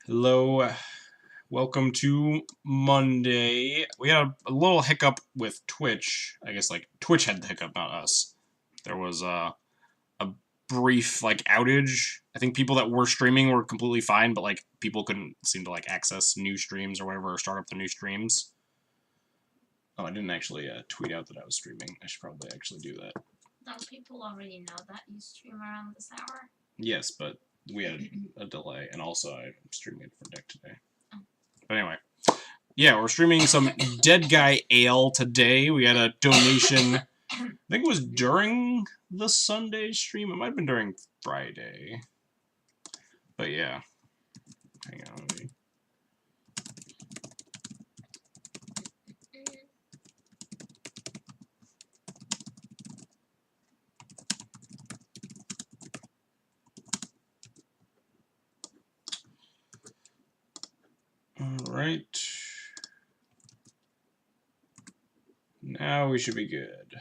Hello, welcome to Monday. We had a little hiccup with Twitch. I guess like Twitch had the hiccup, not us. There was a brief like outage. I think people that were streaming were completely fine, but like people couldn't seem to like access new streams or whatever, or start up the new streams. Oh, I didn't actually tweet out that I was streaming. I should probably actually do that. Don't people already know that you stream around this hour? Yes, but we had a delay, and also I'm streaming a different deck today. But anyway, yeah, we're streaming some Deadguy Ale today. We had a donation. I think it was during the Sunday stream. It might have been during Friday. But yeah. Hang on. Alright. Now we should be good.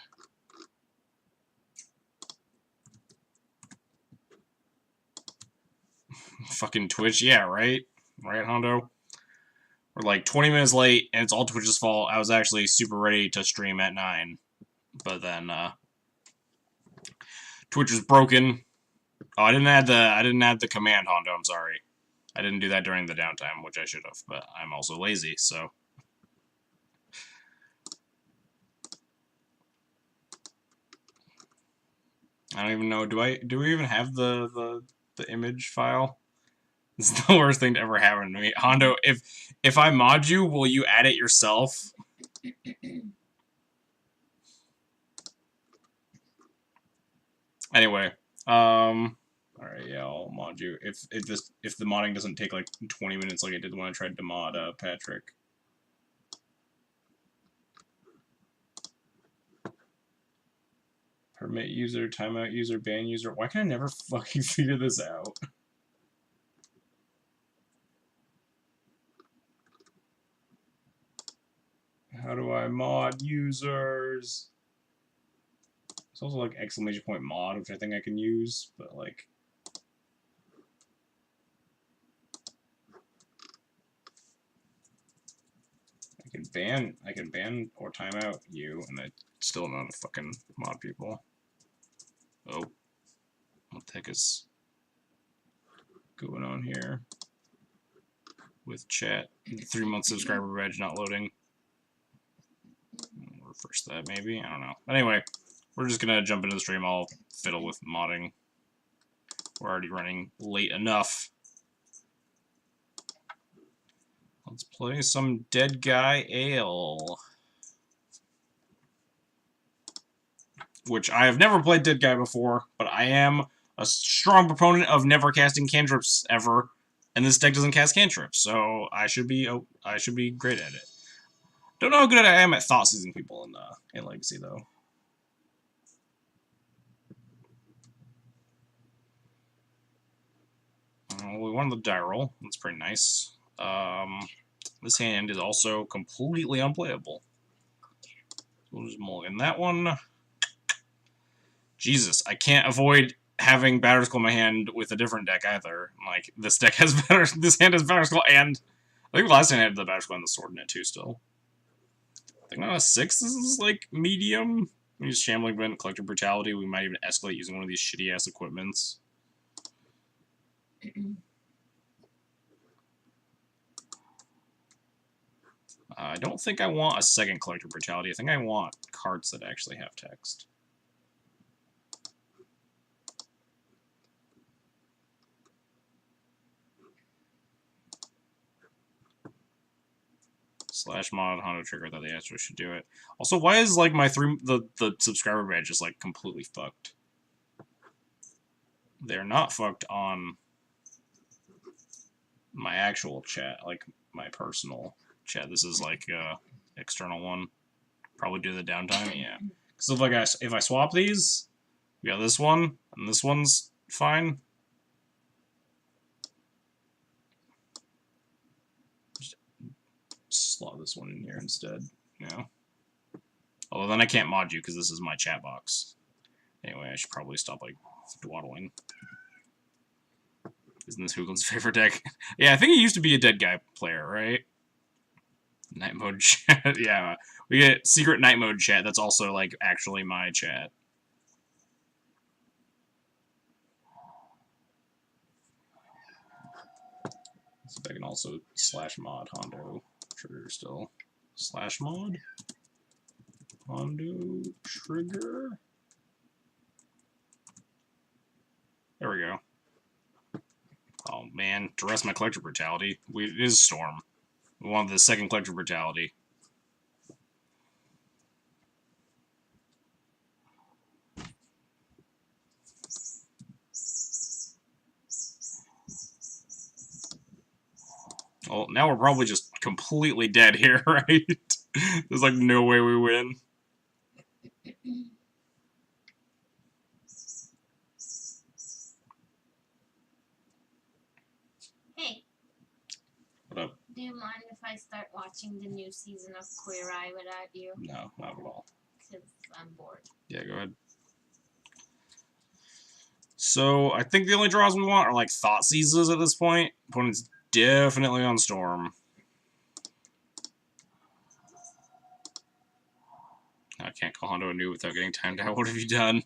Fucking Twitch, yeah, right? Right, Hondo? We're like 20 minutes late, and it's all Twitch's fault. I was actually super ready to stream at 9. But then, Twitch was broken. Oh, I didn't add the command, Hondo, I'm sorry. I didn't do that during the downtime, which I should have, but I'm also lazy, so. I don't even know, do we even have the image file? It's the worst thing to ever happen to me. Hondo, if I mod you, will you add it yourself? Anyway, alright, yeah, I'll mod you. If the modding doesn't take like 20 minutes like it did when I tried to mod Patrick. Permit user, timeout user, ban user. Why can I never fucking figure this out? How do I mod users? It's also like exclamation point mod, which I think I can use, but like. I can ban or timeout you, and I still know how to fucking mod people. Oh. What the heck is going on here? With chat. 3-month subscriber badge not loading. Refresh that maybe? I don't know. Anyway, we're just gonna jump into the stream. I'll fiddle with modding. We're already running late enough. Let's play some Deadguy Ale. Which I have never played Deadguy before, but I am a strong proponent of never casting cantrips ever, and this deck doesn't cast cantrips, so I should be great at it. Don't know how good I am at thought seizing people in Legacy though. We won the die roll. That's pretty nice. This hand is also completely unplayable. We'll just mulligan that one. Jesus, I can't avoid having Batterskull in my hand with a different deck either. Like, this deck has this hand has Batterskull, and I think last hand I had the Batterskull and the sword in it too still. I think on a 6 this is like medium. We use Shambling Vent, Collective Brutality. We might even escalate using one of these shitty ass equipments. I don't think I want a second Collective Brutality. I think I want cards that actually have text. Slash mod Hondo trigger that the Astro should do it. Also, why is like my the subscriber badge just like completely fucked? They're not fucked on my actual chat, like my personal chat. This is like external one. Probably due to the downtime, yeah. Because if I swap these, we got this one, and this one's fine. Just slot this one in here instead, you know. Although then I can't mod you because this is my chat box. Anyway, I should probably stop like dawdling. Isn't this Hoogland's favorite deck? Yeah, I think he used to be a Deadguy player, right? Night mode chat. Yeah, we get secret night mode chat. That's also like actually my chat. So I can also slash mod Hondo trigger still. Slash mod Hondo trigger. There we go. Oh man, to rest my collector brutality. It is Storm. We want the second collector brutality. Well, now we're probably just completely dead here, right? There's like no way we win. Hey. What up? Do you mind if I start watching the new season of Queer Eye without you? No, not at all. Because I'm bored. Yeah, go ahead. So, I think the only draws we want are like Thought Seizes at this point. Opponent's definitely on Storm. I can't call Hondo a noob without getting timed out. What have you done?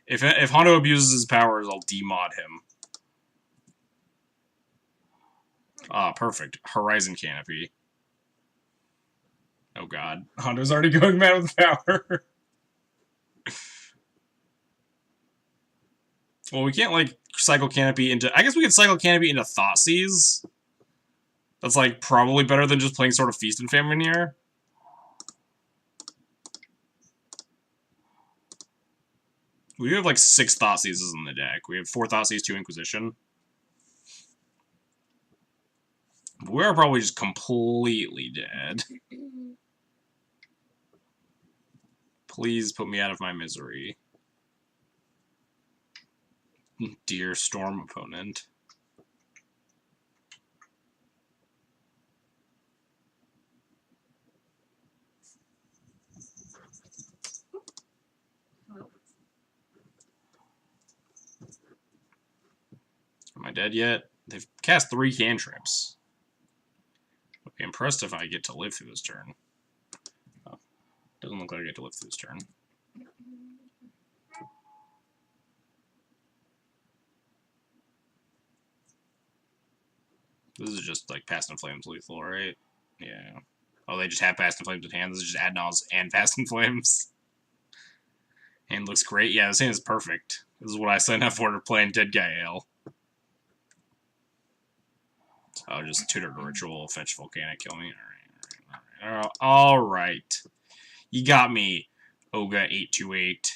If Hondo abuses his powers, I'll demod him. Ah, perfect. Horizon Canopy. Oh god. Hondo's already going mad with power. Well, we can't, like, cycle Canopy into... I guess we could cycle Canopy into Thoughtseize. That's, like, probably better than just playing sort of Feast and Famine here. We do have, like, 6 Thoughtseizes in the deck. We have 4 Thoughtseize, 2 Inquisition. We're probably just completely dead. Please put me out of my misery. Dear Storm opponent. Am I dead yet? They've cast 3 cantrips. I'd be impressed if I get to live through this turn. Oh, doesn't look like I get to live through this turn. This is just like Past and Flames lethal, right? Yeah. Oh, they just have Past and Flames in hand. This is just Adnals and Past and Flames. Hand looks great. Yeah, this hand is perfect. This is what I signed up for to play in Deadguy Ale. Oh, just tutor to ritual, fetch volcanic, kill me. Alright. Alright. You got me, Oga828.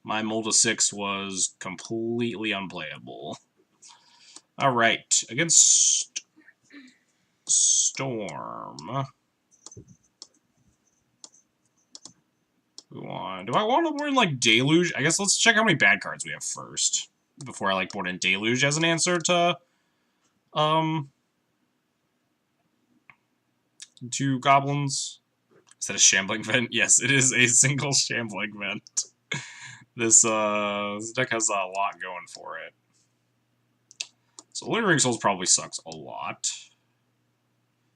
My Molda 6 was completely unplayable. Alright, against Storm. Do I want to board in, like, Deluge? I guess let's check how many bad cards we have first. Before I, like, board in Deluge as an answer to goblins. Is that a Shambling Vent? Yes, it is a single Shambling Vent. This deck has a lot going for it. So Lingering Souls probably sucks a lot.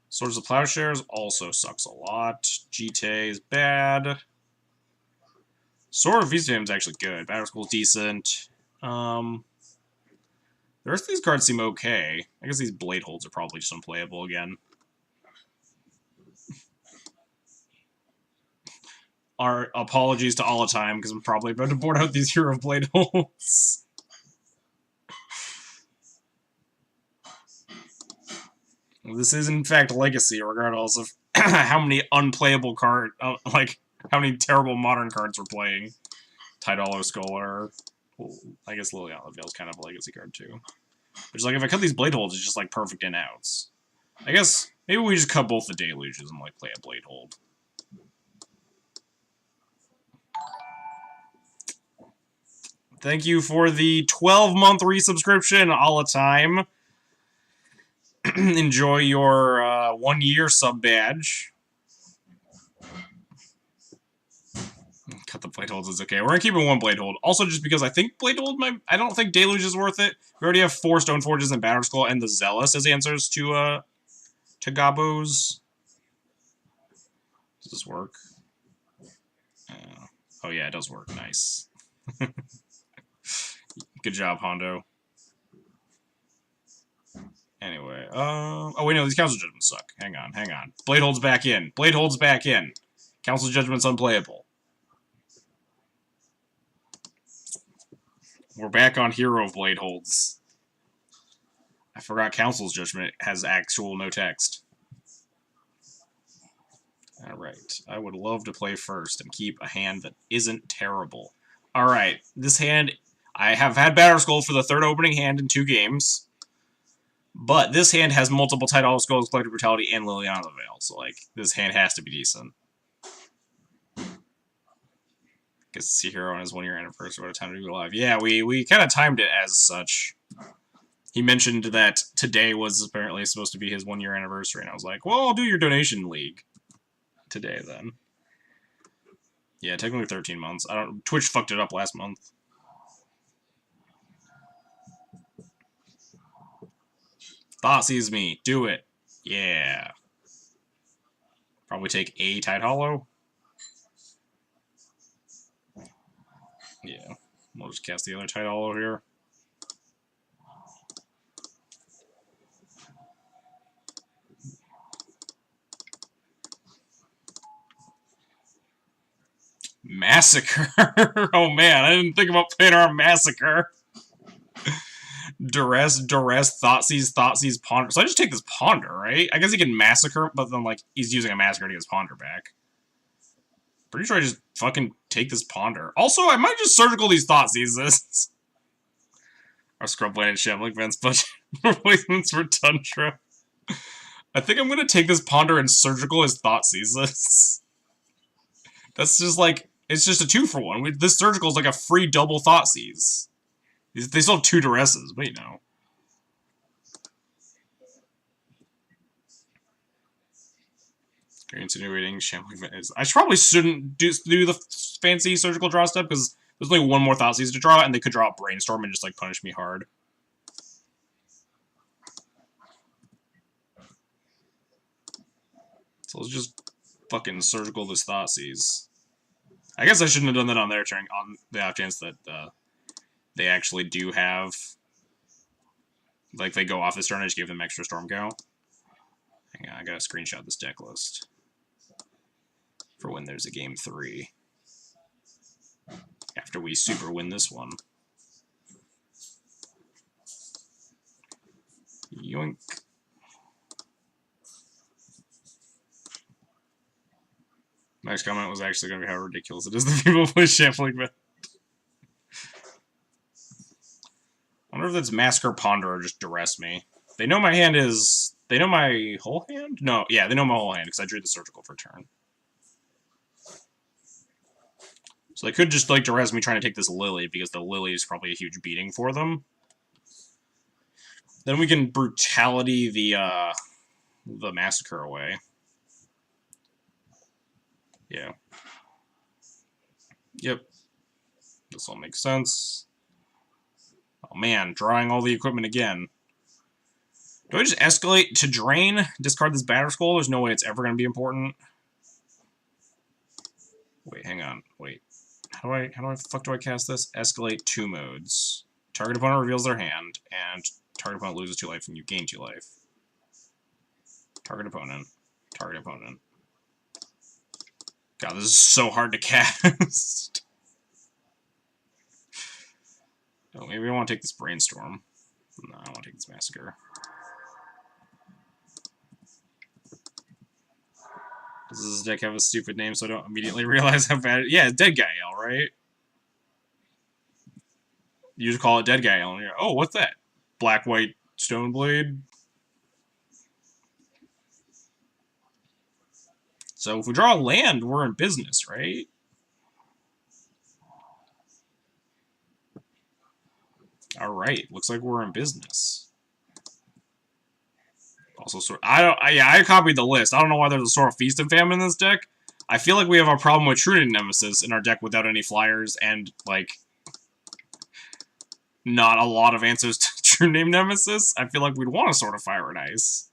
Swords of Plowshares also sucks a lot. GT is bad. Sword of Feast is actually good. Battle School's decent. The rest of these cards seem okay. I guess these Blade Holds are probably just unplayable again. Our apologies to all the time, because I'm probably about to board out these Hero of Blade Holds. This is, in fact, Legacy, regardless of how many unplayable cards, like, how many terrible modern cards we're playing. Tidalo Scholar. Well, I guess Liliana Veil's kind of a Legacy card, too. But just, like, if I cut these Blade Holds, it's just, like, perfect in-outs. I guess, maybe we just cut both the Deluges and, like, play a Blade Hold. Thank you for the 12-month resubscription, all the time. Enjoy your 1-year sub badge. Cut the Blade Holds is okay. We're gonna keep it one Blade Hold. Also, just because I think Blade Hold might... I don't think Deluge is worth it. We already have 4 Stoneforges and Batterskull and the Zealous as answers to Gabos. Does this work? Oh yeah, it does work. Nice. Good job, Hondo. Anyway, oh wait, no, these Council Judgments suck. Hang on. Blade Hold's back in. Blade Hold's back in. Council Judgment's unplayable. We're back on Hero Blade Holds. I forgot Council's Judgment has actual no text. Alright, I would love to play first and keep a hand that isn't terrible. Alright, this hand, I have had Batterskull for the 3rd opening hand in 2 games. But this hand has multiple Tidal Skulls, Collective Brutality, and Liliana the Veil, so, like, this hand has to be decent. Gets to see Hero on his 1-year anniversary. What a time to be alive. Yeah, we kind of timed it as such. He mentioned that today was apparently supposed to be his 1-year anniversary, and I was like, well, I'll do your donation league today, then. Yeah, technically 13 months. Twitch fucked it up last month. Thoughtseize me. Do it. Yeah. Probably take a Tide Hollow. Yeah. We'll just cast the other Tide Hollow here. Massacre. Oh man, I didn't think about playing our Massacre. Duress, Thoughtseize, Ponder. So I just take this Ponder, right? I guess he can Massacre, but then, like, he's using a Massacre to get his Ponder back. Pretty sure I just fucking take this Ponder. Also, I might just Surgical these Thoughtseizes. Our Scrubland and Shambling Vents budget replacements for Tundra. I think I'm gonna take this Ponder and Surgical his Thoughtseizes. That's just like, it's just a 2-for-1. This Surgical is like a free double Thoughtseize. They still have 2 Duresses, but you know. Insinuating Shambling Vents. I shouldn't do the fancy Surgical draw step, because there's only 1 more Thoughtseize to draw, and they could draw a Brainstorm and just, like, punish me hard. So let's just fucking Surgical this Thoughtseize. I guess I shouldn't have done that on their turn, on the off chance that they actually do have, like, they go off this turn. I just gave them extra Storm Cow. Hang on, I gotta screenshot this deck list for when there's a game 3. After we super win this one. Yoink. My next comment was actually going to be how ridiculous it is that people play Shambling Vent. I wonder if that's Massacre, Ponder, or just Duress me. They know my hand is... They know my whole hand? No, yeah, they know my whole hand, because I drew the Surgical for turn. So they could just, like, Duress me trying to take this Lily, because the Lily is probably a huge beating for them. Then we can Brutality the Massacre away. Yeah. Yep. This all makes sense. Oh man, drawing all the equipment again. Do I just escalate to drain? Discard this Batterskull? There's no way it's ever going to be important. Wait, hang on. Wait. How do I fuck do I cast this? Escalate 2 modes. Target opponent reveals their hand, and target opponent loses 2 life, and you gain 2 life. Target opponent. Target opponent. God, this is so hard to cast. Oh, maybe I want to take this Brainstorm. No, I want to take this Massacre. Does this deck have a stupid name so I don't immediately realize how bad it is? Yeah, it's Deadguy, right? You just call it Deadguy. Oh, what's that? Black-white Stoneblade? So if we draw a land, we're in business, right? Alright, looks like we're in business. Also, I copied the list. I don't know why there's a sort of Feast and Famine in this deck. I feel like we have a problem with True Name Nemesis in our deck without any flyers and, like, not a lot of answers to True Name Nemesis. I feel like we'd want a Sword of Fire and Ice.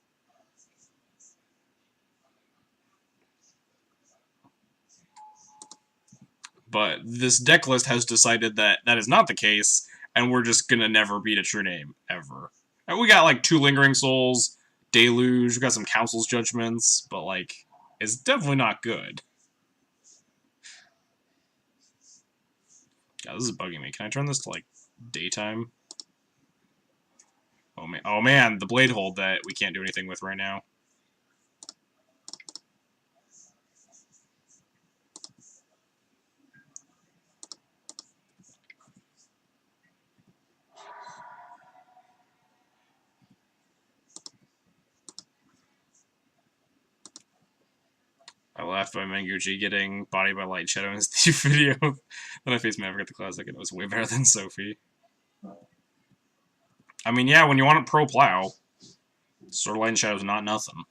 But this deck list has decided that that is not the case, and we're just gonna never beat a True Name, ever. And we got, like, 2 Lingering Souls, Deluge, we got some Council's Judgments, but, like, it's definitely not good. God, this is bugging me. Can I turn this to, like, daytime? Oh man, the Blade Hold that we can't do anything with right now. I laughed by Manguchi getting Body by Light Shadow in his Thief video. Then I faced Maverick at the Classic, and it was way better than Sophie. I mean, yeah, when you want a pro plow, Sword of Light and Shadow's not nothing.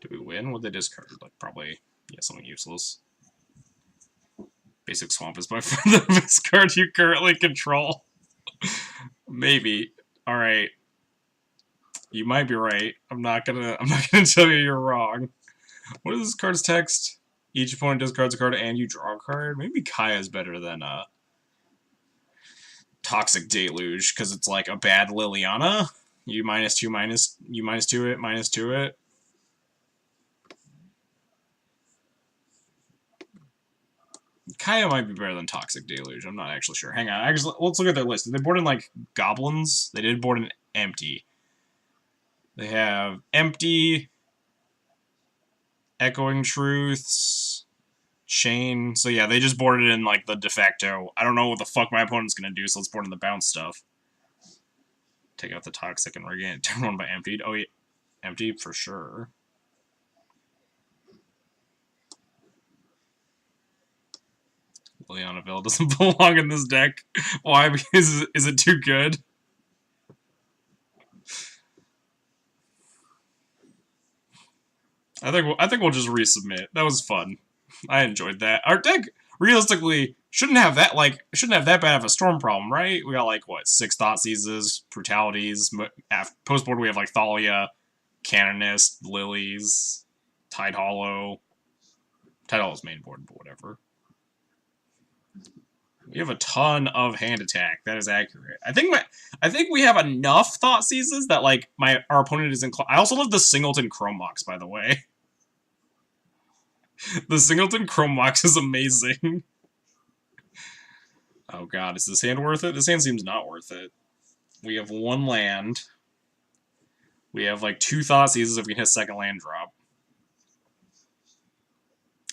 Did we win? What they discard? Like, probably, yeah, something useless. Basic Swamp is by far the best card you currently control. Maybe. Alright. You might be right. I'm not gonna tell you you're wrong. What is this card's text? Each opponent discards a card and you draw a card? Maybe Kaya's better than Toxic Deluge, because it's like a bad Liliana. You -2 it, -2 it. Kaya might be better than Toxic Deluge. I'm not actually sure. Hang on. Actually, let's look at their list. Did they board in, like, Goblins? They did board in Empty. They have Empty, Echoing Truths, Chain. So yeah, they just boarded in, like, the de facto. I don't know what the fuck my opponent's gonna do, so let's board in the bounce stuff. Take out the Toxic and regain it. Turn 1 by Emptied. Oh, yeah. Empty for sure. Liliana Veil doesn't belong in this deck. Why? Because is it too good? I think we'll just resubmit. That was fun. I enjoyed that. Our deck realistically shouldn't have that bad of a storm problem, right? We got, like, what, 6 Thoughtseizes, Brutalities. Post board we have, like, Thalia, Canonist, Lilies, Tide Hollow. Tide Hollow's main board, but whatever. We have a ton of hand attack. That is accurate. I think we have enough Thoughtseizes that, like, our opponent is I also love the Singleton Chrome Mox, by the way. The Singleton Chrome Mox is amazing. Oh god, is this hand worth it? This hand seems not worth it. We have 1 land. We have, like, 2 Thoughtseizes if we hit a second land drop.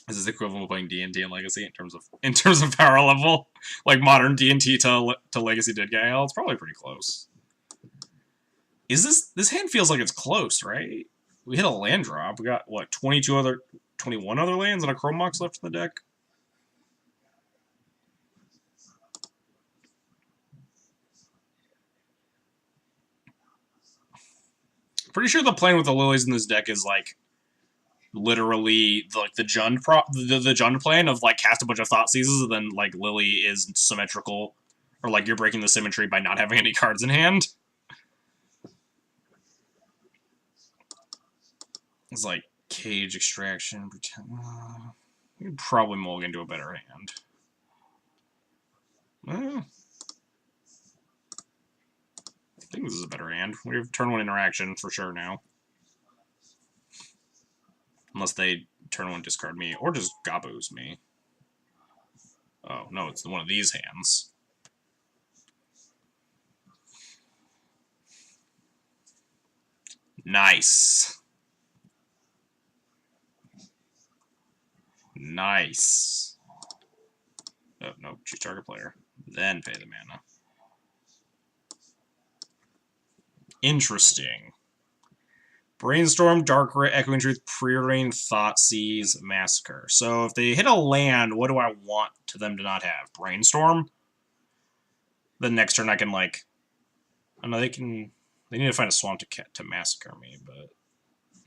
This is equivalent of playing D&T and Legacy in terms of power level, like modern D&T to Legacy Deadguy. Oh, it's probably pretty close. This hand feels like it's close, right? We hit a land drop. We got what, 21 other lands and a Chrome Mox left in the deck. Pretty sure the plan with the Lilies in this deck is, like, literally the Jund the Jund plan of, like, cast a bunch of Thoughtseizes and then, like, Lily is symmetrical, or, like, you're breaking the symmetry by not having any cards in hand. It's like Cage, Extraction, we could probably mulligan to a better hand. I think this is a better hand. We have turn 1 interaction for sure now. Unless they turn 1 discard me, or just Gabos me. Oh, no, it's one of these hands. Nice. Nice. Oh, no, choose target player. Then pay the mana. Interesting. Brainstorm, Dark Ray, Echoing Truth, Preordained, Thoughtseize, Massacre. So if they hit a land, what do I want to them to not have? Brainstorm? Then next turn I can, like... Oh no, they can... They need to find a swamp to massacre me, but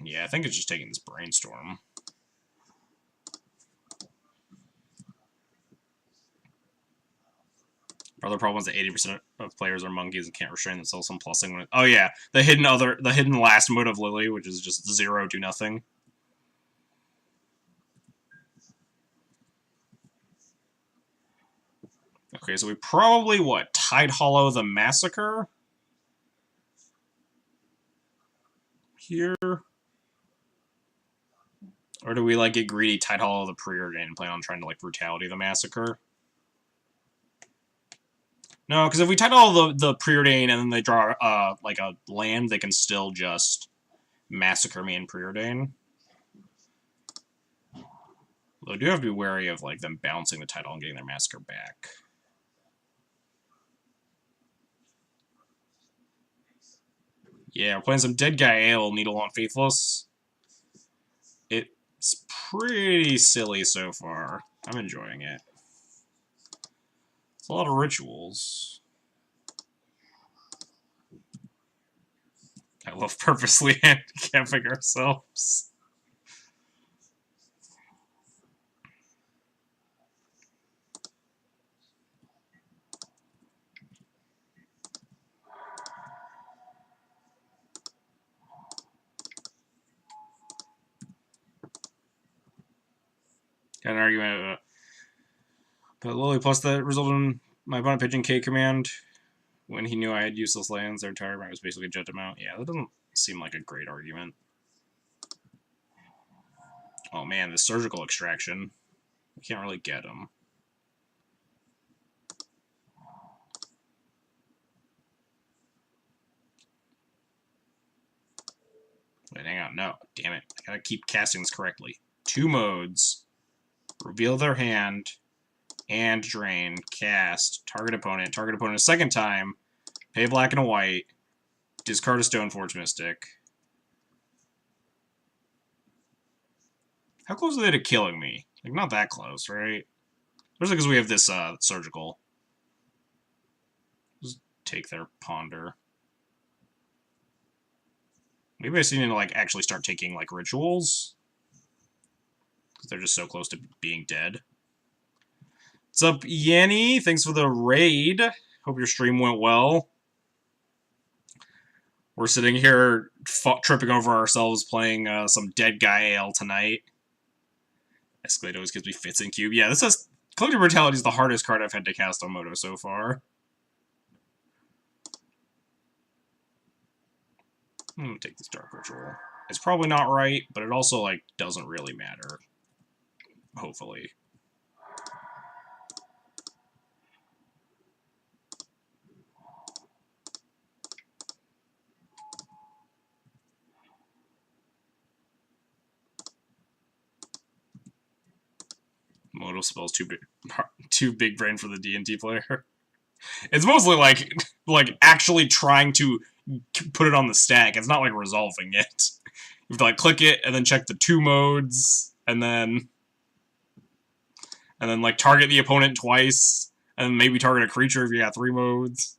yeah, I think it's just taking this brainstorm. Other problem is that 80% of players are monkeys and can't restrain themselves from plussing when oh yeah, the hidden last mode of Lily, which is just 0, do nothing. Okay, so we probably, what, Tide Hollow the Massacre? Here? Or do we, like, get greedy, Tide Hollow the Preordained, and plan on trying to, like, Brutality the Massacre? No, because if we Tide Hollow the Preordained and then they draw, like, a land, they can still just Massacre me and Preordain. Though I do have to be wary of, like, them bouncing the title and getting their Massacre back. Yeah, we're playing some Deadguy Ale, Needle on Faithless. It's pretty silly so far. I'm enjoying it. It's a lot of rituals. I love purposely handicapping ourselves. Got an argument about Lily, plus that resulted in my opponent pitching K command when he knew I had useless lands. Their target was basically jet them out. Yeah, that doesn't seem like a great argument. Oh man, the surgical extraction. We can't really get him. Wait, hang on. No, damn it. I gotta keep casting this correctly. 2 modes. Reveal their hand. And drain. Cast. Target opponent a second time. Pay black and a white. Discard a Stoneforge Mystic. How close are they to killing me? Like, not that close, right? Especially because we have this, surgical. Just take their ponder. Maybe I just need to, like, actually start taking, like, rituals. Because they're just so close to being dead. What's up, Yanny? Thanks for the raid. Hope your stream went well. We're sitting here tripping over ourselves playing some Deadguy Ale tonight. Escalade always gives me fits in cube. Yeah, this is Collective Brutality is the hardest card I've had to cast on Moto so far. I'm gonna take this Dark Ritual. It's probably not right, but it also, like, doesn't really matter. Hopefully. Moto spells too big brain for the D&D player. It's mostly like actually trying to put it on the stack. It's not like resolving it. You have to like click it and then check the 2 modes and then like target the opponent twice and maybe target a creature if you got 3 modes.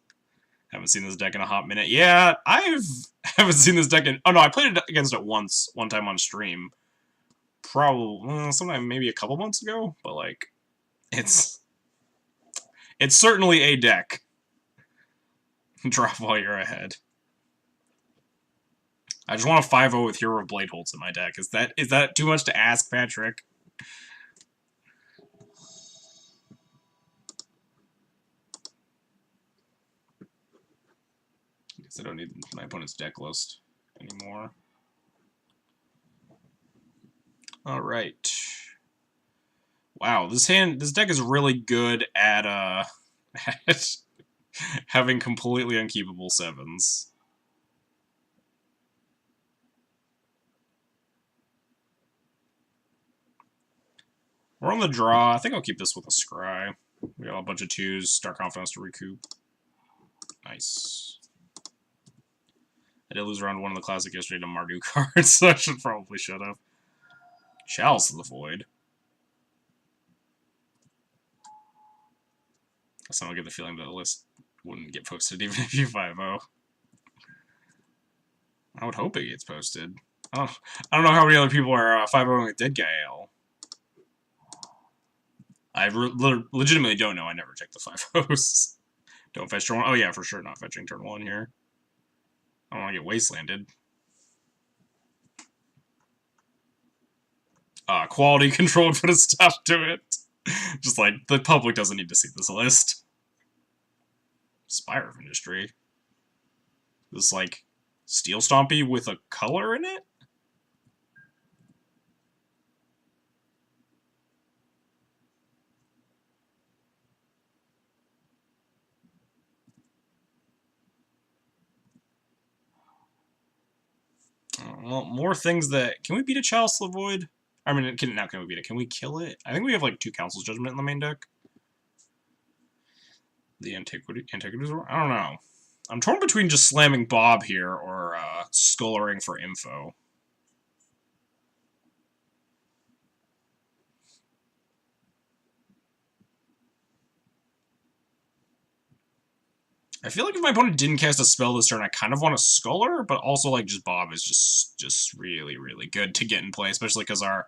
Haven't seen this deck in a hot minute. Yeah, haven't seen this deck in. Oh no, I played it against it one time on stream. Probably sometime maybe a couple months ago, but like it's certainly a deck. Drop while you're ahead. I just want a 5-0 with Hero of Blade Holds in my deck. Is that too much to ask, Patrick? I guess I don't need my opponent's deck list anymore. Alright. Wow, this deck is really good at at having completely unkeepable 7s. We're on the draw. I think I'll keep this with a Scry. We got a bunch of 2s, Star Confidence to recoup. Nice. I did lose round 1 of the Classic yesterday to Mardu cards, so I probably should have. Chalice of the Void. I somehow get the feeling that the list wouldn't get posted even if you 5-0. I would hope it gets posted. I don't know how many other people are 5-0 with Deadguy Ale. I legitimately don't know. I never checked the 5-0s. Don't fetch turn 1. Oh, yeah, for sure not fetching turn 1 here. I don't want to get wastelanded. Quality control put a stop to it. Just like, the public doesn't need to see this list. Spire of Industry. This, like, Steel Stompy with a color in it? Well, more things that... Can we beat a Chalice of the Void? I mean, now can we beat it? Can we kill it? I think we have, like, 2 Council's Judgment in the main deck. The Antiquities... I don't know. I'm torn between just slamming Bob here or scullering for info. I feel like if my opponent didn't cast a spell this turn, I kind of want to Sculler, but also, like, just Bob is just really, really good to get in play, especially because our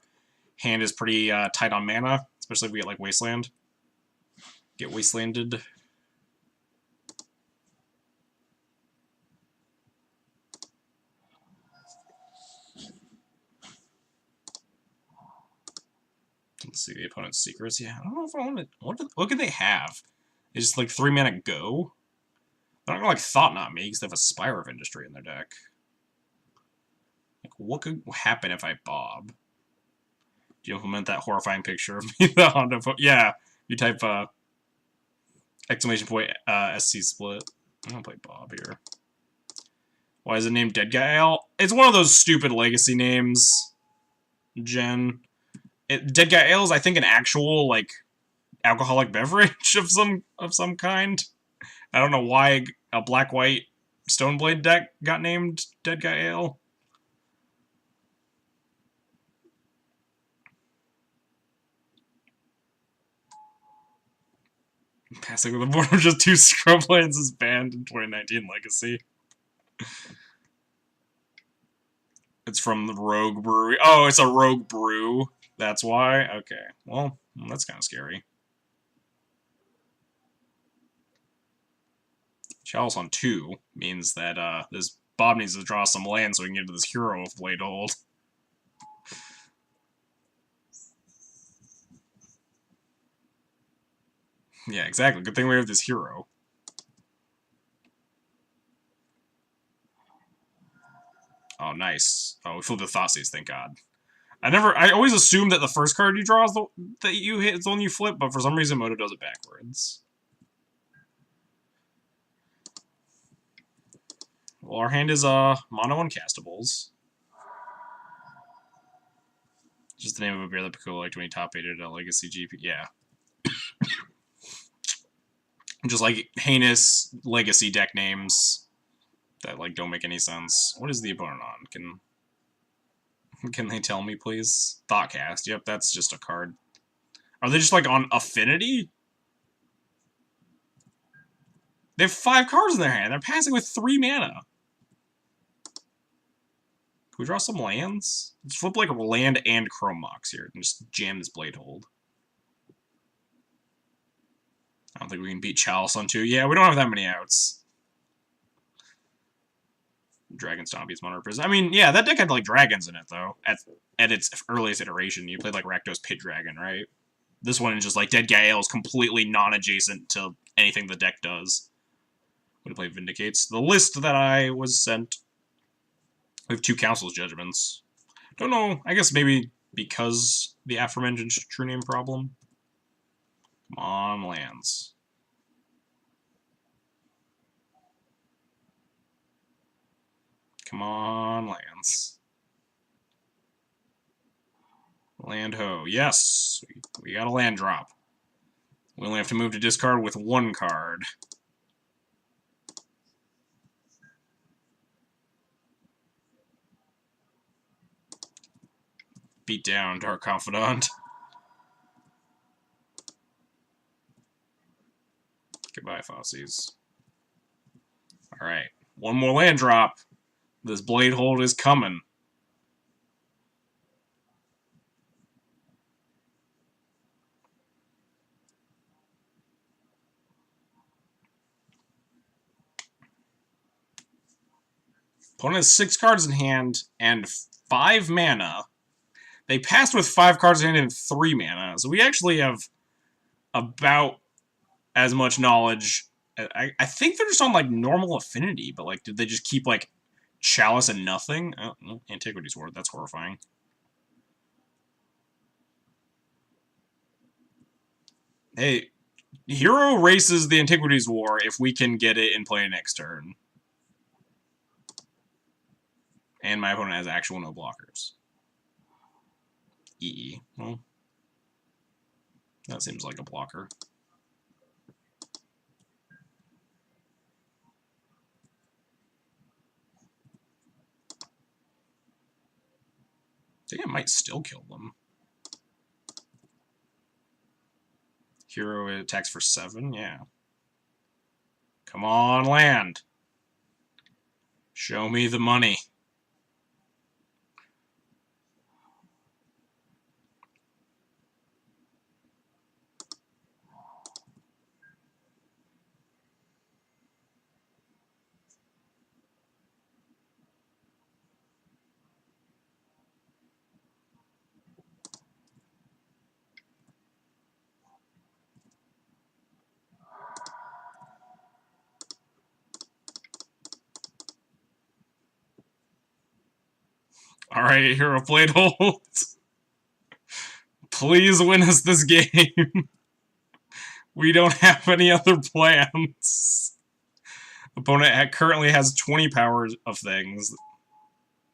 hand is pretty tight on mana, especially if we get, like, Wasteland. Get Wastelanded. Let's see the opponent's secrets. Yeah, I don't know if I want to... What could they have? They just, like, 3-mana go? They're not gonna, like, Thought Knot me, because they have a Spire of Industry in their deck. Like, what could happen if I Bob? Do you implement that horrifying picture of me, the Honda... Yeah, you type, exclamation point, SC split. I'm gonna play Bob here. Why is it named Deadguy Ale? It's one of those stupid legacy names, Jen. Deadguy Ale is, I think, an actual, like, alcoholic beverage of some kind. I don't know why a black-white Stoneblade deck got named Deadguy Ale. Passing with a board of just 2 Scrublands is banned in 2019 Legacy. It's from the Rogue Brewery. Oh, it's a Rogue Brew. That's why? Okay. Well, that's kind of scary. Chalice on 2 means that this Bob needs to draw some land so we can get into this Hero of Bladehold. Yeah, exactly. Good thing we have this Hero. Oh, nice. Oh, we flipped the Thoughtseizes, thank God. I always assumed that the first card you draw is that you hit is the one you flip, but for some reason Moto does it backwards. Well, our hand is mono uncastables. Just the name of a beer that Piccolo liked when he top-aided a Legacy GP. Yeah. Just like heinous Legacy deck names that like don't make any sense. What is the opponent on? Can they tell me, please? Thoughtcast. Yep, that's just a card. Are they just like on Affinity? They have 5 cards in their hand. They're passing with 3 mana. Can we draw some lands? Let's flip like land and Chrome Mox here and just jam this Bladehold. I don't think we can beat Chalice on 2. Yeah, we don't have that many outs. Dragon Stompy's Mono Prison. I mean, yeah, that deck had like dragons in it though. At its earliest iteration, you played like Rakdos Pit Dragon, right? This one is just like Deadguy Ale is completely non-adjacent to anything the deck does. Would have played Vindicates. The list that I was sent. We have 2 Council's Judgments. Don't know. I guess maybe because the aforementioned true name problem. Come on, lands. Come on, lands. Land ho. Yes! We got a land drop. We only have to move to discard with 1 card. Beat down, Dark Confidant. Goodbye, Fossies. Alright. 1 more land drop. This blade hold is coming. Opponent has 6 cards in hand and 5 mana. They passed with 5 cards in hand and 3 mana. So we actually have about as much knowledge. I think they're just on like normal affinity, but like did they just keep like Chalice and nothing? Oh, no, Antiquities War, that's horrifying. Hey, Hero races the Antiquities War if we can get it in play next turn. And my opponent has actual no blockers. EE. Well, that seems like a blocker. I think it might still kill them. Hero attacks for 7, yeah. Come on, land. Show me the money. Alright, Hero Blade Hold. Please win us this game. We don't have any other plans. Opponent currently has 20 powers of things.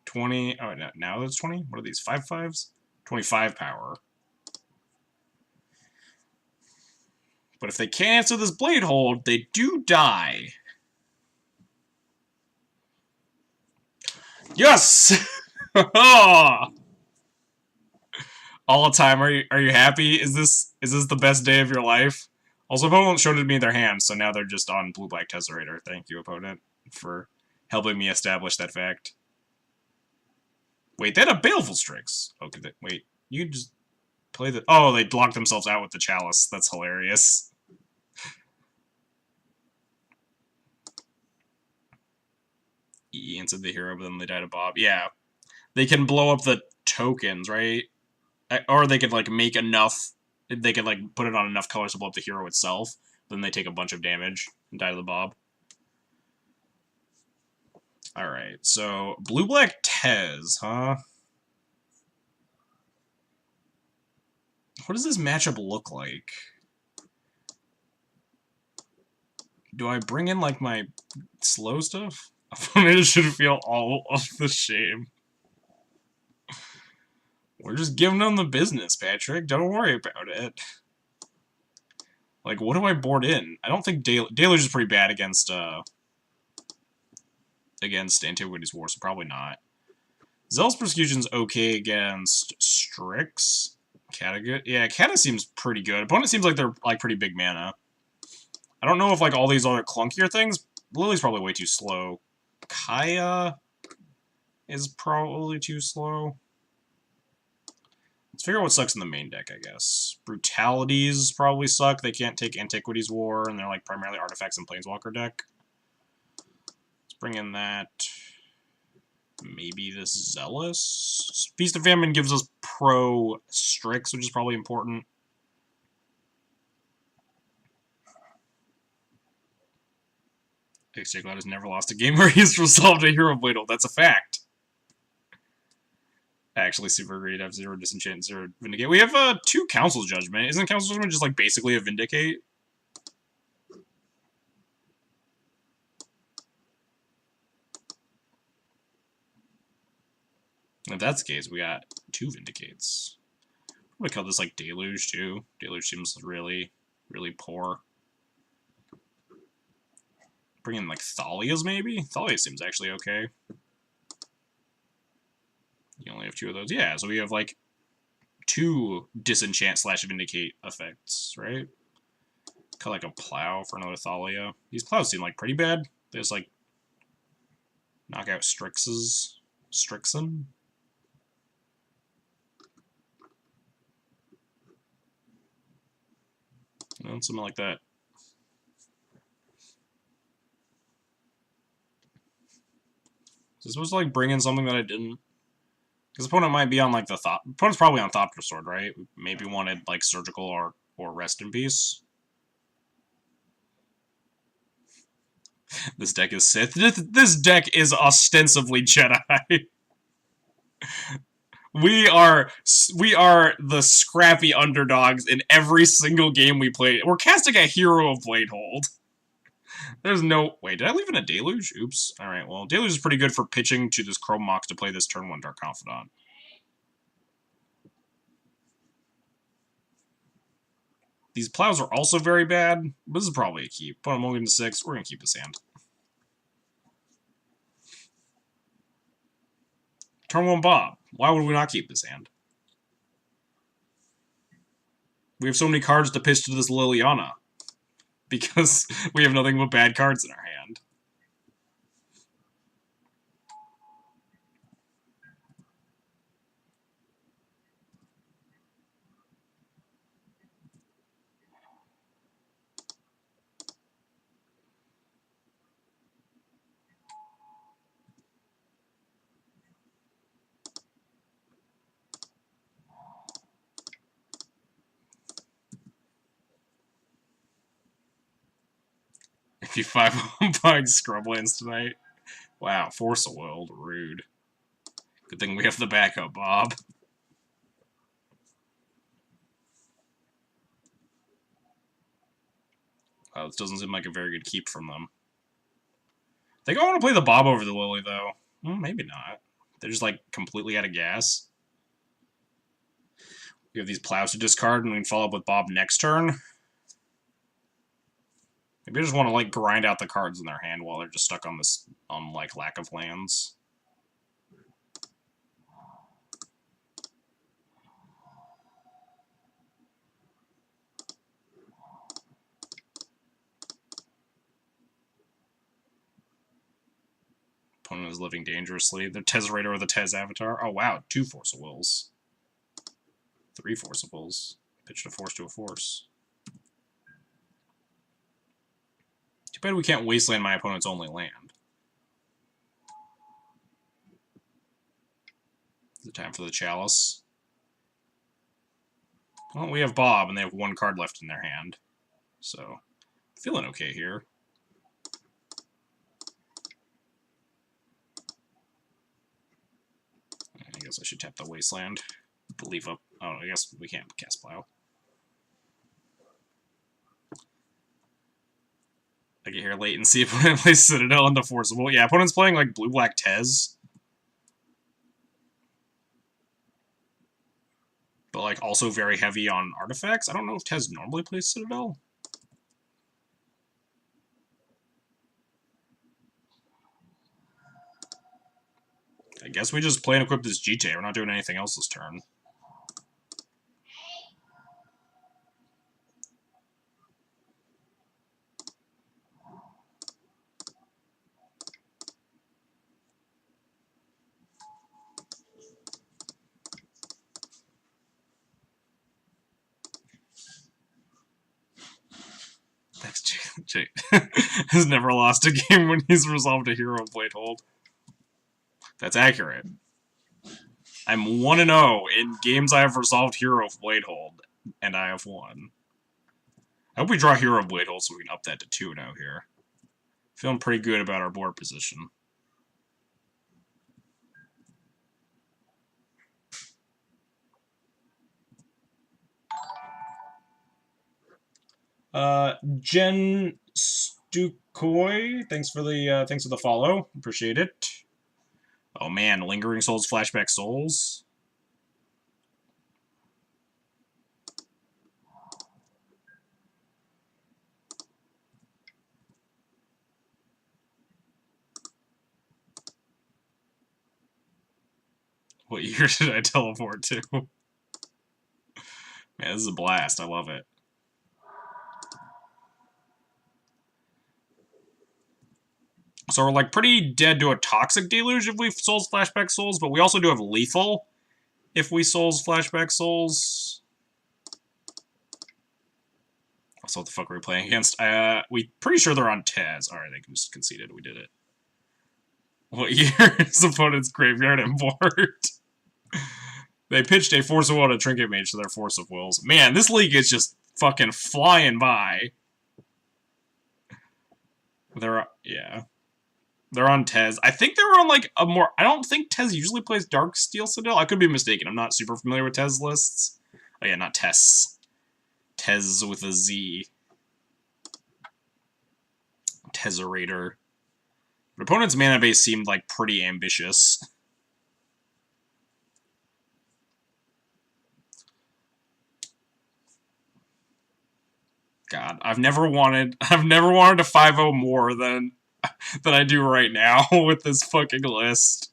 20. Oh, now there's 20? What are these? 5/5s? 25 power. But if they can't answer this Blade Hold, they do die. Yes! All time. Are you happy? Is this the best day of your life? Also, opponent showed it to me in their hands, so now they're just on blue-black Tesserator. Thank you, opponent, for helping me establish that fact. Wait, they had a Baleful Strix. Okay, wait, you just play the... Oh, they locked themselves out with the Chalice. That's hilarious. E answered the hero, but then they died of Bob. Yeah. They can blow up the tokens, right? Or they could, like, make enough... They could, like, put it on enough colors to blow up the hero itself. Then they take a bunch of damage and die to the Bob. Alright, so blue-black Tez, huh? What does this matchup look like? Do I bring in, like, my slow stuff? Opponent should feel all of the shame. We're just giving them the business, Patrick. Don't worry about it. Like, what do I board in? I don't think Deluge is pretty bad against Antiquities War, so probably not. Zealous Persecution's okay against Strix. Kata, yeah, Kata seems pretty good. Opponent seems like they're like pretty big mana. I don't know if like all these other clunkier things. Lily's probably way too slow. Kaya is probably too slow. Let's figure out what sucks in the main deck, I guess. Brutalities probably suck. They can't take Antiquities War, and they're like primarily artifacts and Planeswalker deck. Let's bring in that. Maybe this Zealous? Feast of Famine gives us pro Strix, which is probably important. X-J has never lost a game where he's resolved a Hero Blade Hold. That's a fact. Actually, super great. I have 0 Disenchant, 0 Vindicate. We have 2 Council's Judgment. Isn't Council's Judgment just like basically a Vindicate? If that's the case, we got 2 Vindicates. I'm gonna call this like Deluge too. Deluge seems really, really poor. Bring in like Thalias maybe? Thalia seems actually okay. You only have 2 of those. Yeah, so we have like 2 Disenchant / Vindicate effects, right? Cut like a Plow for another Thalia. These Plows seem like pretty bad. There's like Knock out Strixon. Something like that. Is this supposed to like bring in something that I didn't? Because opponent might be on like the thought. Opponent's probably on Thopter Sword, right? Maybe wanted like Surgical or Rest in Peace. This deck is Sith. This deck is ostensibly Jedi. We are the scrappy underdogs in every single game we play. We're casting a Hero of Bladehold. There's no... Wait, did I leave in a Deluge? Oops. Alright, well, Deluge is pretty good for pitching to this Chrome Mox to play this turn 1 Dark Confidant. These plows are also very bad, but this is probably a keep. Put him only into 6, we're going to keep his hand. Turn 1 Bob. Why would we not keep this hand? We have so many cards to pitch to this Liliana. Because we have nothing but bad cards in our hand. If you 5 buying Scrublands tonight. Wow, Force a World. Rude. Good thing we have the backup, Bob. Wow, this doesn't seem like a very good keep from them. I think I want to play the Bob over the Lily, though. Well, maybe not. They're just, like, completely out of gas. We have these plows to discard, and we can follow up with Bob next turn. Maybe I just want to, like, grind out the cards in their hand while they're just stuck on this, like, lack of lands. Opponent is living dangerously. The Tezzerator with the Tez Avatar. Oh, wow. 2 Force of Wills. 3 Force of Wills. Pitched a Force to a Force. Too bad we can't wasteland my opponent's only land. Is it time for the Chalice? Well, we have Bob, and they have 1 card left in their hand. So, feeling okay here. I guess I should tap the Wasteland. Leave up. Oh, I guess we can't cast Plow. I get here late and see opponent plays Citadel into Forcible. Yeah, opponent's playing like blue-black Tez. But like also very heavy on artifacts. I don't know if Tez normally plays Citadel. I guess we just play and equip this GT. We're not doing anything else this turn. Thanks, Jake. Has never lost a game when he's resolved a Hero of Bladehold. That's accurate. I'm 1-0 in games I have resolved Hero of Bladehold, and I have won. I hope we draw Hero of Bladehold so we can up that to 2-0 here. Feeling pretty good about our board position. Jen Stukoi, thanks for the follow. Appreciate it. Oh man, Lingering Souls, Flashback Souls. What year did I teleport to? Man, this is a blast. I love it. So we're like pretty dead to a toxic deluge if we souls flashback souls, but we also do have lethal if we souls flashback souls. So what the fuck are we playing against? We pretty sure they're on Tez. Alright, they just conceded. We did it. What year's opponent's graveyard import? They pitched a Force of Will to Trinket Mage to their Force of Wills. Man, this league is just fucking flying by. Yeah. They're on Tez. I think they were on like a more... I don't think Tez usually plays Dark Steel Citadel. I could be mistaken. I'm not super familiar with Tez lists. Oh yeah, not Tez. Tez with a Z. Tezzerator. But opponent's mana base seemed like pretty ambitious. God, I've never wanted to 5-0 more than I do right now with this fucking list.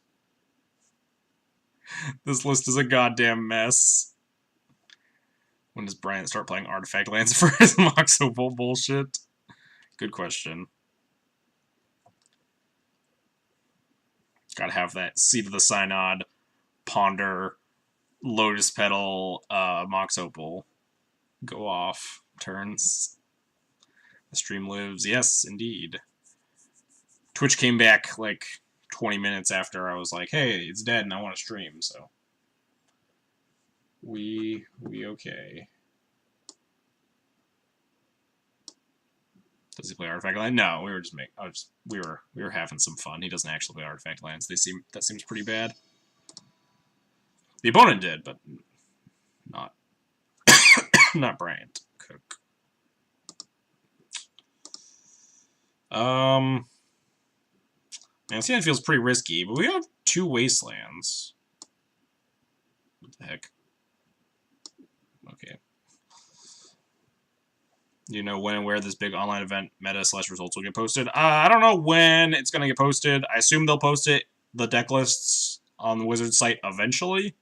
This list is a goddamn mess. When does Bryant start playing artifact lands for his Mox Opal bullshit? Good question. Gotta have that Seed of the Synod, Ponder, Lotus Petal, Mox Opal go off turns. The stream lives. Yes, indeed. Twitch came back like 20 minutes after I was like, hey, it's dead and I want to stream, so. We okay. Does he play Artifact Land? No, we were just we were having some fun. He doesn't actually play Artifact Lands. That seems pretty bad. The opponent did, but not not Bryant Cook. Man, this hand feels pretty risky, but we have 2 Wastelands. What the heck? Okay. Do you know when and where this big online event meta / results will get posted? I don't know when it's going to get posted. I assume they'll post it, the deck lists, on the Wizard site eventually.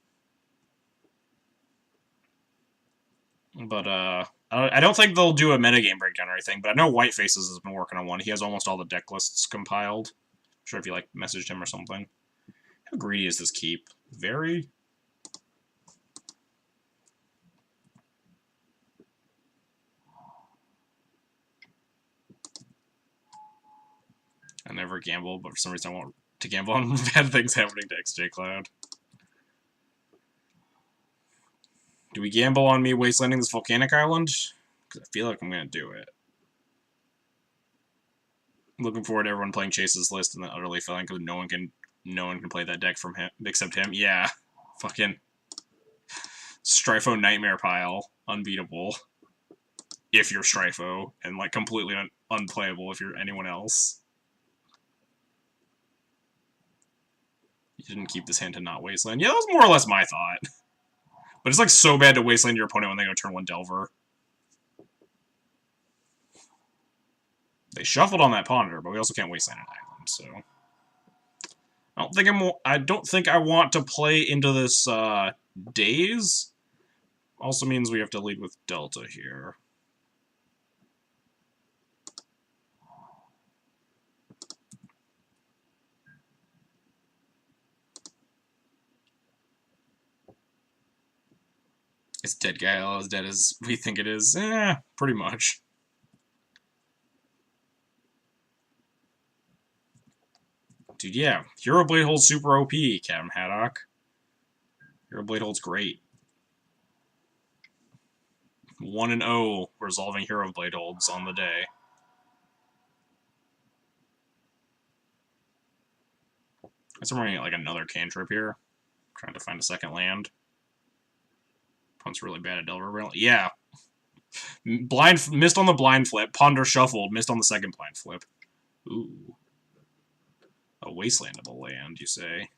But, I don't think they'll do a metagame breakdown or anything, but I know Whitefaces has been working on one. He has almost all the deck lists compiled. I'm sure if you, like, messaged him or something. How greedy is this keep? Very... I never gamble, but for some reason I want to gamble on bad things happening to XJ Cloud. Do we gamble on me wastelanding this volcanic island? Because I feel like I'm going to do it. I'm looking forward to everyone playing Chase's list and then utterly failing because no one can play that deck from him except him. Yeah. Fucking Strifo Nightmare Pile. Unbeatable. If you're Strifo. And like completely unplayable if you're anyone else. You didn't keep this hand to not wasteland. Yeah, that was more or less my thought. But it's like so bad to wasteland your opponent when they go turn 1 Delver. They shuffled on that Ponder, but we also can't wasteland an island, so I don't think I want to play into this Daze. Also means we have to lead with Delta here. Is Deadguy all as dead as we think it is? Pretty much. Dude, yeah. Hero Blade holds super OP, Captain Haddock. Hero Blade holds great. 1-0 resolving Hero Blade holds on the day. Guess I'm running like another cantrip here. Trying to find a second land. Opponent's really bad at Delver. Yeah. Missed on the blind flip. Ponder shuffled. Missed on the second blind flip. Ooh. A wastelandable land, you say?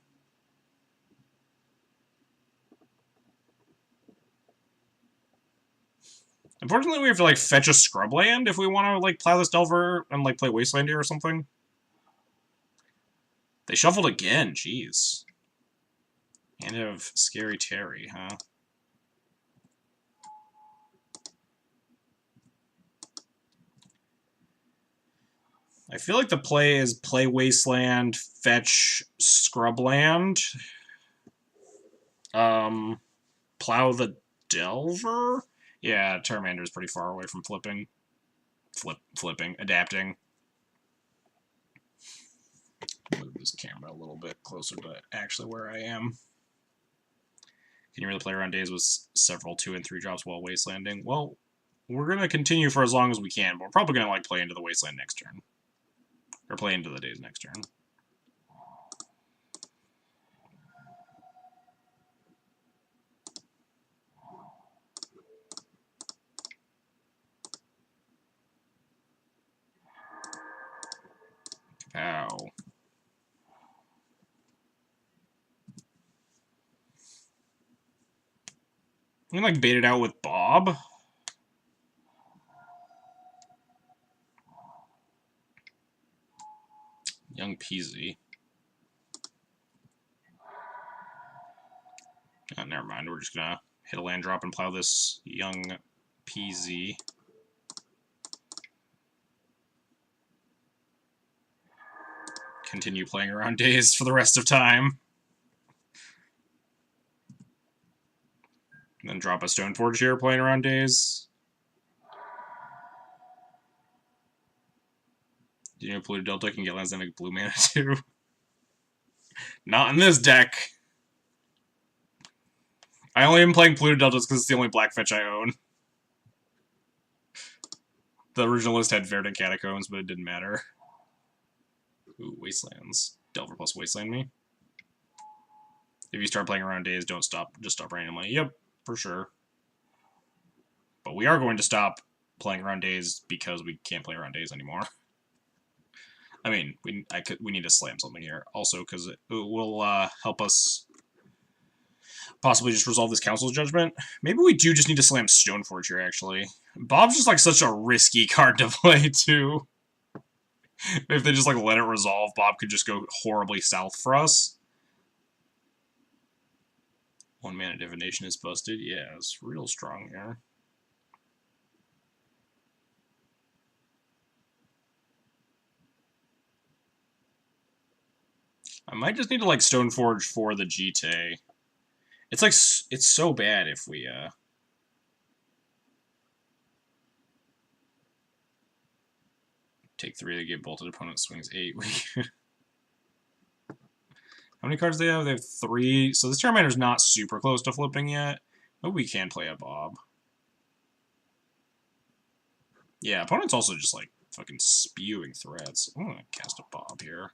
Unfortunately, we have to like fetch a scrub land if we want to like plow this Delver and like play Wasteland here or something. They shuffled again, jeez. And have Scary Terry, huh? I feel like the play is play Wasteland, fetch Scrubland, plow the Delver? Yeah, Charmander's pretty far away from flipping. Flipping, adapting. Move this camera a little bit closer to actually where I am. Can you really play around days with several 2 and 3 drops while wastelanding? Well, we're going to continue for as long as we can, but we're probably going to like play into the wasteland next turn. Or play into the days next turn. Ow. I'm gonna like bait it out with Bob. Young Peasy. Oh, never mind. We're just gonna hit a land drop and plow this Young Peasy. Continue playing around days for the rest of time. And then drop a Stoneforge here, playing around days. Do you know Polluted Delta can get lands that make blue mana too? Not in this deck. I only am playing Polluted Deltas because it's the only black fetch I own. The original list had Verdant Catacombs, but it didn't matter. Ooh, Wastelands. Delver plus Wasteland me. If you start playing around days, don't stop. Just stop randomly. Yep, for sure. But we are going to stop playing around days because we can't play around days anymore. I mean, we need to slam something here. Also, because it will help us possibly just resolve this Council's Judgment. Maybe we do just need to slam Stoneforge here, actually. Bob's just like such a risky card to play, too. If they just like let it resolve, Bob could just go horribly south for us. 1 mana Divination is busted. Yeah, it's real strong here. I might just need to like Stoneforge for the GT. It's like it's so bad if we take 3 to give bolted opponent swings 8. How many cards do they have? They have 3. So this Charmander's not super close to flipping yet. But we can play a Bob. Yeah, opponent's also just like fucking spewing threats. I'm gonna cast a Bob here.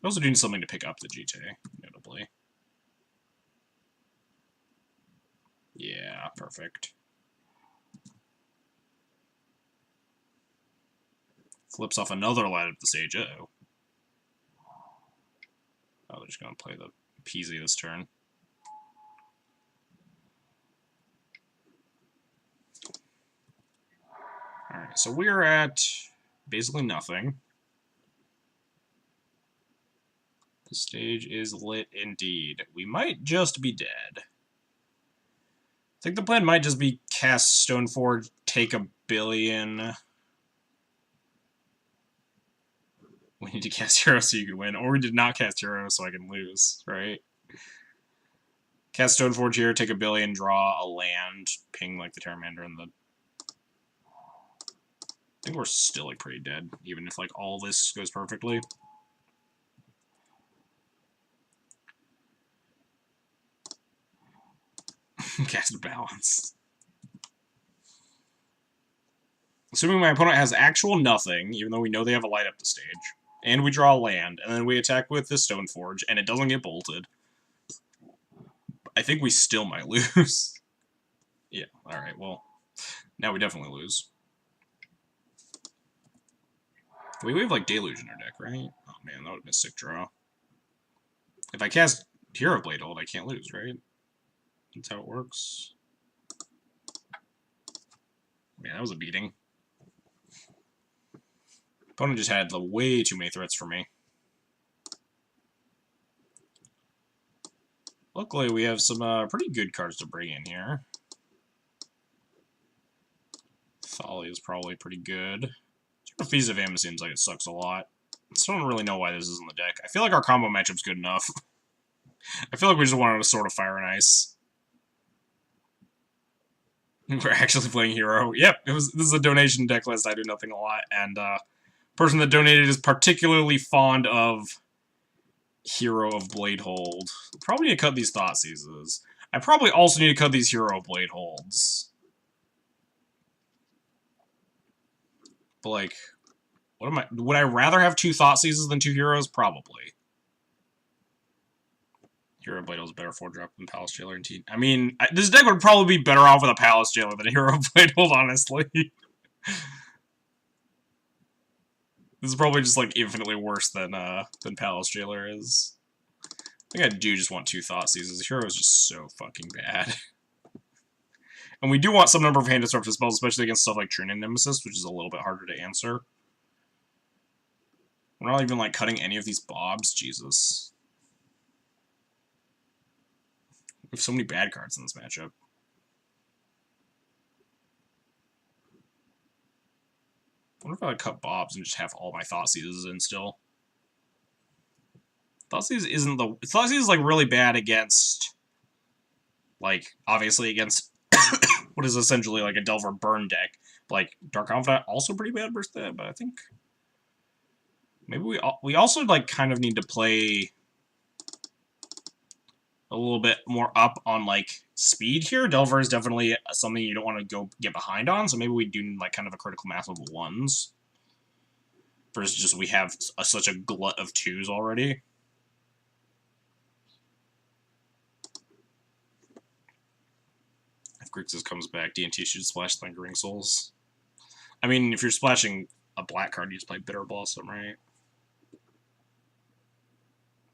We're also doing something to pick up the GT, notably. Yeah, perfect. Flips off another light up the stage. Uh-oh. Oh, they're just gonna play the Peasy this turn. Alright, so we're at basically nothing. The stage is lit indeed. We might just be dead. I think the plan might just be cast Stoneforge, take a billion. We need to cast Hero so you can win, or we did not cast Hero so I can lose, right? Cast Stoneforge here, take a billion, draw a land, ping like the Terramander and the... I think we're still like pretty dead, even if like all this goes perfectly. Cast a Balance. Assuming my opponent has actual nothing, even though we know they have a light up the stage, and we draw a land, and then we attack with this Stoneforge, and it doesn't get bolted, I think we still might lose. Yeah, alright, well, now we definitely lose. We have, like, Deluge in our deck, right? Oh, man, that would have been a sick draw. If I cast Hero Blade Hold, I can't lose, right? That's how it works. Man, that was a beating. Opponent just had way too many threats for me. Luckily, we have some pretty good cards to bring in here. Folly is probably pretty good. The Feast of Him seems like it sucks a lot. I still don't really know why this is in the deck. I feel like our combo matchup's good enough. I feel like we just wanted a Sword of Fire and Ice. We're actually playing Hero. Yep, this is a donation deck list. I do nothing a lot, and person that donated is particularly fond of Hero of Bladehold. Probably need to cut these Thought Seizes. I probably also need to cut these Hero of Bladeholds. But like, what am I? Would I rather have 2 Thought Seizes than 2 Heroes? Probably. Hero of Bladehold is better 4-drop than Palace Jailer and T. I mean, this deck would probably be better off with a Palace Jailer than a Hero of Bladehold, honestly. This is probably just like infinitely worse than Palace Jailer is. I think I do just want 2 Thought Seizes. Hero is just so fucking bad. And we do want some number of hand disruptive spells, especially against stuff like Trin and Nemesis, which is a little bit harder to answer. We're not even like cutting any of these Bobs. Jesus. We have so many bad cards in this matchup. I wonder if I would cut Bobs and just have all my Thought Seizes in still. Thought Seize isn't the... Thought Seize is like really bad against... Like, obviously against what is essentially like a Delver Burn deck. Like, Dark Confidant also pretty bad versus that, but I think... Maybe we also like kind of need to play a little bit more up on like speed here. Delver is definitely something you don't want to go get behind on, so maybe we do like kind of a critical mass of 1s. Versus just we have such a glut of 2s already. If Grixis comes back, D&T should splash Lingering Souls. I mean, if you're splashing a black card, you just play Bitter Blossom, right?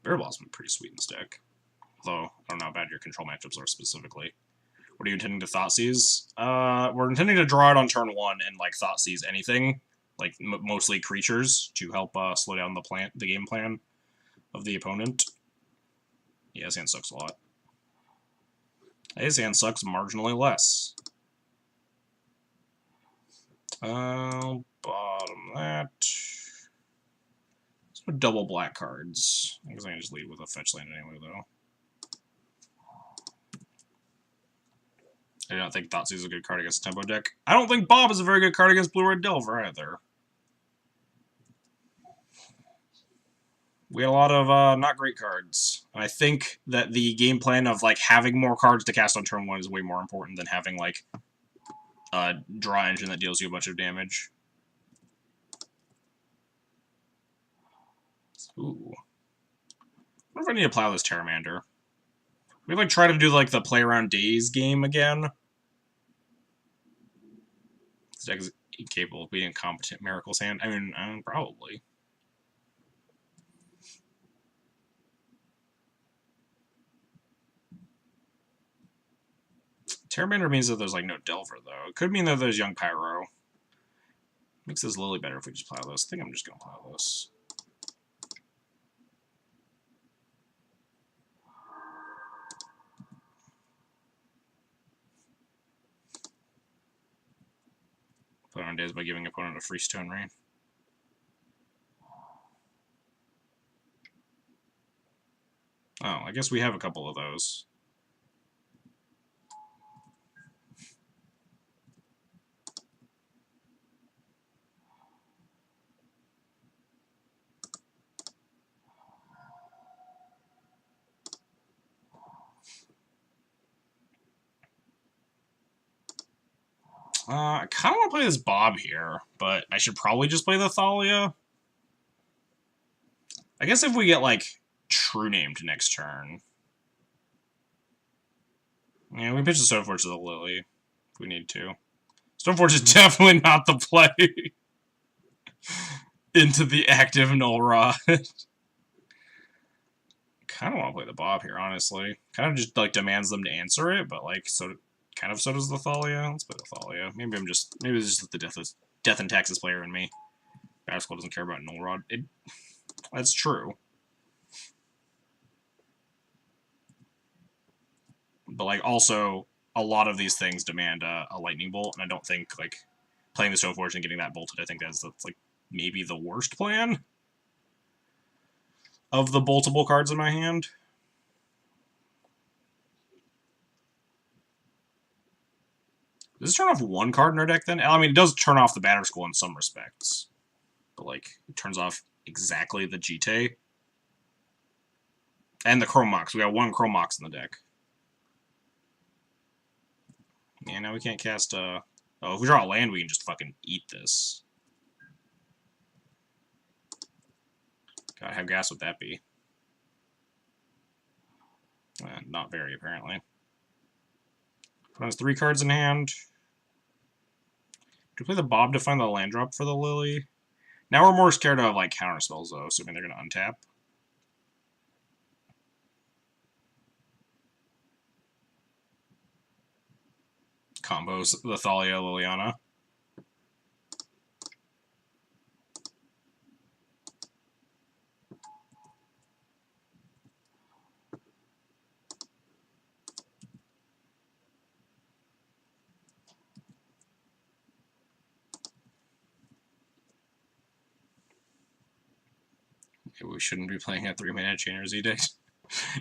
Bitter Blossom is pretty sweet in this deck. Though, I don't know how bad your control matchups are specifically. What are you intending to Thought Seize? We're intending to draw it on turn 1 and, like, Thought Seize anything. Like, mostly creatures, to help slow down the game plan of the opponent. Yeah, his hand sucks a lot. His hand sucks marginally less. Bottom that. Let's put double black cards. I guess I can just lead with a fetch land anyway, though. I don't think Thoughtseize is a good card against a tempo deck. I don't think Bob is a very good card against Blue-Red Delver, either. We had a lot of not great cards. And I think that the game plan of like having more cards to cast on turn 1 is way more important than having like a draw engine that deals you a bunch of damage. Ooh. I wonder if I need to plow this Terramander. We like try to do like the play around days game again. This deck is incapable of being incompetent Miracle's hand. I mean, probably. Terramander means that there's like no Delver though. It could mean that there's Young Pyro. Makes this Lily better if we just plow this. I think I'm just gonna plow this. Play on days by giving opponent a free Stone Rain. Oh, I guess we have a couple of those. I kind of want to play this Bob here, but I should probably just play the Thalia. I guess if we get, like, True Named next turn. Yeah, we pitch the Stoneforge to the Lily if we need to. Stoneforge is definitely not the play into the active Null Rod. Kind of want to play the Bob here, honestly. Kind of just, like, demands them to answer it, but, like, so does the Thalia. Let's play the Thalia. Maybe it's just the Death and Taxes player in me. Battle School doesn't care about Null Rod. That's true. But, like, also, a lot of these things demand a Lightning Bolt, and I don't think, like, playing the Stoneforge and getting that bolted, I think that's like, maybe the worst plan of the multiple cards in my hand. Does this turn off one card in our deck then? I mean, it does turn off the Batter Skull in some respects. But, like, it turns off exactly the Jite. And the Chromox. We got one Chromox in the deck. Yeah, now we can't cast, Oh, if we draw a land, we can just fucking eat this. God, how gas would that be? Not very, apparently. Put has 3 cards in hand. Do we play the Bob to find the land drop for the Lily? Now we're more scared of, like, counter spells, though, assuming they're going to untap. Combos the Thalia Liliana. Maybe we shouldn't be playing a 3-mana Chainer Z deck.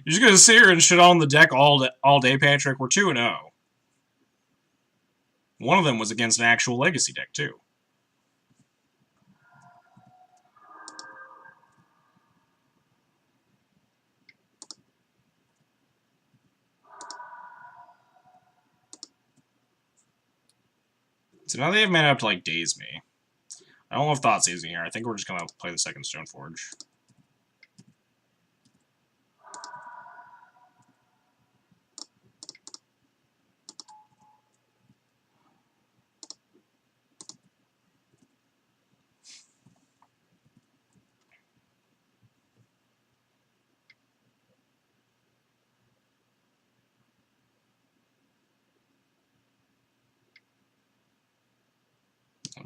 You're just gonna sit here and shit on the deck all day, Patrick. We're 2-0. One of them was against an actual Legacy deck, too. So now they have mana up to, like, daze me. I don't know if Thoughtseize in here. I think we're just gonna play the second Stoneforge.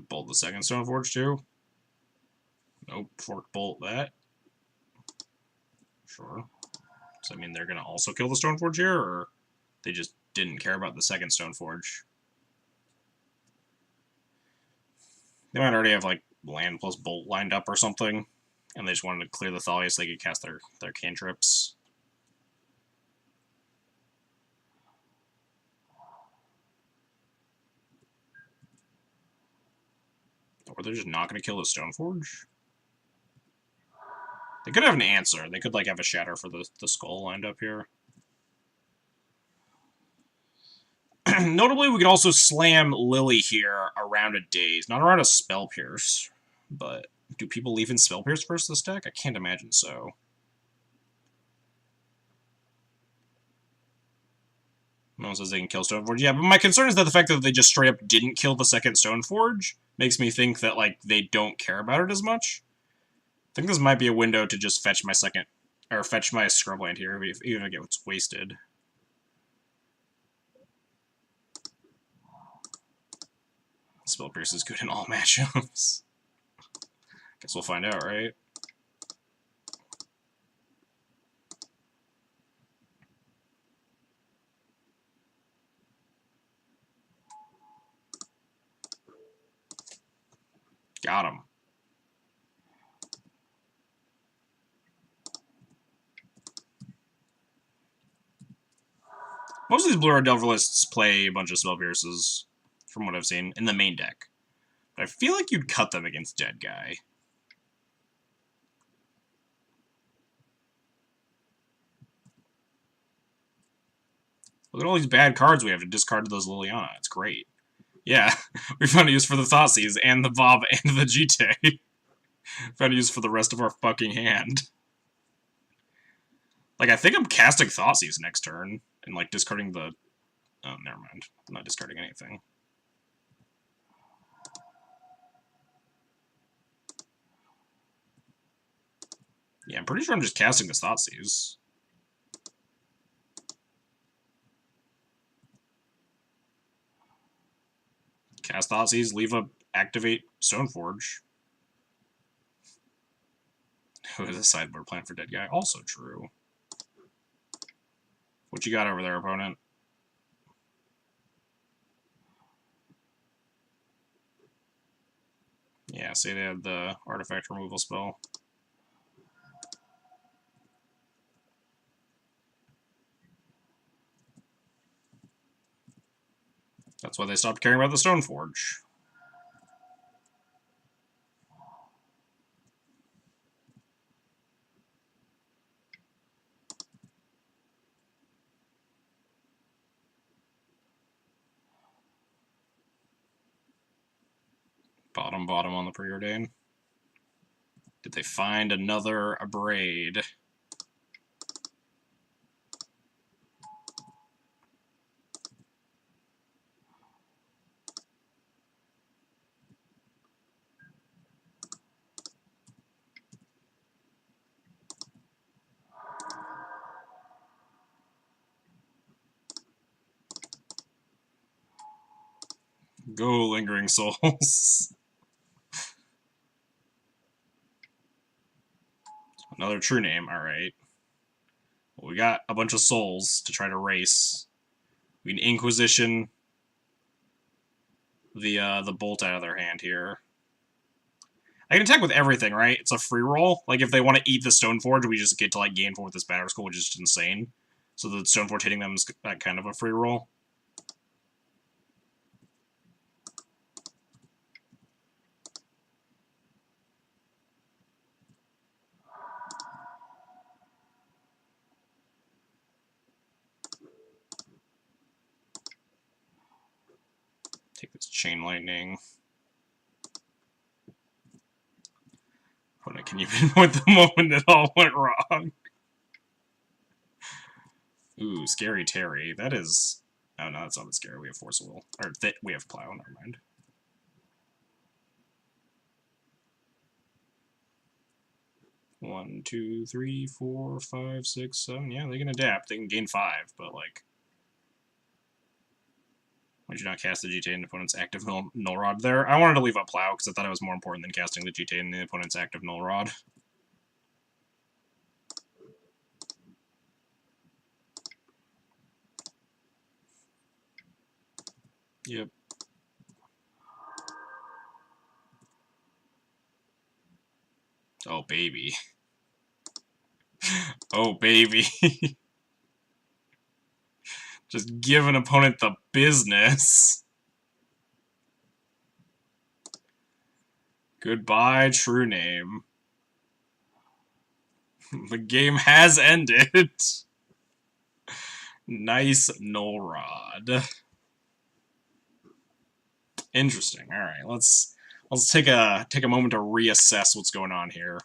Bolt the second Stoneforge, too. Nope. Fork bolt that. Sure. So, I mean, they're gonna also kill the Stoneforge here, or they just didn't care about the second Stoneforge? They might already have, like, land plus bolt lined up or something, and they just wanted to clear the Thalia so they could cast their cantrips. Or they're just not going to kill the Stoneforge? They could have an answer. They could, like, have a Shatter for the skull lined up here. Notably, we could also slam Lily here around a Daze. Not around a Spell Pierce, but do people leave in Spell Pierce versus this deck? I can't imagine so. No one says they can kill Stoneforge. Yeah, but my concern is that the fact that they just straight up didn't kill the second Stoneforge makes me think that, like, they don't care about it as much. I think this might be a window to just fetch my second, or fetch my Scrubland here, even if it gets wasted. Spell Pierce is good in all matchups. Guess we'll find out, right? Got him. Most of these Blue Red Delver lists play a bunch of Spell Pierces, from what I've seen, in the main deck. But I feel like you'd cut them against Deadguy. Look at all these bad cards we have to discard to those Liliana. It's great. Yeah, we found a use for the Thoughtseize and the Bob and the Jite. Found a use for the rest of our fucking hand. Like, I think I'm casting Thoughtseize next turn and, like, discarding the... Oh, never mind. I'm not discarding anything. Yeah, I'm pretty sure I'm just casting this Thoughtseize. Cast Thoughtseize, leave a activate Stoneforge. Who has a sideboard plan for Deadguy? Also true. What you got over there, opponent? Yeah, say they had the artifact removal spell. That's why they stopped caring about the Stoneforge. Bottom on the preordain. Did they find another Abrade? Go, Lingering Souls. Another true name, alright. Well, we got a bunch of souls to try to race. We can Inquisition the bolt out of their hand here. I can attack with everything, right? It's a free roll. Like, if they want to eat the Stoneforge, we just get to, like, gain 4 with this Battle Scroll, which is just insane. So the Stoneforge hitting them is kind of a free roll. Take this Chain Lightning. Can you pinpoint the moment it all went wrong? Ooh, Scary Terry. That is... Oh, no, that's not scary. We have Force Will. Or, we have Plow, never mind. One, two, three, 4, 5, 6, 7. Yeah, they can adapt. They can gain 5, but, like... Why'd you not cast the GTA in the opponent's active Null Rod there? I wanted to leave up Plow, because I thought it was more important than casting the GTA in the opponent's active Null Rod. Yep. Oh, baby. Oh, baby. Just give an opponent the business. Goodbye, true name. The game has ended. Nice Null Rod. Interesting. All right, let's take a moment to reassess what's going on here.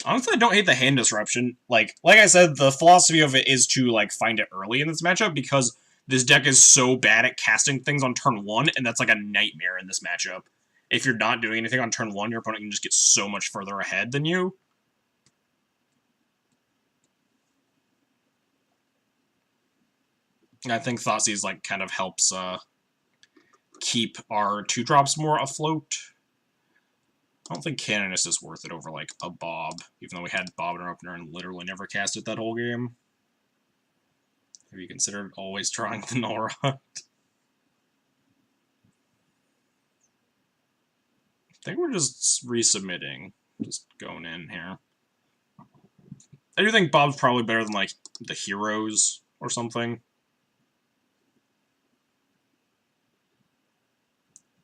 Honestly, I don't hate the hand disruption. Like I said, the philosophy of it is to like find it early in this matchup because this deck is so bad at casting things on turn 1, and that's like a nightmare in this matchup. If you're not doing anything on turn 1, your opponent can just get so much further ahead than you. I think Thoughtseize like kind of helps keep our 2-drops more afloat. I don't think Canonist is worth it over like a Bob, even though we had Bob in our opener and literally never cast it that whole game. Have you considered always drawing the Null Rod? I think we're just resubmitting, just going in here. I do think Bob's probably better than like the Heroes or something.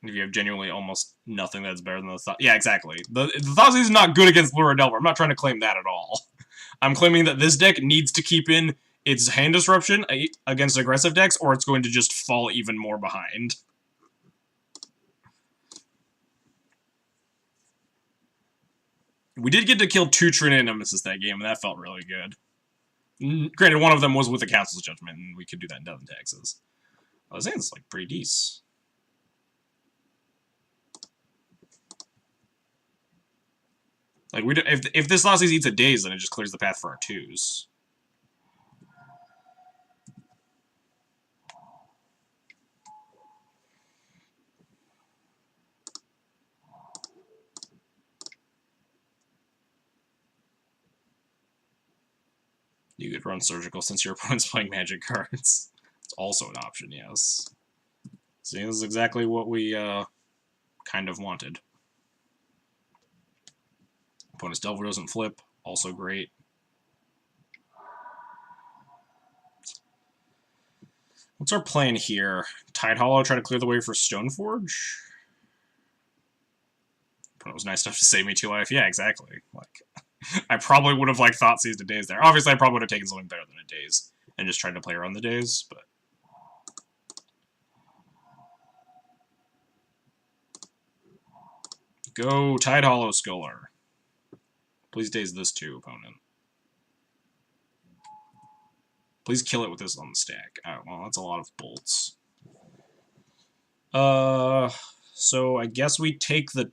If you have genuinely almost nothing that's better than the Thought. Yeah, exactly. The Thoughtseize is not good against Lure Delver. I'm not trying to claim that at all. I'm claiming that this deck needs to keep in its hand disruption against aggressive decks, or it's going to just fall even more behind. We did get to kill 2 Trinity Nemesis that game, and that felt really good. Granted, one of them was with the Council's Judgment, and we could do that in Devon, Texas. I was saying it's like pretty decent. Like we do, if this Thoughtseize eats a Daze, then it just clears the path for our 2s. You could run Surgical since your opponent's playing Magic cards. It's also an option, yes. See, this is exactly what we kind of wanted. Opponent's Delver doesn't flip, also great. What's our plan here? Tide Hollow, try to clear the way for Stoneforge? It was nice enough to save me 2 life. Yeah, exactly. Like, I probably would have like thought seized a daze there. Obviously, I probably would have taken something better than a daze and just tried to play around the daze, but go Tide Hollow Sculler. Please daze this too, opponent. Please kill it with this on the stack. Oh, well, that's a lot of bolts. So I guess we take the...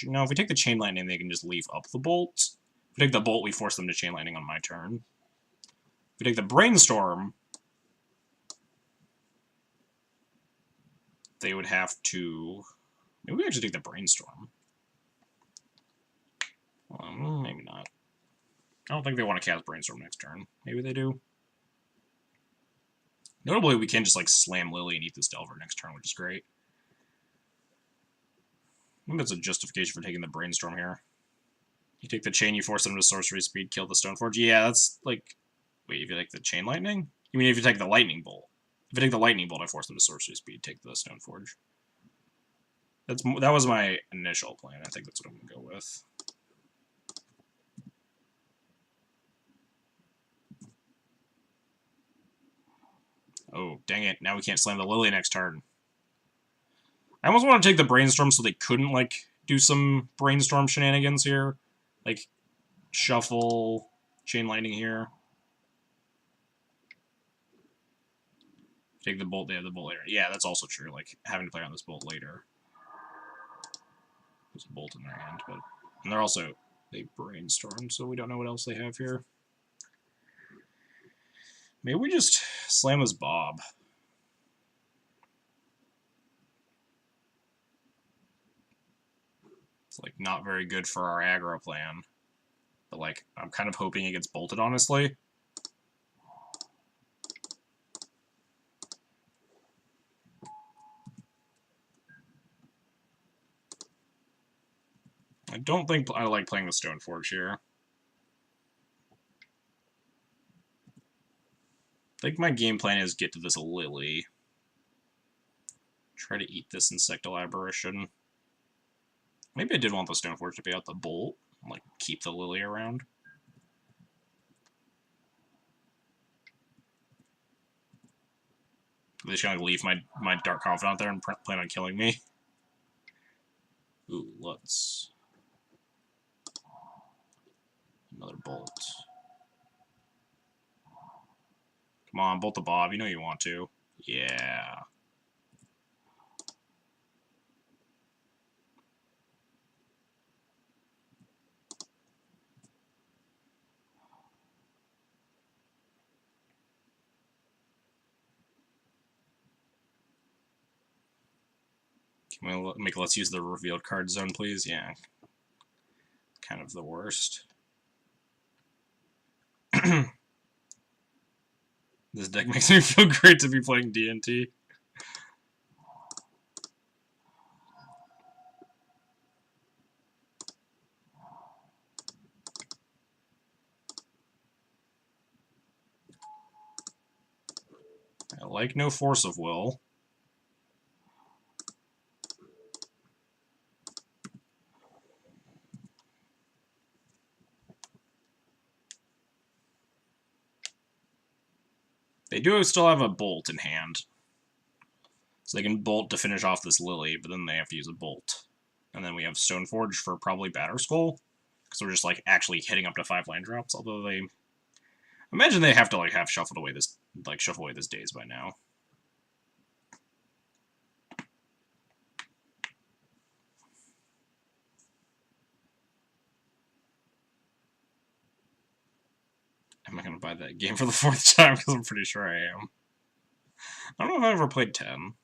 No, if we take the Chain Lightning, they can just leave up the bolt. If we take the bolt, we force them to Chain Lightning on my turn. If we take the Brainstorm, they would have to... Maybe we actually take the Brainstorm. Maybe not. I don't think they want to cast Brainstorm next turn. Maybe they do. Notably, we can just like slam Lily and eat this Delver next turn, which is great. I think that's a justification for taking the Brainstorm here. You take the Chain, you force them to Sorcery Speed, kill the Stoneforge. Yeah, that's like... Wait, if you take the Chain Lightning? You mean if you take the Lightning Bolt? If I take the Lightning Bolt, I force them to Sorcery Speed, take the Stoneforge. That was my initial plan. I think that's what I'm going to go with. Oh, dang it. Now we can't slam the Lily next turn. I almost want to take the Brainstorm so they couldn't, like, do some Brainstorm shenanigans here. Like, shuffle, Chain Lightning here. Take the Bolt, they have the Bolt later. Yeah, that's also true. Like, having to play on this Bolt later. There's a Bolt in their hand, but... And they're also... They Brainstorm, so we don't know what else they have here. Maybe we just slam this Bob. It's, like, not very good for our aggro plan. But, like, I'm kind of hoping it gets bolted, honestly. I don't think I like playing the Stoneforge here. I think my game plan is get to this Lily. Try to eat this Insectal Aberration. Maybe I did want the Stoneforge to be out the Bolt. Like, keep the Lily around. They're just gonna leave my Dark Confidant there and plan on killing me. Ooh, let's... Another Bolt. Come on, Bolt the Bob. You know you want to. Yeah. Can we make let's use the revealed card zone, please? Yeah. Kind of the worst. This deck makes me feel great to be playing D&T. I like no Force of Will. They do still have a Bolt in hand. So they can Bolt to finish off this Lily, but then they have to use a Bolt. And then we have Stoneforge for probably Batterskull. Because we're just, like, actually hitting up to 5 land drops, although they... Imagine they have to, like, have shuffled away this... Like, shuffle away this daze by now. Am I going to buy that game for the 4th time? Because I'm pretty sure I am. I don't know if I ever played 10.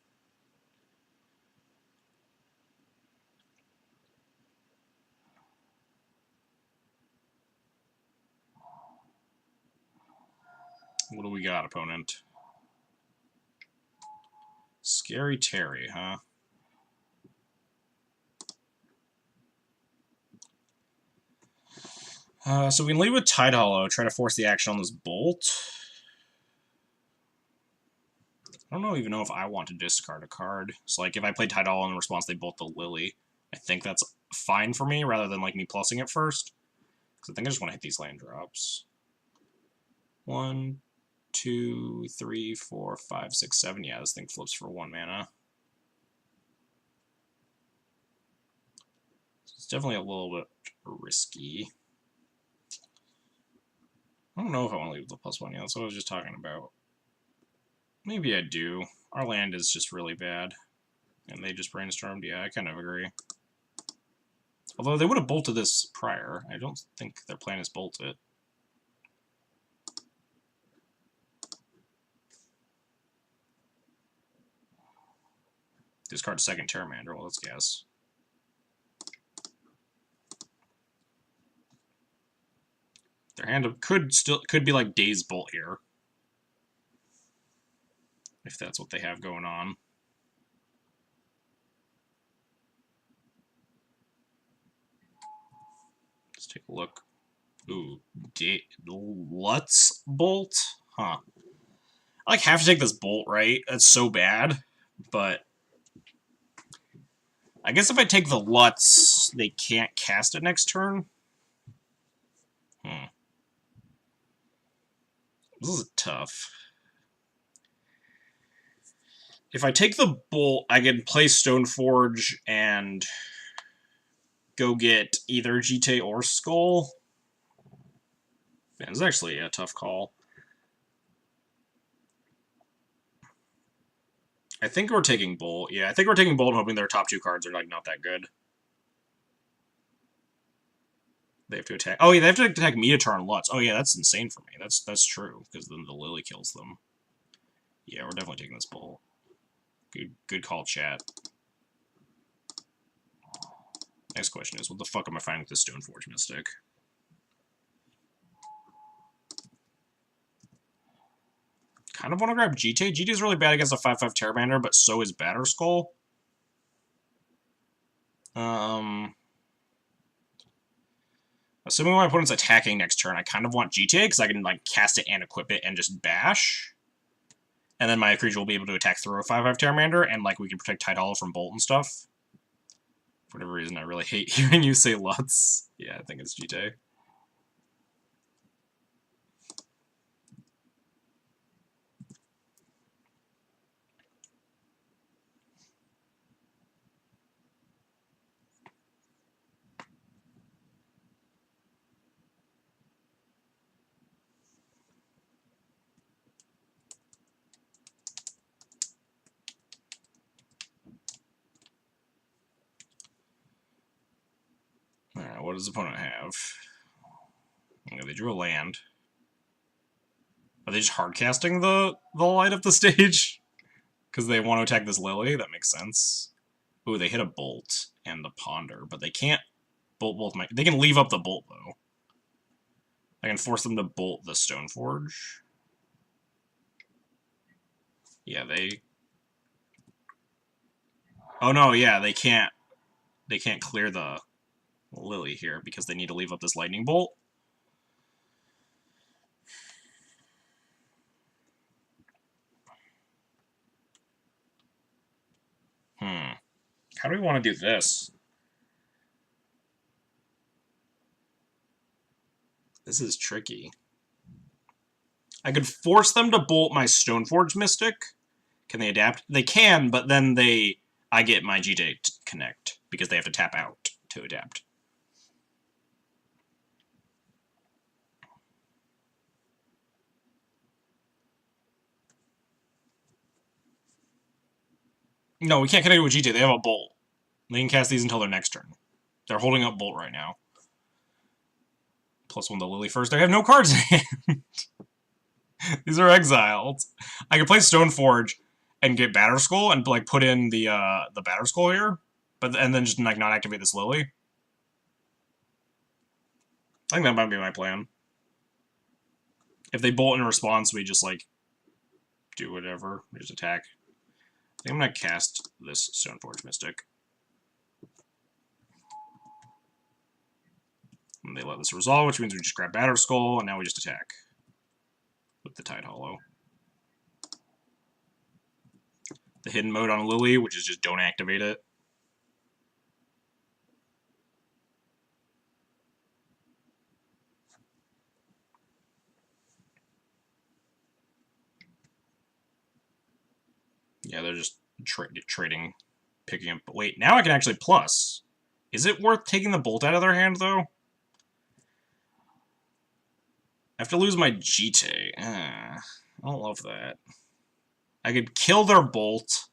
What do we got, opponent? Scary Terry, huh? So we can lead with Tide Hollow, try to force the action on this Bolt. I don't even know if I want to discard a card. So, like, if I play Tide Hollow and in response they bolt the Lily, I think that's fine for me, rather than, like, me plussing it first. Because I think I just want to hit these land drops. 1, 2, 3, 4, 5, 6, 7. Yeah, this thing flips for 1 mana. It's definitely a little bit risky. I don't know if I want to leave the +1 yet. That's what I was just talking about. Maybe I do. Our land is just really bad. And they just brainstormed. Yeah, I kind of agree. Although they would have bolted this prior. I don't think their plan is bolt it. Discard second Terramander. Well, let's guess. Their hand could be like Daze Bolt here. If that's what they have going on. Let's take a look. Ooh, Lutz Bolt? Huh. I like have to take this Bolt, right? That's so bad. But I guess if I take the Lutz, they can't cast it next turn. This is tough. If I take the Bolt, I can play Stoneforge and go get either Jite or Skull. Man, it's actually a tough call. I think we're taking Bolt. Yeah, I think we're taking Bolt, hoping their top 2 cards are like not that good. They have to attack. Oh yeah, they have to attack Metatar and Lutz. Oh yeah, that's insane for me. That's true because then the Lily kills them. Yeah, we're definitely taking this Bolt. Good call, chat. Next question is, what the fuck am I finding with this Stoneforge Mystic? Kind of want to grab Jite. Jite is really bad against a 5/5 Terramander, but so is Batterskull. Assuming my opponent's attacking next turn, I kind of want Jite because I can like cast it and equip it and just bash. And then my creature will be able to attack through a 5/5 Terramander, and like we can protect Tide Hollow from Bolt and stuff. For whatever reason, I really hate hearing you say Lutz. Yeah, I think it's Jite. Alright, what does the opponent have? Okay, they drew a land. Are they just hardcasting the light up the stage? Because they want to attack this Lily? That makes sense. Ooh, they hit a Bolt and the Ponder, but they can't bolt both my... They can leave up the Bolt, though. I can force them to bolt the Stoneforge. Yeah, they... Oh no, yeah, they can't clear the Lily here because they need to leave up this Lightning Bolt. How do we want to do this? This is tricky. I could force them to bolt my Stoneforge Mystic. Can they adapt? They can, but then I get my Jite to connect because they have to tap out to adapt. No, we can't connect with Jite. They have a Bolt. They can cast these until their next turn. They're holding up Bolt right now. +1 the Lily first. They have no cards in hand. These are exiled. I could play Stoneforge and get Batterskull and like put in the Batterskull here, and then just like not activate this Lily. I think that might be my plan. If they bolt in response, we just like do whatever. We just attack. think I'm gonna cast this Stoneforge Mystic. And they let this resolve, which means we just grab Batter Skull, and now we just attack with the Tide Hollow. The hidden mode on Lily, which is just don't activate it. Yeah, they're just trading, picking up. But wait, now I can actually plus. Is it worth taking the Bolt out of their hand, though? I have to lose my Jite. I don't love that. I could kill their Bolt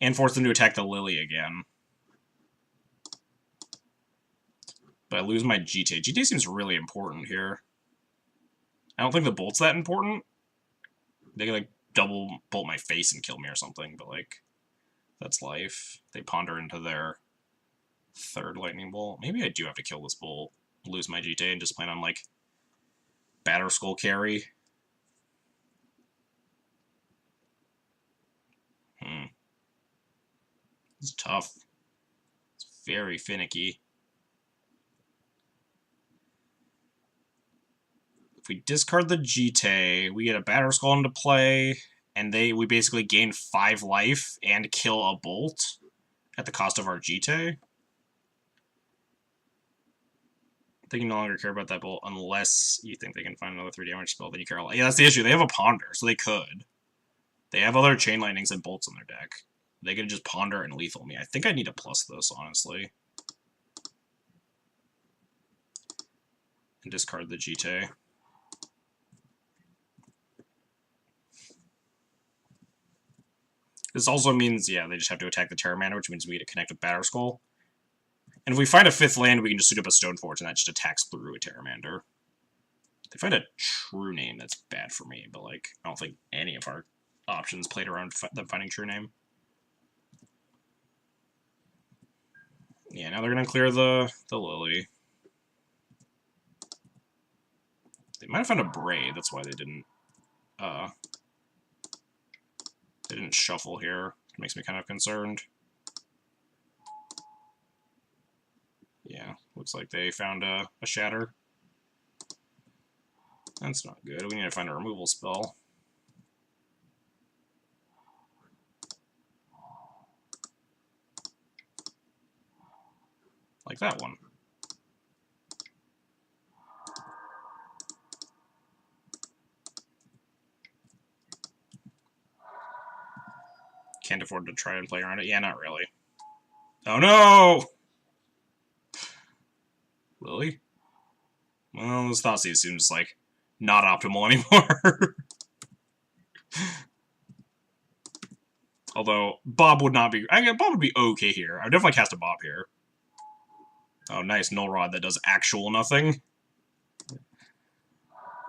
and force them to attack the Lily again. But I lose my Jite. Jite seems really important here. I don't think the Bolt's that important. They can, like, double bolt my face and kill me or something, but, like, that's life. They ponder into their third Lightning Bolt. Maybe I do have to kill this Bolt, lose my Jite, and just plan on, like, Batter Skull carry. It's tough. It's very finicky. If we discard the Jite, we get a Batter Skull into play, and we basically gain 5 life and kill a Bolt at the cost of our Jite. They can no longer care about that Bolt unless you think they can find another 3 damage spell, then you care a lot. Yeah, that's the issue. They have a Ponder, so they could. They have other Chain Lightnings and Bolts in their deck. They could just Ponder and lethal me. I think I need to plus this, honestly. And discard the Jite. This also means, yeah, they just have to attack the Terra Mana, which means we get to connect with Batter Skull. And if we find a 5th land, we can just suit up a Stoneforge, and that just attacks through a Terramander. They find a True Name, that's bad for me, but, like, I don't think any of our options played around them finding True Name. Yeah, now they're going to clear the Lily. They might have found a Braid, that's why they didn't shuffle here. It makes me kind of concerned. Yeah, looks like they found a Shatter. That's not good. We need to find a removal spell. Like that one. Can't afford to try and play around it. Yeah, not really. Oh no! Lily? Well, this Thoughtseize seems like not optimal anymore. Although Bob would not be. Bob would be okay here. I would definitely cast a Bob here. Oh, nice Null Rod that does actual nothing.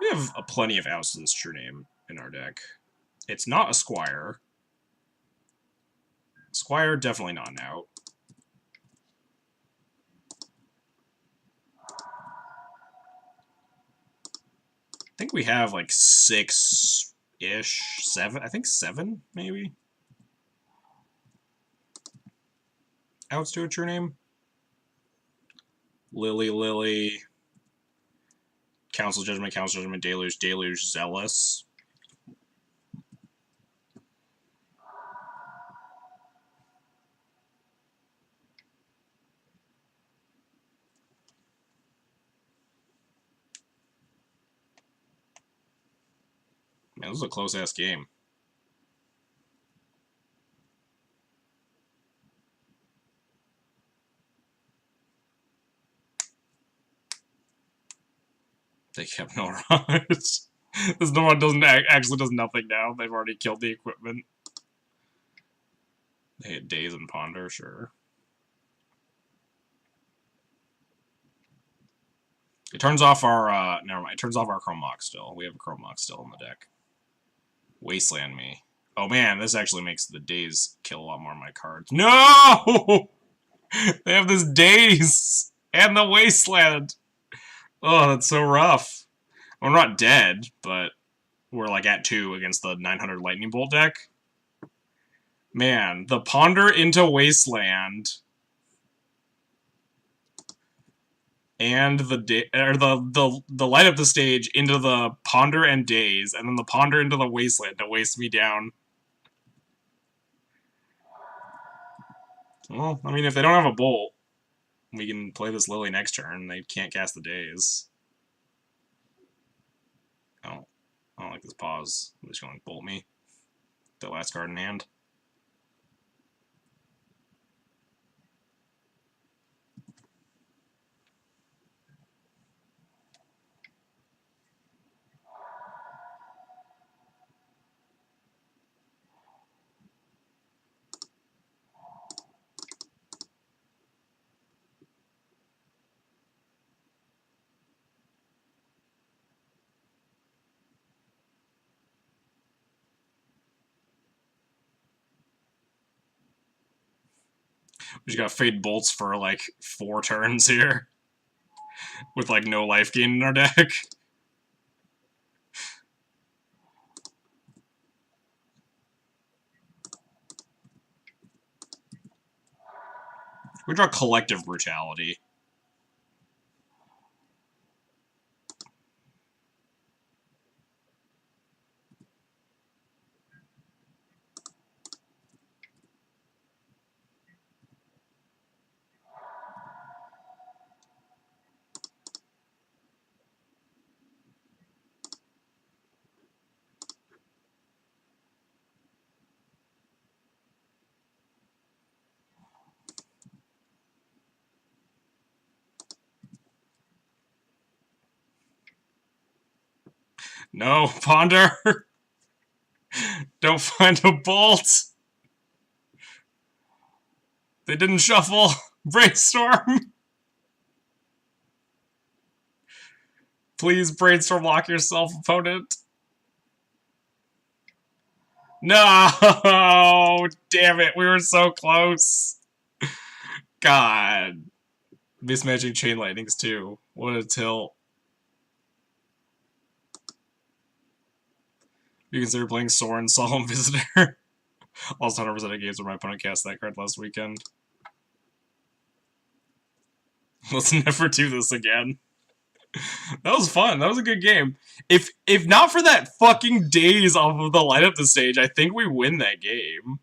We have plenty of outs to this True Name in our deck. It's not a Squire. Squire, definitely not an out. I think we have like 6-ish, 7. I think 7, maybe. Outs to a True Name. Lily. Council Judgment, Deluge, Zealous. Man, this is a close-ass game. They kept no rods. This no one actually does nothing now. They've already killed the equipment. They hit Daze and Ponder, sure. It turns off our, never mind. It turns off our Chrome Mox still. We have a Chrome Mox still in the deck. Wasteland me. Oh man, this actually makes the Daze kill a lot more of my cards. No! They have this Daze! And the Wasteland! Oh, that's so rough. We're not dead, but we're like at 2 against the 900 Lightning Bolt deck. Man, the Ponder into Wasteland. And the light up the stage into the Ponder and Daze, and then the Ponder into the Wasteland to waste me down. Well, I mean, if they don't have a Bolt, we can play this Lily next turn. They can't cast the Daze. I don't like this pause. I'm just going to Bolt me. The last card in hand. We just got Fade Bolts for like 4 turns here. With like no life gain in our deck. We draw Collective Brutality. No, Ponder! Don't find a Bolt! They didn't shuffle! Brainstorm! Please brainstorm lock yourself, opponent. No! Damn it, we were so close. God. Mismatching Chain Lightnings too. What a tilt. You consider playing Soren Solemn Visitor. Also 100% of games where my opponent cast that card last weekend. Let's never do this again. That was fun. That was a good game. If not for that fucking Daze off of the light up the stage, I think we win that game.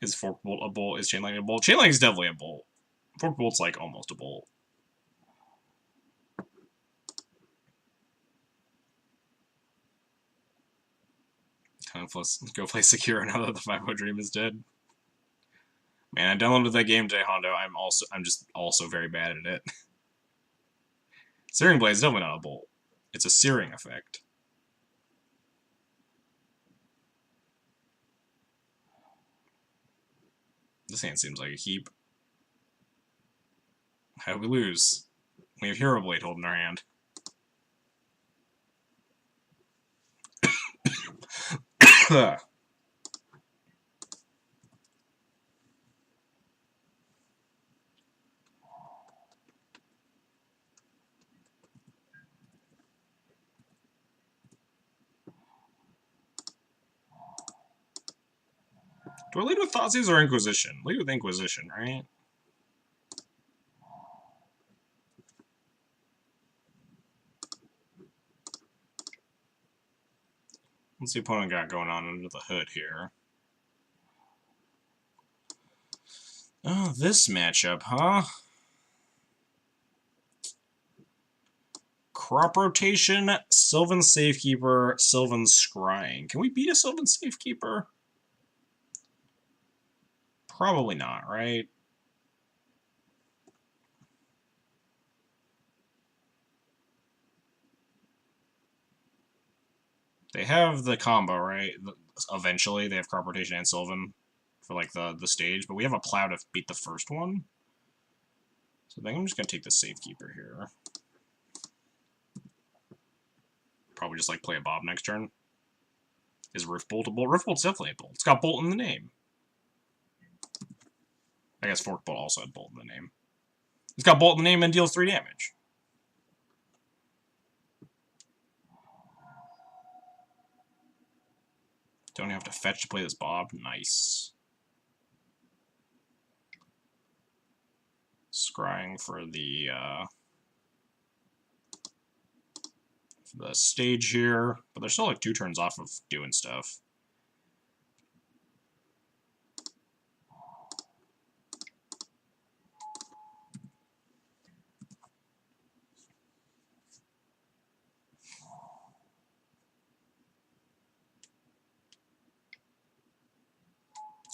Is Fork Bolt a bolt? Is Chain Lightning a bolt? Chain Lightning is definitely a bolt. Fork Bolt's like almost a bolt. Time to go play Sekiro now that the 5-0 Dream is dead. Man, I downloaded that game today, Hondo. I'm just also very bad at it. Searing Blade is definitely not a bolt. It's a searing effect. This hand seems like a heap. How do we lose? We have Hero Blade holding our hand. Do I lead with Thoughtseize or Inquisition? Lead with Inquisition, right? What's the opponent got going on under the hood here? Oh, this matchup, huh? Crop Rotation, Sylvan Safekeeper, Sylvan Scrying. Can we beat a Sylvan Safekeeper? Probably not, right? They have the combo, right? Eventually, they have Crop Rotation and Sylvan for like the stage, but we have a Plow to beat the first one. So I think I'm just gonna take the Safekeeper here. Probably just like play a Bob next turn. Is Rift Bolt a bolt? Rift Bolt's definitely a bolt. It's got Bolt in the name. I guess Fork Bolt also had Bolt in the name. It's got Bolt in the name and deals 3 damage. Don't have to fetch to play this Bob. Nice. Scrying for the stage here, but they're still like 2 turns off of doing stuff.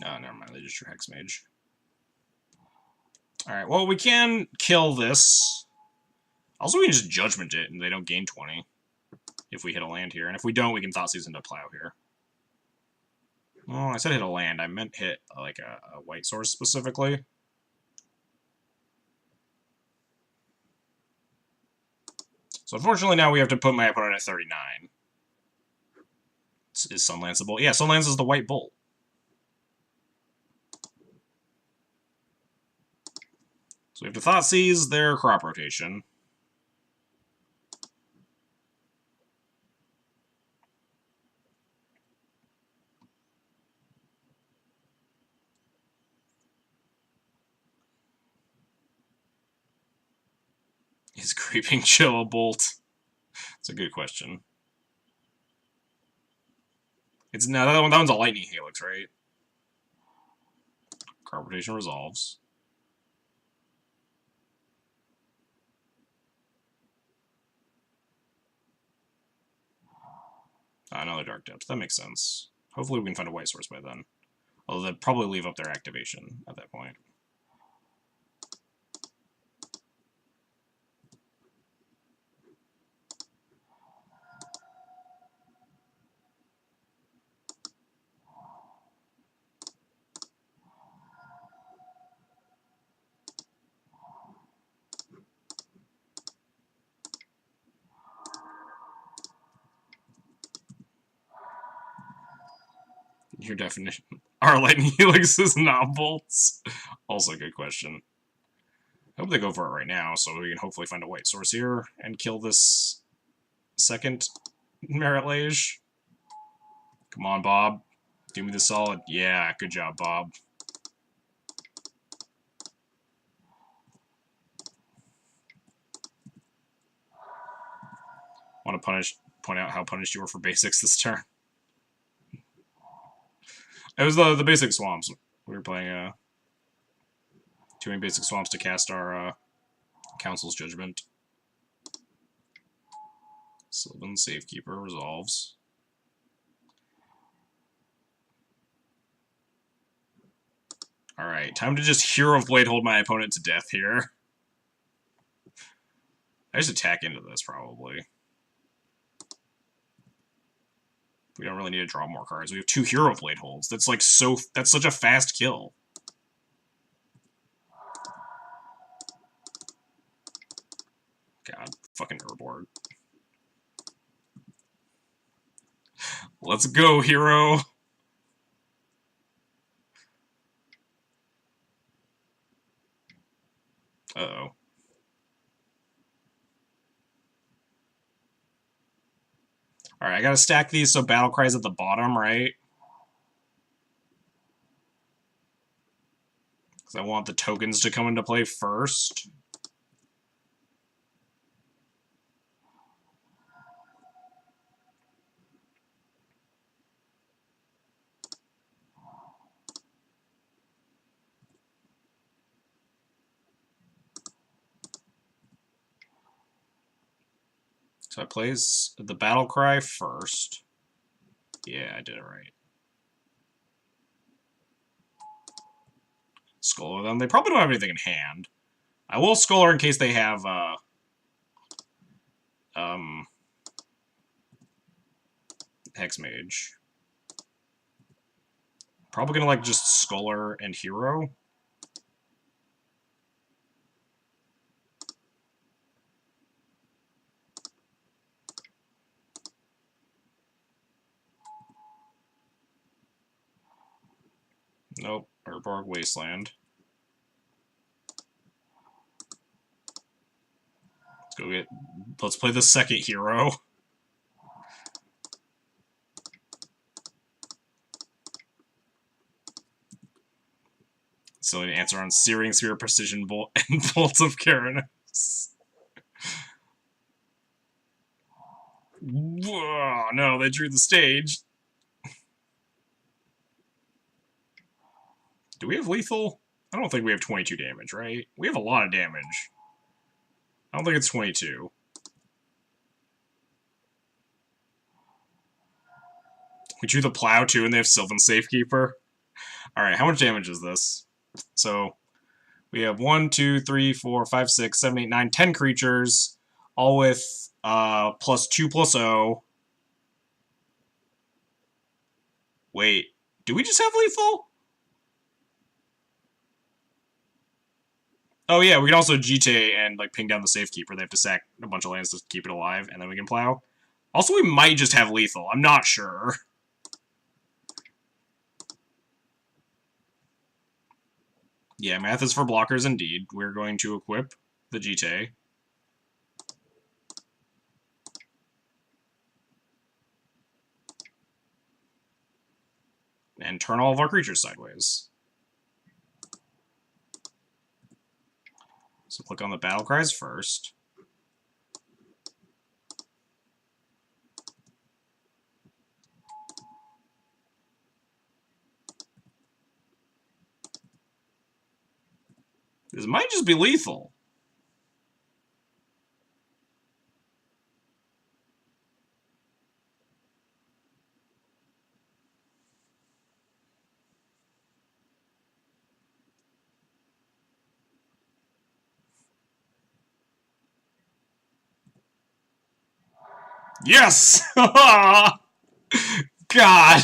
Oh, never mind. They just drew Hex Mage. Alright, well, we can kill this. Also, we can just Judgment it, and they don't gain 20 if we hit a land here. And if we don't, we can Thoughtseize into Plow here. Well, I said hit a land. I meant hit, like, a white source specifically. So, unfortunately, now we have to put my opponent at 39. Is Sunlanceable? Yeah, Sunlance is the white bolt. So we have to Thoughtseize their crop rotation. Is Creeping Chill a bolt? It's a good question. It's no, that one's a Lightning Helix, right? Crop rotation resolves. Another Dark Depth. That makes sense. Hopefully we can find a white source by then. Although they'd probably leave up their activation at that point. Your definition. Are Lightning Helixes not bolts? Also a good question. I hope they go for it right now, so we can hopefully find a white source here and kill this second Merit Lage. Come on, Bob. Do me the solid. Yeah, good job, Bob. Want to point out how punished you were for basics this turn. It was the basic swamps. We were playing too many basic swamps to cast our Council's Judgment. Sylvan Safekeeper resolves. Alright, time to just Hero of Blade hold my opponent to death here. I just attack into this, probably. We don't really need to draw more cards. We have 2 Hero of Blade holds. That's like that's such a fast kill. God, fucking Urborg. Let's go, hero! Uh-oh. Alright, I gotta stack these so Battlecry's at the bottom, right? Because I want the tokens to come into play first. So I plays the Battlecry first. Yeah, I did it right. Scholar them. They probably don't have anything in hand. I will Scholar in case they have, Hex Mage. Probably gonna, like, just Scholar and Hero. Nope. Urborg Wasteland. Let's play the second hero. So an answer on Searing Sphere, Precision Bolt, and Bolts of Keranos. Whoa, no, they drew the stage. Do we have lethal? I don't think we have 22 damage, right? We have a lot of damage. I don't think it's 22. We drew the Plow too, and they have Sylvan Safekeeper. Alright, how much damage is this? So, we have 1, 2, 3, 4, 5, 6, 7, 8, 9, 10 creatures, all with +2/+0. Wait, do we just have lethal? Oh yeah, we can also GT and like ping down the Safekeeper. They have to sack a bunch of lands to keep it alive, and then we can plow. Also, we might just have lethal. I'm not sure. Yeah, math is for blockers indeed. We're going to equip the GT. And turn all of our creatures sideways. So click on the battle cries first. This might just be lethal. Yes! God!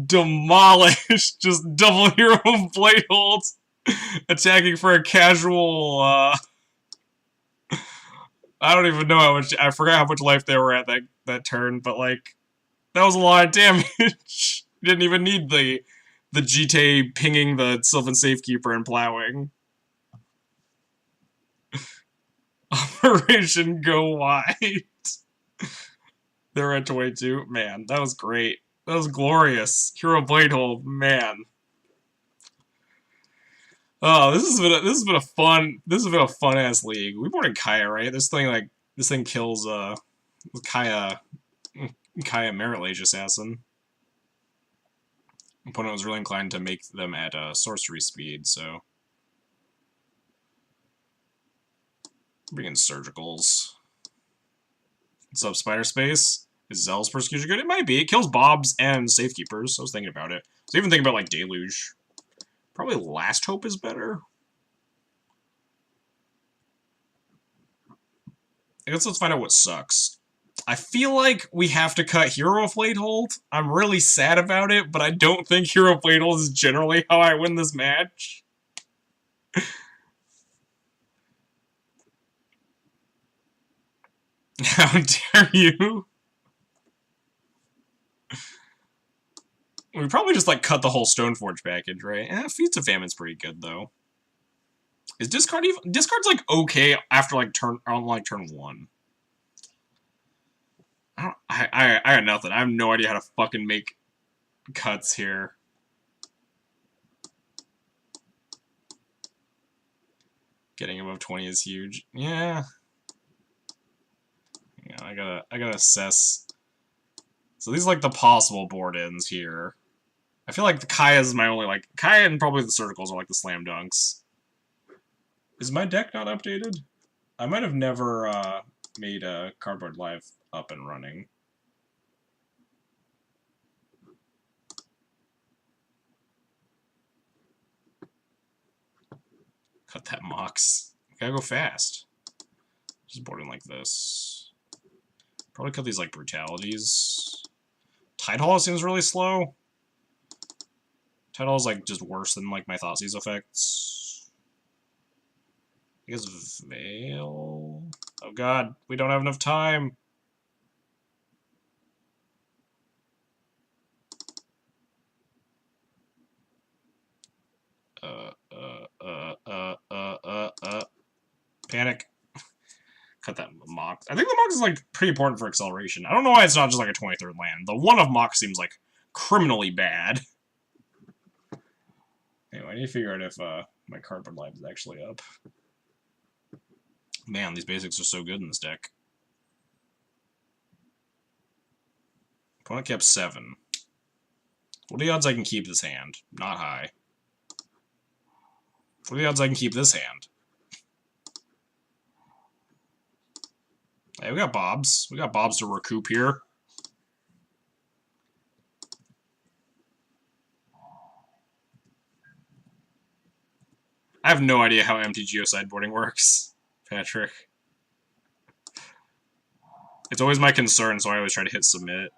Demolished! Just double hero blade holds. Attacking for a casual, I don't even know how much, I forgot how much life they were at that turn, but like, that was a lot of damage. Didn't even need the GT pinging the Sylvan Safekeeper and plowing. Operation Go Wide. They're at 22. Man, that was great. That was glorious. Hero Bladehold, man. Oh, this has been a fun ass league. We brought in Kaya, right? This thing kills Kaya Merit Lage Assassin. Opponent was really inclined to make them at sorcery speed, so bring in Surgicals. What's up, Spider Space? Is Zell's Persecution good? It might be. It kills Bobs and Safekeepers. I was thinking about it. I was even thinking about like Deluge. Probably Last Hope is better. I guess let's find out what sucks. I feel like we have to cut Hero Bladehold. I'm really sad about it, but I don't think Hero Bladehold is generally how I win this match. How dare you? We probably just like cut the whole Stoneforge package, right? Feats of Famine's pretty good though. Is discard even? Discard's like okay after like turn 1. I got nothing. I have no idea how to fucking make cuts here. Getting above 20 is huge. Yeah. Yeah, I gotta assess. So these are like the possible board ends here. I feel like the Kaya's my only like Kaya and probably the Surgicals are like the slam dunks. Is my deck not updated? I might have never made a Cardboard Live up and running. Cut that Mox. Gotta go fast. Just boarding like this. Probably cut these like brutalities. Tidehall seems really slow. Tidehall is like just worse than like my Thoughtseize effects. I guess Veil. Oh god, we don't have enough time. Panic. Cut that Mox. I think the Mox is like pretty important for acceleration. I don't know why it's not just like a 23rd land. The one of Mox seems like criminally bad. I need to figure out if my cardboard life is actually up. Man, these basics are so good in this deck. Opponent kept 7. What are the odds I can keep this hand? Not high. What are the odds I can keep this hand? Hey, we got Bobs. We got Bobs to recoup here. I have no idea how MTGO sideboarding works, Patrick. It's always my concern, so I always try to hit submit.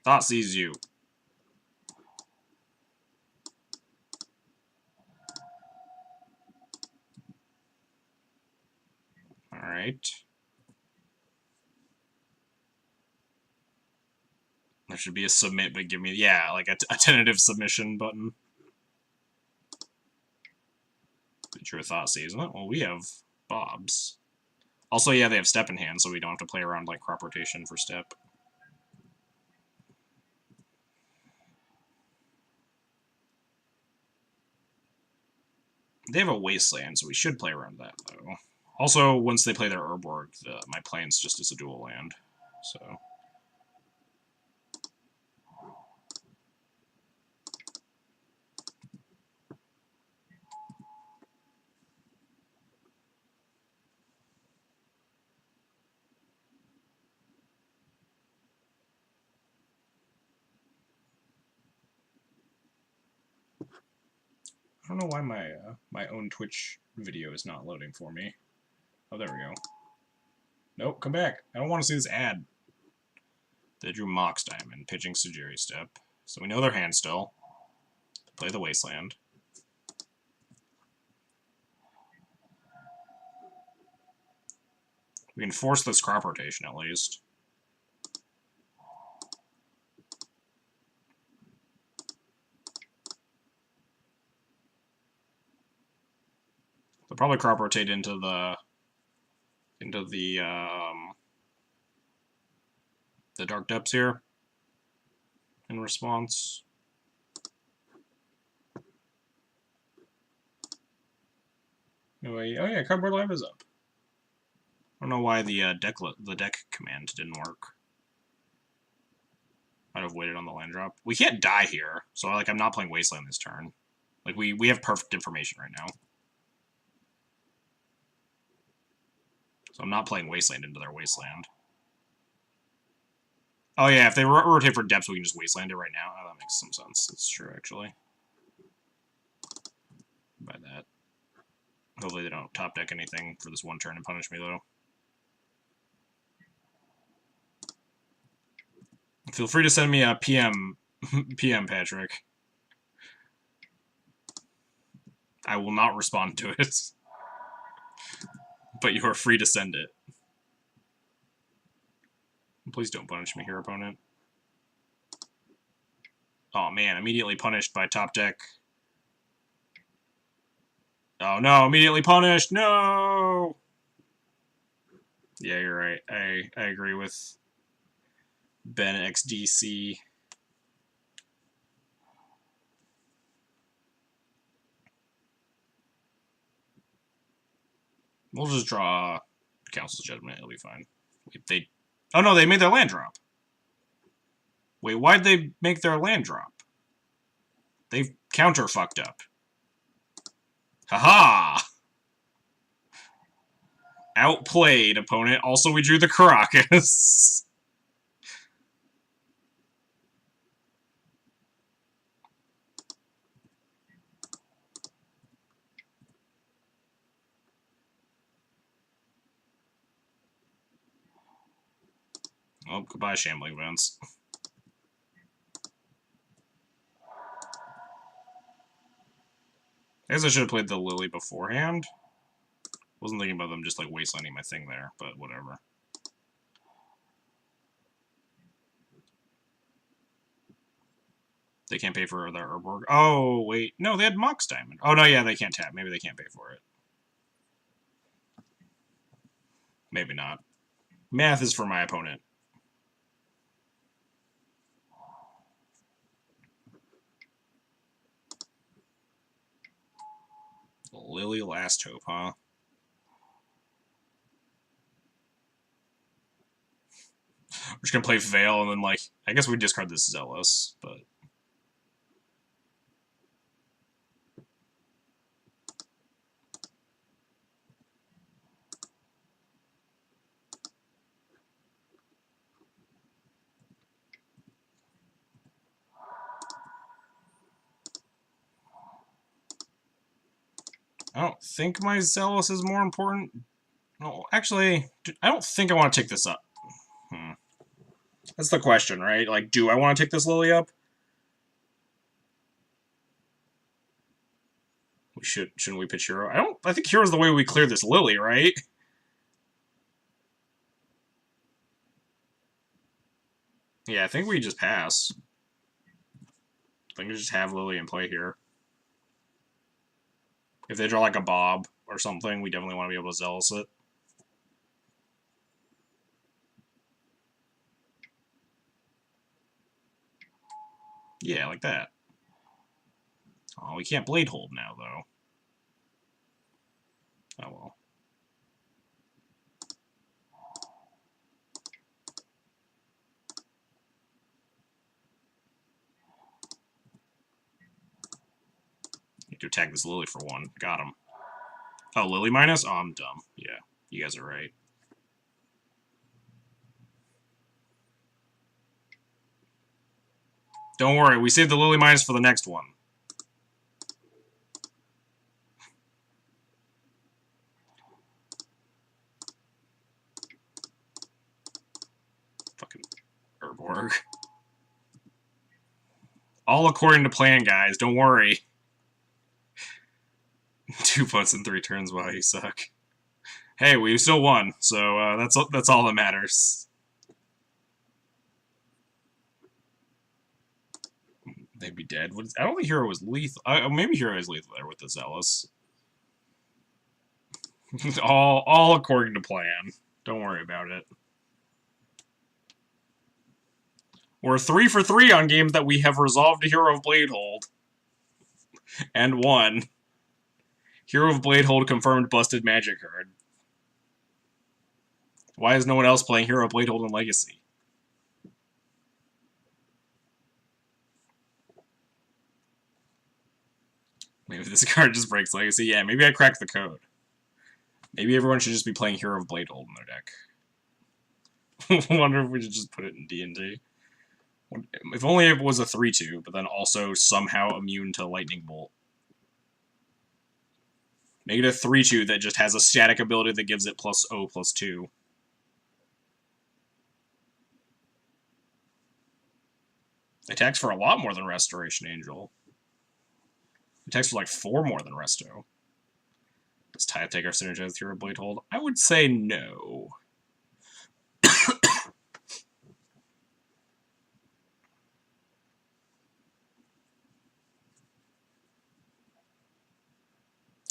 Thought sees you. Alright. There should be a submit, but give me, yeah, like a tentative submission button. But your thought sees it. Well, we have Bobs. Also, yeah, they have step in hand, so we don't have to play around like crop rotation for step. They have a wasteland, so we should play around that, though. Also, once they play their Urborg, my plane's just as a dual land, so... I don't know why my own Twitch video is not loading for me. Oh, there we go. Nope, come back. I don't want to see this ad. They drew Mox Diamond, pitching Sujiri Step. So we know their hand still. Play the Wasteland. We can force this crop rotation at least. They'll probably crop rotate into the Dark Depths here in response. Anyway, oh yeah, Cardboard Life is up. I don't know why the deck command didn't work. I'd have waited on the land drop. We can't die here, so like I'm not playing Wasteland this turn. Like we have perfect information right now. So I'm not playing Wasteland into their Wasteland. Oh yeah, if they rotate for depths, we can just Wasteland it right now. Oh, that makes some sense. It's true, actually. By that. Hopefully they don't top deck anything for this one turn and punish me, though. Feel free to send me a PM, Patrick. I will not respond to it. But you are free to send it. Please don't punish me here, opponent. Oh man, immediately punished by top deck. Oh no, immediately punished, no! Yeah, you're right. I agree with Ben XDC. We'll just draw Council's Judgment, it'll be fine. Wait, oh no, they made their land drop. Wait, why'd they make their land drop? They've counter fucked up. Haha! Outplayed, opponent. Also, we drew the Caracas. Oh, goodbye, Shambling Vents. I guess I should have played the Lily beforehand. Wasn't thinking about them just like wastelanding my thing there, but whatever. They can't pay for their Urborg. Oh, wait. No, they had Mox Diamond. Oh, no, yeah, they can't tap. Maybe they can't pay for it. Maybe not. Math is for my opponent. Lily Last Hope, huh? We're just gonna play Veil and then, like, I guess we discard this Zealous, but... I don't think my Zealous is more important. No, actually, I don't think I want to take this up. That's the question, right? Like, do I want to take this Lily up? Shouldn't we pitch Hero? I think Hero's the way we clear this Lily, right? Yeah, I think we just pass. I think we just have Lily in play here. If they draw like a Bob or something, we definitely want to be able to Zealous it. Yeah, like that. Oh, we can't Blade Hold now, though. Oh, well. Need to attack this Lily for one. Got him. Oh, Lily minus? Oh, I'm dumb. Yeah, you guys are right. Don't worry, we saved the Lily minus for the next one. Fucking Urborg. All according to plan, guys. Don't worry. 2 punts in 3 turns. Wow, you suck. Hey, we still won, so that's all that matters. They'd be dead. I don't think Hero was lethal. Maybe Hero is lethal there with the Zealous. all according to plan. Don't worry about it. We're 3 for 3 on games that we have resolved a Hero of Blade Hold. And won. Hero of Blade Hold confirmed busted Magic card. Why is no one else playing Hero of Blade Hold in Legacy? Maybe this card just breaks Legacy. Yeah, maybe I cracked the code. Maybe everyone should just be playing Hero of Blade Hold in their deck. I wonder if we should just put it in D&D. If only it was a 3-2, but then also somehow immune to Lightning Bolt. Make it a 3-2 that just has a static ability that gives it +0/+2. Attacks for a lot more than Restoration Angel. Attacks for like 4 more than Resto. Does Tithe Taker synergize with Hero Blade Hold? I would say no.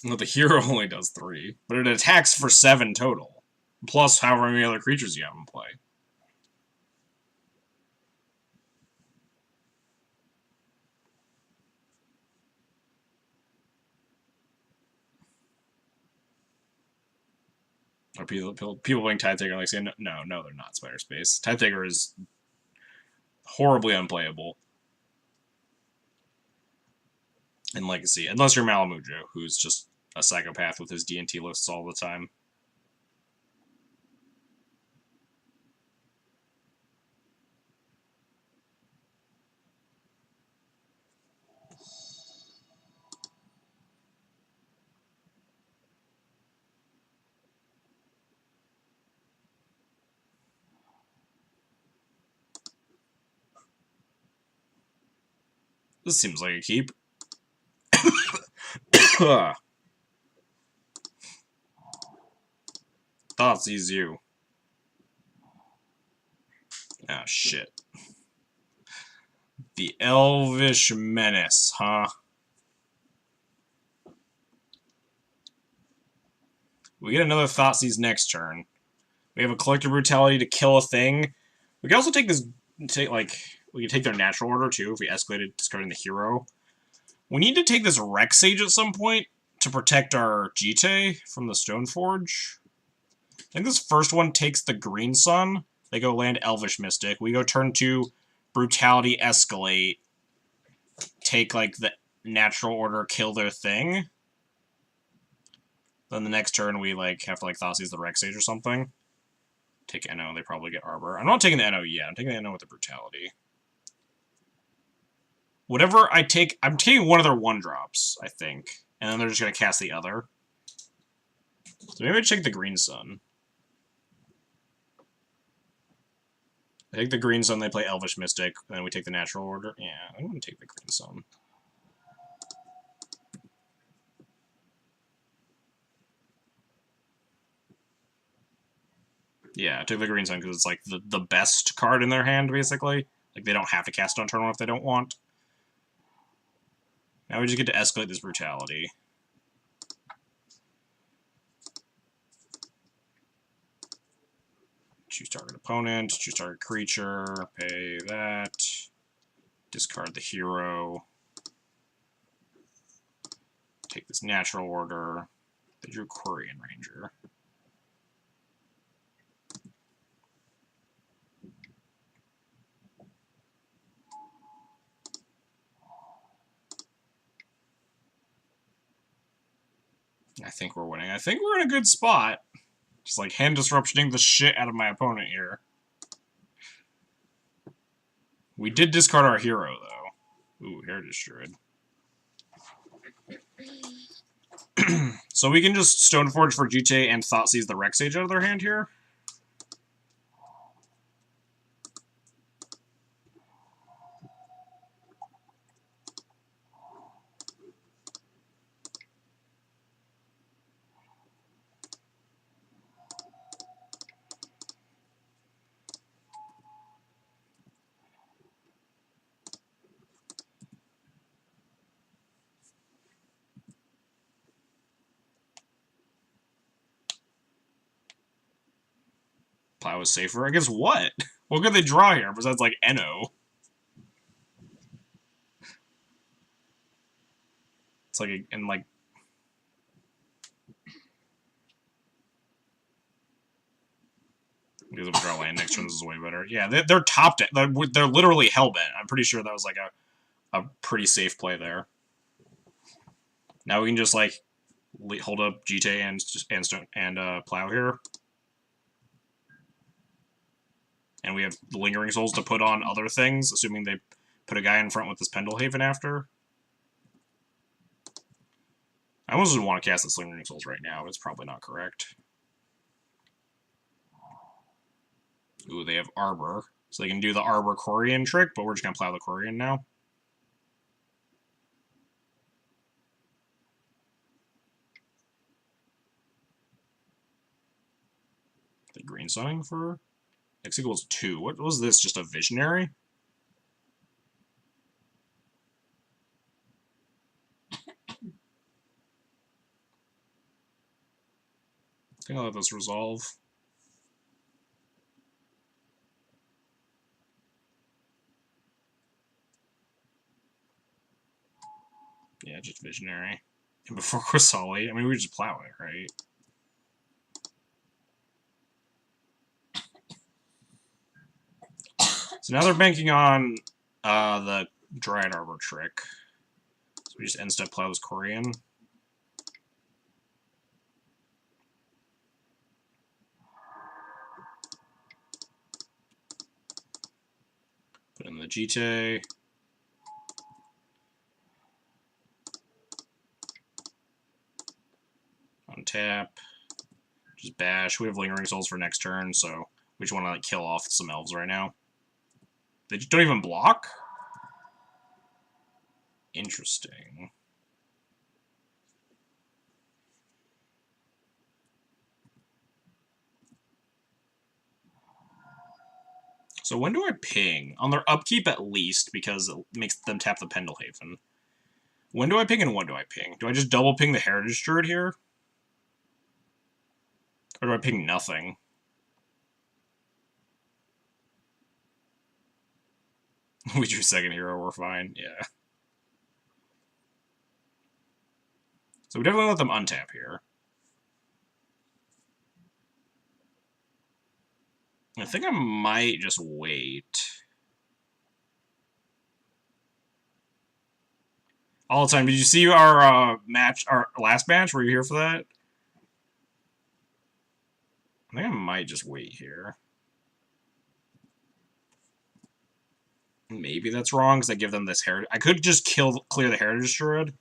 No, the hero only does 3, but it attacks for 7 total, plus however many other creatures you have in play. Are people playing Tithe Taker like saying no, they're not Spider Space. Tithe Taker is horribly unplayable in Legacy, unless you're Malamujo, who's just a psychopath with his D&T lists all the time. This seems like a keep. Thoughtseize you. Ah, shit. The Elvish Menace, huh? We get another Thoughtseize next turn. We have a Collective Brutality to kill a thing. We can also take this... we can take their natural order, too, if we escalated discarding the hero. We need to take this Rex Sage at some point, to protect our Jite from the Stoneforge. I think this first one takes the Green Sun. They go land Elvish Mystic. We go turn 2, Brutality Escalate. Take, like, the natural order, kill their thing. Then the next turn we, like, have to, like, Thoughtseize the Rexage or something. Take NO, they probably get Arbor. I'm not taking the NO yet. I'm taking the NO with the Brutality. Whatever I take, I'm taking one of their 1-drops, I think. And then they're just going to cast the other. So maybe I take the Green Sun. I take the Green Sun, they play Elvish Mystic, and then we take the Natural Order. Yeah, I'm going to take the Green Sun. Yeah, I took the Green Sun because it's like the best card in their hand, basically. Like, they don't have to cast it on turn 1 if they don't want. Now we just get to escalate this Brutality. Choose target opponent, choose target creature, pay that. Discard the hero. Take this Natural Order. They drew Quirion Ranger. I think we're winning. I think we're in a good spot. Just like hand disruptioning the shit out of my opponent here. We did discard our hero, though. Ooh, Heritage Druid. So we can just Stoneforge for Jite and Thoughtseize the Rexage out of their hand here. Plow is safer. I guess what? What could they draw here besides, like, NO? It's like, and like... Because if we draw land next turn, this is way better. Yeah, they're top deck. They're literally hellbent. I'm pretty sure that was, like, a pretty safe play there. Now we can just, like, hold up Jite and Plow here. And we have Lingering Souls to put on other things, assuming they put a guy in front with this Pendelhaven after. I almost didn't want to cast this Lingering Souls right now, but it's probably not correct. Ooh, they have Arbor. So they can do the Arbor Quirion trick, but we're just going to plow the Quirion now. The Green Sunning for X equals 2. What was this? Just a Visionary? I think I'll let this resolve. Yeah, just Visionary. And before Quasali, I mean, we just plow it, right? So now they're banking on the Dryad Arbor trick. So we just end-step plow this Quirion. Put in the Jite. Untap. Just bash. We have Lingering Souls for next turn, so we just want to, like, kill off some elves right now. They just don't even block? Interesting. So when do I ping? On their upkeep at least, because it makes them tap the Pendelhaven. When do I ping and when do I ping? Do I just double ping the Heritage Druid here? Or do I ping nothing? We drew second hero, we're fine, yeah. So we definitely let them untap here. I think I might just wait. All the time. Did you see our match, our last match? Were you here for that? I think I might just wait here. Maybe that's wrong because I give them this heritage. I could just clear the heritage druid.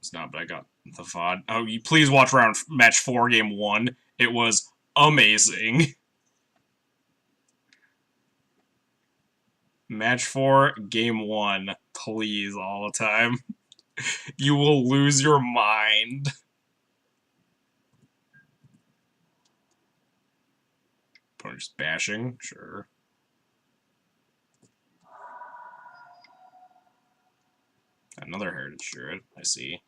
It's not, but I got the VOD. Oh, you please watch round match 4, game 1. It was amazing. Match 4, game 1. Please, all the time. You will lose your mind. Opponent just bashing, sure. Another heritage druid, I see.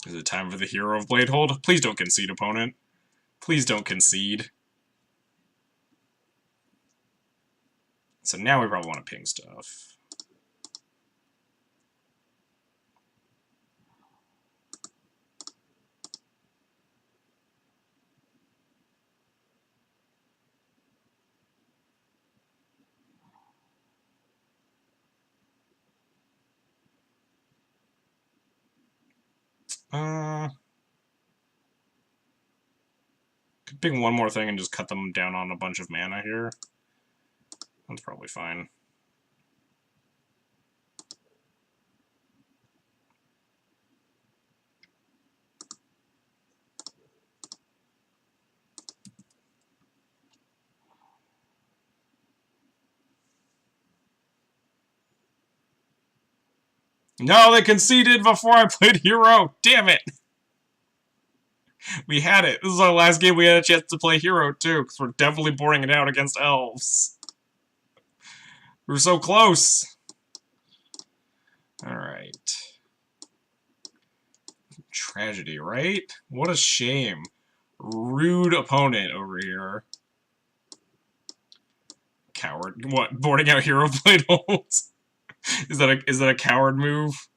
Is it time for the Hero of Bladehold? Please don't concede, opponent. Please don't concede. So now we probably want to ping stuff. Could ping one more thing and just cut them down on a bunch of mana here. That's probably fine. No, they conceded before I played Hero! Damn it! We had it. This is our last game we had a chance to play Hero, too, because we're definitely boring it out against Elves. We were so close! Alright. Tragedy, right? What a shame. Rude opponent over here. Coward. What? Boarding out Hero Blade holds? Is that a coward move?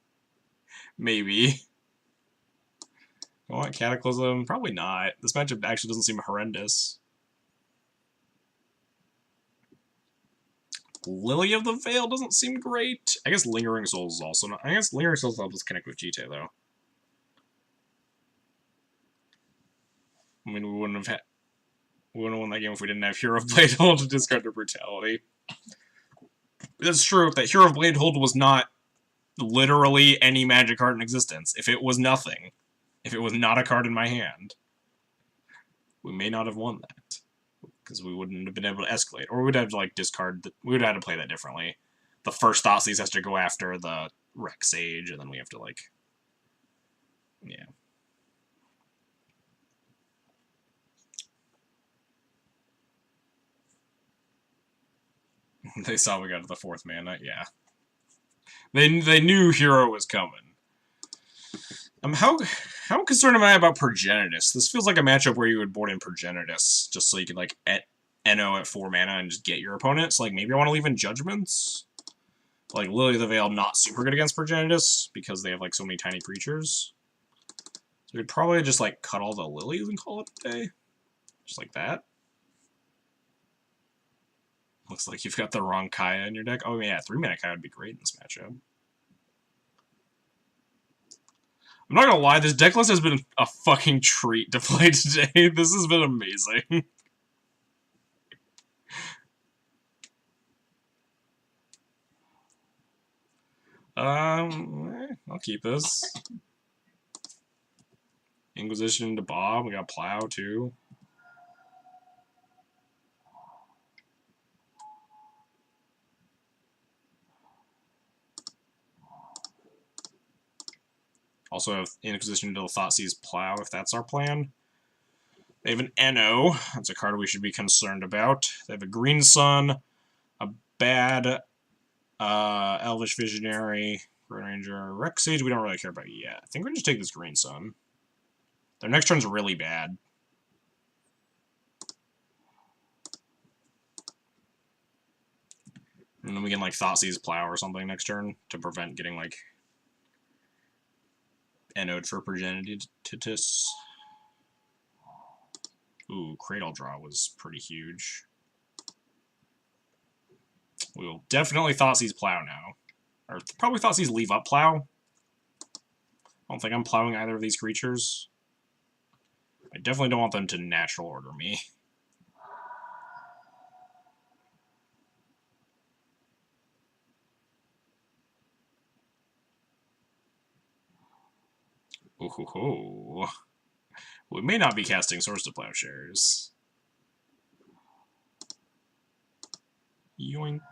Maybe. What, Cataclysm? Probably not. This matchup actually doesn't seem horrendous. Lily of the Veil doesn't seem great. I guess Lingering Souls is also not. I guess Lingering Souls helps us connect with Jite, though. I mean, we wouldn't have won that game if we didn't have Hero of Bladehold to discard the Brutality. That's true, that Hero of Bladehold was not literally any magic card in existence. If it was nothing, if it was not a card in my hand, we may not have won that. Because we wouldn't have been able to escalate. Or we'd have to, like, discard... we would have had to play that differently. The first Thoughtseize has to go after the Wreck Sage, and then we have to, like... Yeah. They saw we got to the 4th mana, yeah. They knew Hero was coming. How concerned am I about Progenitus? This feels like a matchup where you would board in Progenitus, just so you could, like, NO at 4 mana and just get your opponents. Like, maybe I want to leave in Judgments? Like, Lily of the Veil not super good against Progenitus, because they have, like, so many tiny creatures. So we'd probably just, like, cut all the Lilies and call it a day. Just like that. Looks like you've got the wrong Kaya in your deck. Oh, yeah, 3-mana Kaya would be great in this matchup. I'm not gonna lie, this decklist has been a fucking treat to play today. This has been amazing. I'll keep this. Inquisition to Bob. We got Plow, too. Also have Inquisition to Thoughtseize Plow, if that's our plan. They have an NO. That's a card we should be concerned about. They have a Green Sun, a bad Elvish Visionary, Green Ranger, Rex Sage we don't really care about yet. I think we're going to take this Green Sun. Their next turn's really bad. And then we can, like, Thoughtseize Plow or something next turn to prevent getting, like, NO'd for Progenitus. Ooh, Cradle Draw was pretty huge. We will definitely Thoughtseize Plow now. Or probably Thoughtseize Leave Up Plow. I don't think I'm plowing either of these creatures. I definitely don't want them to natural order me. Ooh, hoo, hoo. We may not be casting Swords to Plowshares. Yoink.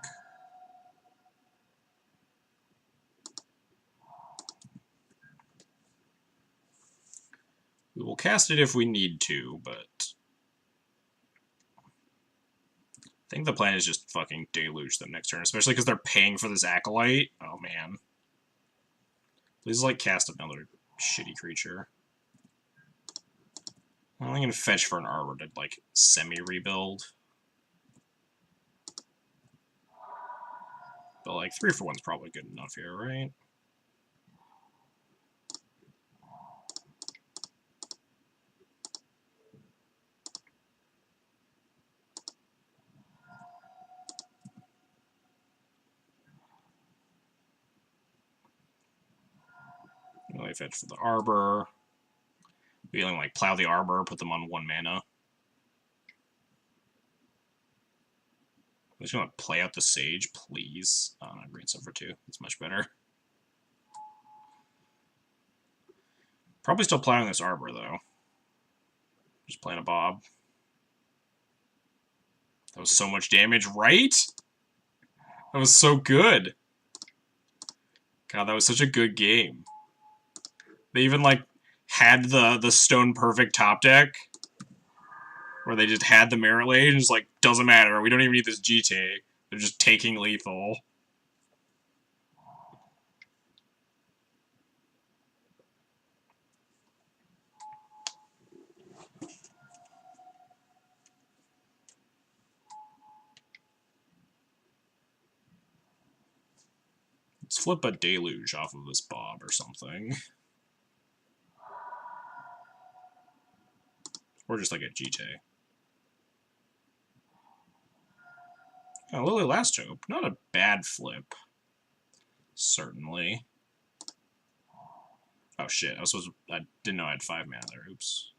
We will cast it if we need to, but I think the plan is just fucking deluge them next turn, especially because they're paying for this Acolyte. Oh, man. Please, like, cast another shitty creature. I'm only going to fetch for an Arbor to, like, semi-rebuild. But, like, 3 for 1's probably good enough here, right? Really fetch for the Arbor. We can, like, plow the Arbor, put them on 1 mana. I'm just gonna play out the Sage, please. Oh, no, Green Sun for 2. That's much better. Probably still plowing this Arbor, though. Just playing a Bob. That was so much damage, right? That was so good. God, that was such a good game. They even, like, had the Stone Perfect top deck, where they just had the Merit Lage, and it's like, doesn't matter, we don't even need this GT. They're just taking lethal. Let's flip a Deluge off of this Bob or something. Or just like a GT. Oh, Lily Last Hope. Not a bad flip. Certainly. Oh shit, I didn't know I had 5 mana there, oops.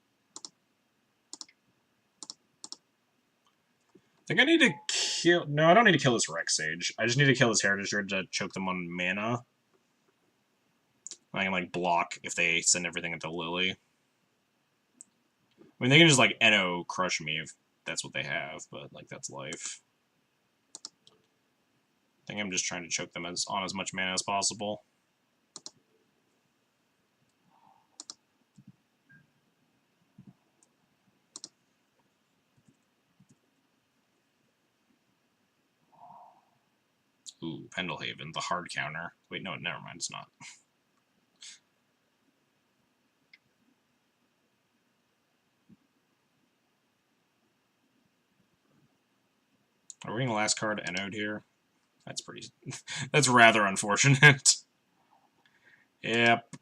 I think I need to kill... No, I don't need to kill this Rex Sage. I just need to kill this Heritage Druid to choke them on mana. I can, like, block if they send everything into Lily. I mean, they can just, like, NO crush me if that's what they have, but, like, that's life. I think I'm just trying to choke them on as much mana as possible. Ooh, Pendlehaven, the hard counter. Wait, no, never mind, it's not. Are we getting the last card NO'd here? That's pretty... that's rather unfortunate. Yep.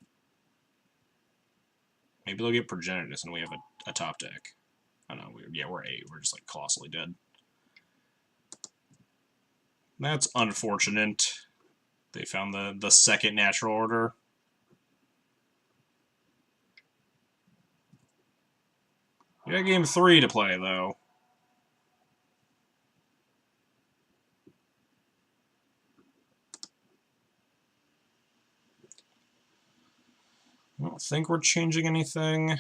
Maybe they'll get Progenitus and we have a top deck. I don't know, yeah, we're 8. We're just, like, colossally dead. That's unfortunate. They found the second natural order. We got game 3 to play, though. I don't think we're changing anything.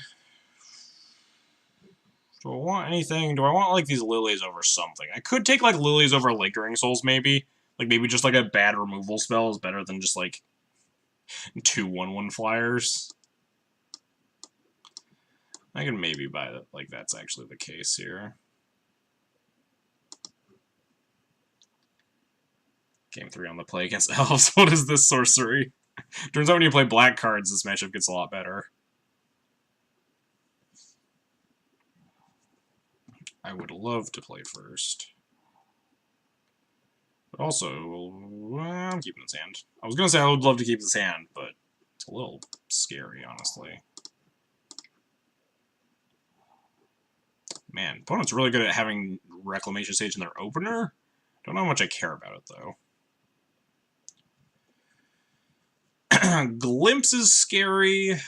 Do I want anything? Do I want, like, these Lilies over something? I could take, like, Lilies over Lingering Souls, maybe. Like, maybe just, like, a bad removal spell is better than just, like, 2 1/1 flyers. I can maybe buy that, like, that's actually the case here. Game 3 on the play against elves. What is this sorcery? Turns out when you play black cards, this matchup gets a lot better. I would love to play first. But also, I'm keeping his hand. I was going to say I would love to keep his hand, but it's a little scary, honestly. Man, opponent's really good at having Reclamation Sage in their opener. Don't know how much I care about it, though. Glimpse is scary.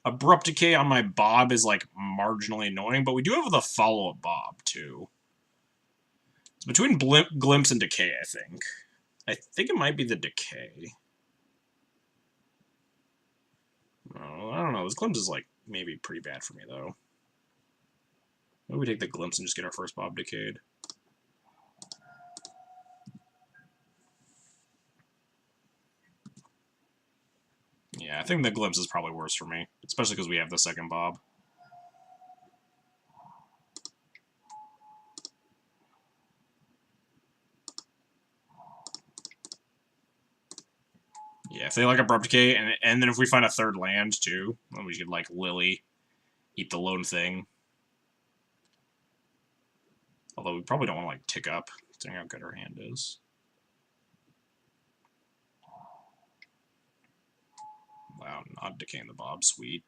Abrupt Decay on my Bob is, like, marginally annoying, but we do have the follow-up Bob, too. It's between Glimpse and Decay, I think. I think it might be the Decay. Oh, I don't know. This Glimpse is, like, maybe pretty bad for me, though. Maybe we take the Glimpse and just get our first Bob decayed. Yeah, I think the Glimpse is probably worse for me, especially because we have the second Bob. Yeah, if they like Abrupt Decay, and then if we find a third land, too, then we could, like, Lily, eat the lone thing. Although we probably don't want to, like, tick up, considering how good our hand is. Wow, not decaying the Bob, sweet.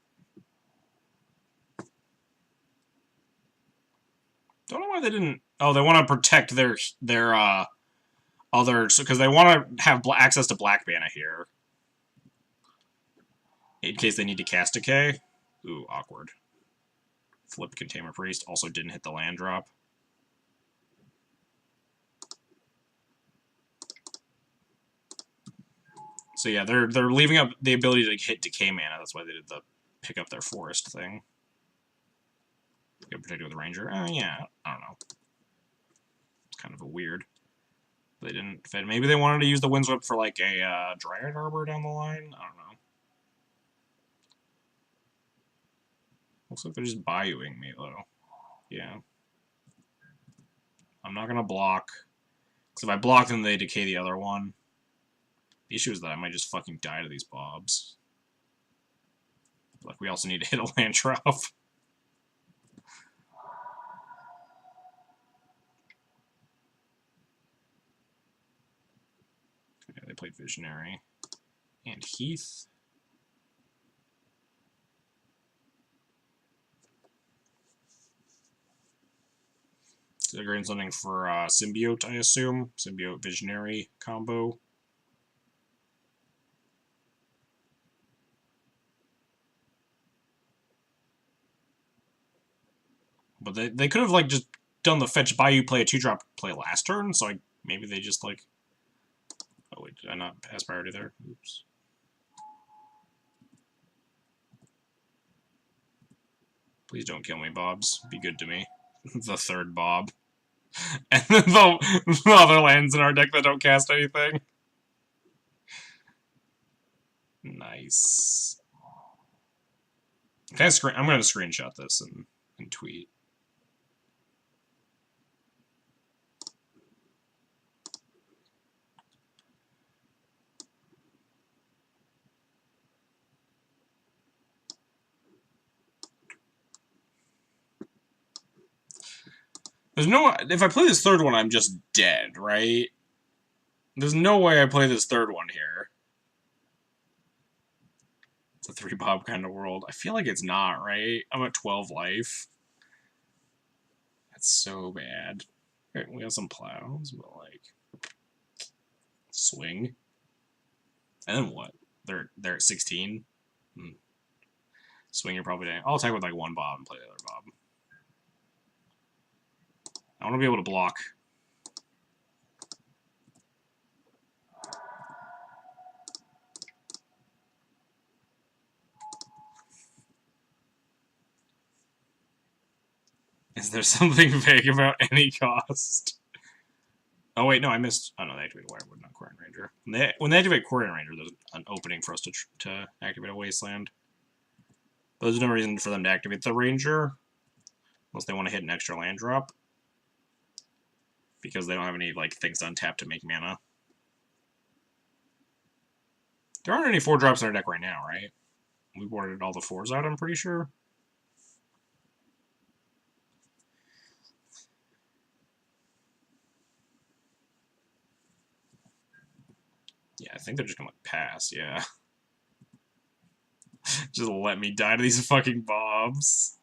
Don't know why they didn't... Oh, they want to protect their others, because they want to have access to Black Mana here. In case they need to cast Decay. Ooh, awkward. Flip Containment Priest, also didn't hit the land drop. So yeah, they're leaving up the ability to hit Decay Mana, that's why they did the pick up their forest thing. Get protected with Ranger. Yeah, I don't know. It's kind of a weird. They didn't fit. Maybe they wanted to use the Windswept for like a Dryad Arbor down the line? I don't know. Looks like they're just bayouing me, though. Yeah. I'm not gonna block. Because if I block them, they decay the other one. The issue is that I might just fucking die to these Bobs. Like, we also need to hit a land drop. Yeah, they played Visionary. And Heath. So they're getting something for Symbiote, I assume. Symbiote Visionary combo. But they could have, like, just done the fetch Bayou play a 2-drop play last turn, so maybe they just, like... Oh, wait, did I not pass priority there? Oops. Please don't kill me, Bobs. Be good to me. The third Bob. And then the other lands in our deck that don't cast anything. Nice. I'm going to screenshot this and tweet. There's no... If I play this third one, I'm just dead, right? There's no way I play this third one here. It's a 3-Bob kind of world. I feel like it's not, right? I'm at 12 life. That's so bad. Right, we have some plows, but, like... Swing. And then what? They're at 16? Swing, you're probably down. I'll attack with, like, 1 Bob and play the other Bob. I want to be able to block. Is there something vague about any cost? Oh wait, no, I missed. Oh no, they activated Wirewood, not Quarry Ranger. When they activate Quarry Ranger, there's an opening for us to activate a Wasteland. There's no reason for them to activate the Ranger, unless they want to hit an extra land drop, because they don't have any like things untapped to make mana. There aren't any 4-drops in our deck right now, right? We boarded all the 4s out, I'm pretty sure. Yeah, I think they're just gonna pass, yeah. Just let me die to these fucking bombs.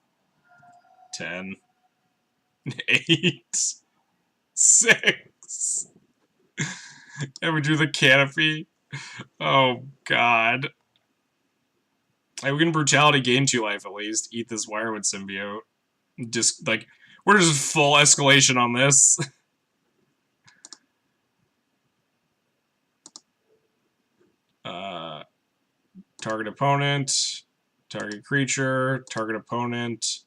10. 8. 6. And we do the canopy. Oh, God. Hey, we can Brutality gain 2 life at least. Eat this Wirewood symbiote. Just, like, we're just full escalation on this. Target opponent, target creature, target opponent,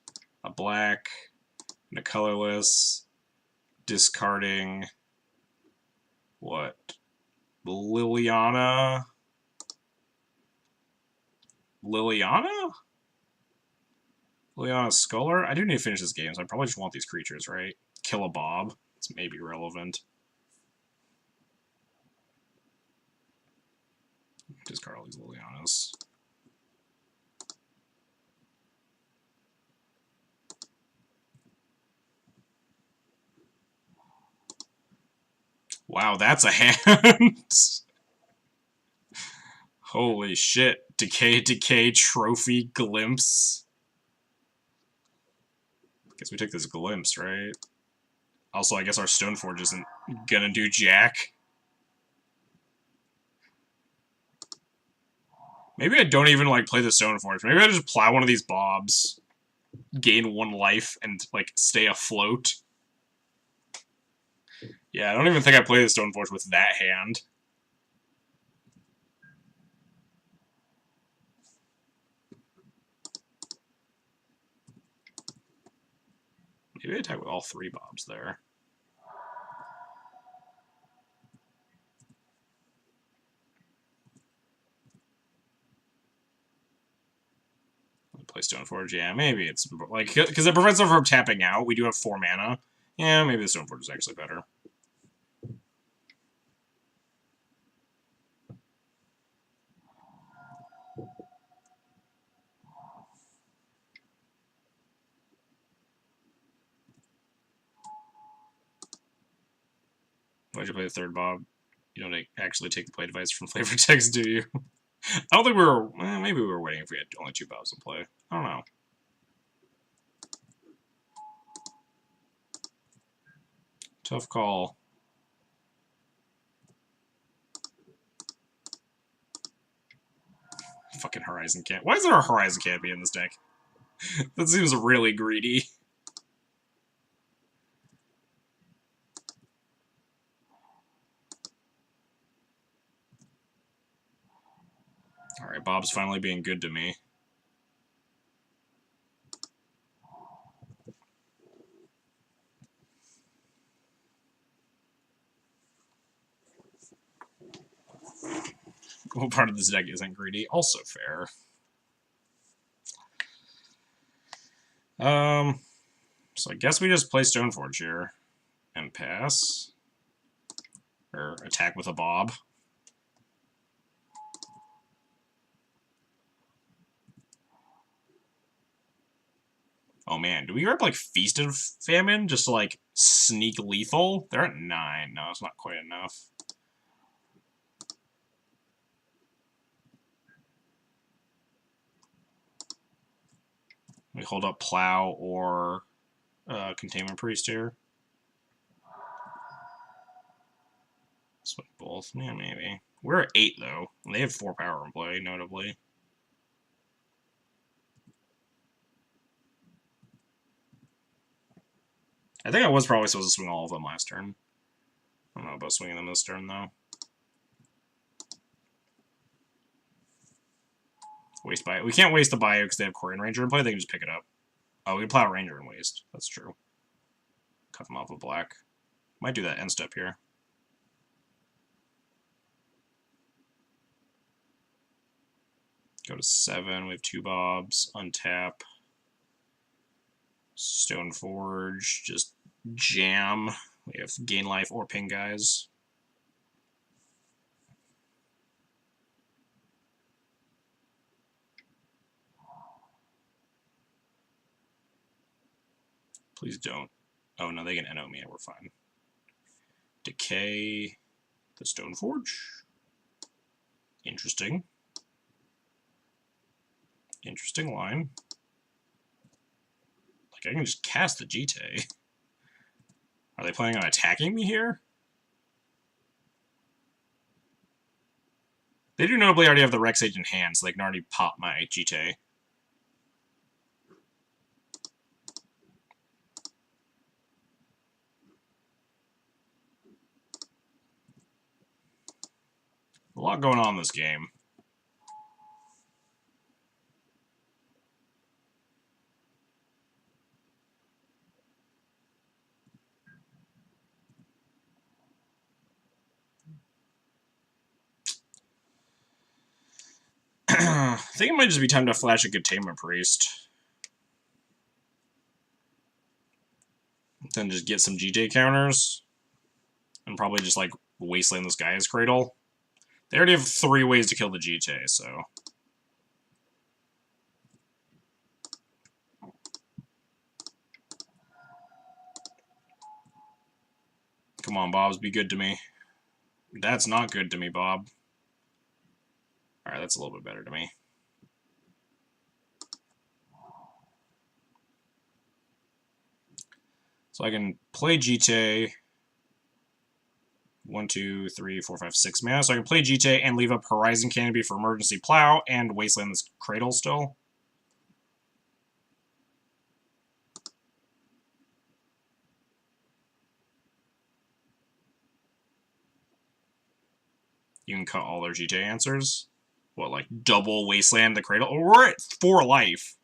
a black, and a colorless, discarding, what? Liliana? Liliana? Liliana Sculler? I do need to finish this game, so I probably just want these creatures, right? Kill a Bob. It's maybe relevant. Discard all these Lilianas. Wow, that's a hand! Holy shit. Decay, Trophy, Glimpse. Guess we took this Glimpse, right? Also, I guess our Stoneforge isn't gonna do jack. Maybe I don't even, like, play the Stoneforge. Maybe I just plow one of these Bobs, gain 1 life, and, like, stay afloat. Yeah, I don't even think I play the Stoneforge with that hand. Maybe I attack with all 3 Bobs there. Play Stoneforge, yeah, maybe it's like because it prevents them from tapping out. We do have 4 mana. Yeah, maybe the Stoneforge is actually better. Why'd you play the 3rd Bob? You don't actually take the play device from Flavor Text, do you? I don't think we were. Maybe we were waiting if we had only 2 Bobs in play. I don't know. Tough call. Fucking Horizon Canopy. Why is there a Horizon Canopy in this deck? That seems really greedy. Alright, Bob's finally being good to me. What part of this deck isn't greedy? Also fair. So I guess we just play Stoneforge here. And pass. Or attack with a Bob. Oh man, do we grab like Feast of Famine just to like sneak lethal? They're at 9. No, it's not quite enough. We hold up Plow or Containment Priest here. Swing both. Yeah, maybe. We're at 8 though. They have 4 power in play, notably. I think I was probably supposed to swing all of them last turn. I don't know about swinging them this turn, though. Waste Bio. We can't waste the Bio because they have Quarian Ranger in play. They can just pick it up. Oh, we can Plow Ranger and waste. That's true. Cut them off with black. Might do that end step here. Go to 7. We have 2 Bobs. Untap. Stoneforge. Just jam. We have gain life or ping guys. Please don't. Oh no, they can NO me. We're fine. Decay the Stoneforge. Interesting. Interesting line. Like, I can just cast the Jite. Are they planning on attacking me here? They do notably already have the Rex Age in hand, so they can already pop my Jite. A lot going on in this game. I think it might just be time to flash a Containment Priest. Then just get some GJ counters. And probably just, like, wasteland this guy as Cradle. They already have 3 ways to kill the GJ, so... Come on, Bobs, be good to me. That's not good to me, Bob. Alright, that's a little bit better to me. So I can play Jite. 1, 2, 3, 4, 5, 6 mana. So I can play Jite and leave up Horizon Canopy for Emergency Plow and Wasteland this Cradle still. You can cut all their Jite answers. What, like double Wasteland the Cradle? We're at 4 life.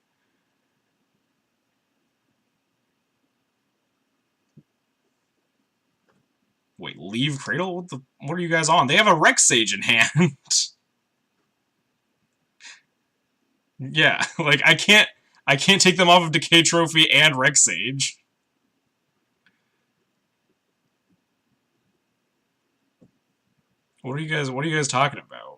Wait, leave Cradle? What are you guys on? They have a Rex Sage in hand. Yeah, like I can't take them off of Decay Trophy and Rex Sage. What are you guys talking about?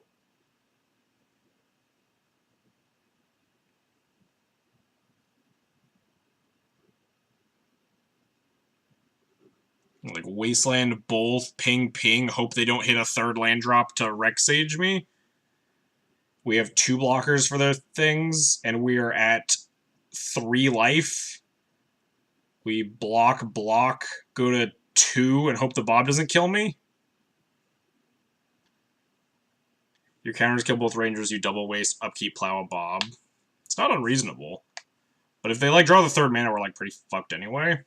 Like Wasteland, both, ping, ping, hope they don't hit a 3rd land drop to Rex Sage me. We have 2 blockers for their things, and we are at 3 life. We block, go to 2, and hope the Bob doesn't kill me. Your counters kill both rangers, you double waste, upkeep, plow a Bob. It's not unreasonable. But if they, like, draw the 3rd mana, we're, like, pretty fucked anyway.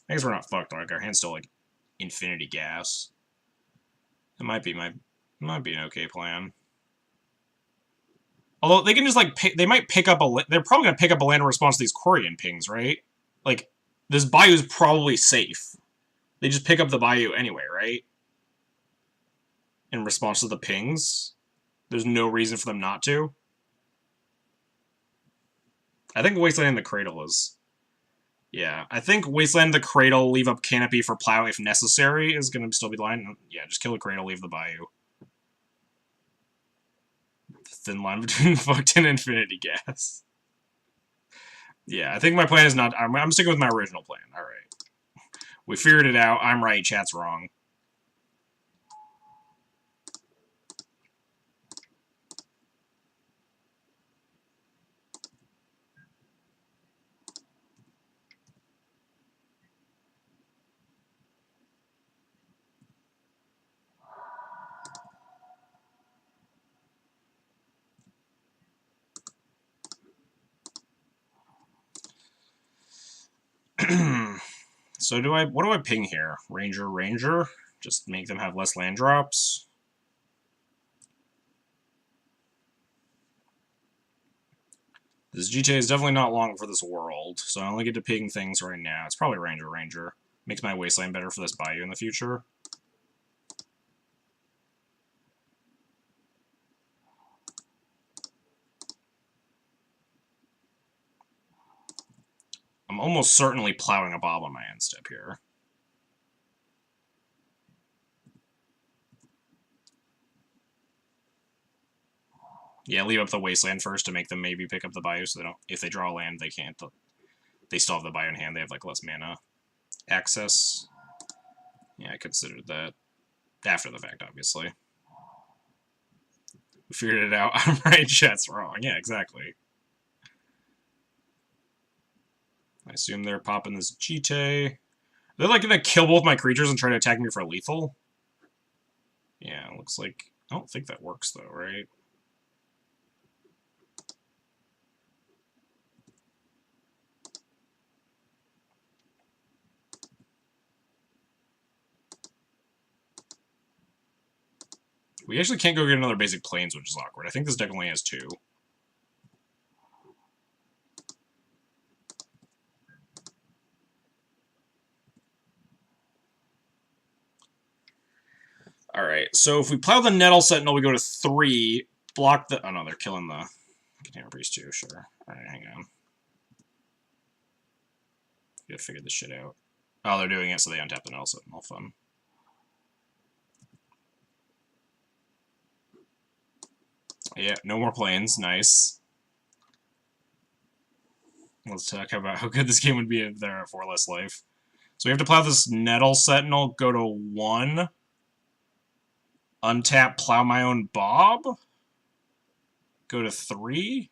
I guess we're not fucked, like, our hand's still, like, infinity gas. It might be an okay plan. Although, they can just, like, they might pick up they're probably gonna pick up a land in response to these Quarian pings, right? Like, this Bayou's probably safe. They just pick up the Bayou anyway, right? In response to the pings. There's no reason for them not to. I think Wasteland the Cradle is... Yeah, I think Wasteland the Cradle, leave up Canopy for Plow if necessary, is going to still be the line. Yeah, just kill the Cradle, leave the Bayou. The thin line between fucked and infinity gas. Yeah, I think my plan is not... I'm sticking with my original plan. Alright. We figured it out. I'm right, chat's wrong. So what do I ping here? Ranger? Just make them have less land drops? This GTA is definitely not long for this world, so I only get to ping things right now. It's probably Ranger. Makes my Wasteland better for this Bayou in the future. I'm almost certainly plowing a Bob on my end step here. Yeah, leave up the wasteland first to make them maybe pick up the Bayou, so they don't. If they draw land, they can't. They still have the Bayou in hand. They have like less mana access. Yeah, I considered that after the fact, obviously. We figured it out. I'm right, chat's wrong. Yeah, exactly. I assume they're popping this Jite. They're like gonna kill both my creatures and try to attack me for lethal. Yeah, looks like. I don't think that works though, right? We actually can't go get another basic planes, which is awkward. I think this deck only has 2. Alright, so if we plow the Nettle Sentinel, we go to 3. Block the... Oh no, they're killing the Container Priest too, sure. Alright, hang on. You gotta figure this shit out. Oh, they're doing it so they untap the Nettle Sentinel. Fun. Yeah, no more planes. Nice. Let's talk about how good this game would be if there are 4 less life. So we have to plow this Nettle Sentinel, go to 1. Untap, plow my own Bob. Go to 3.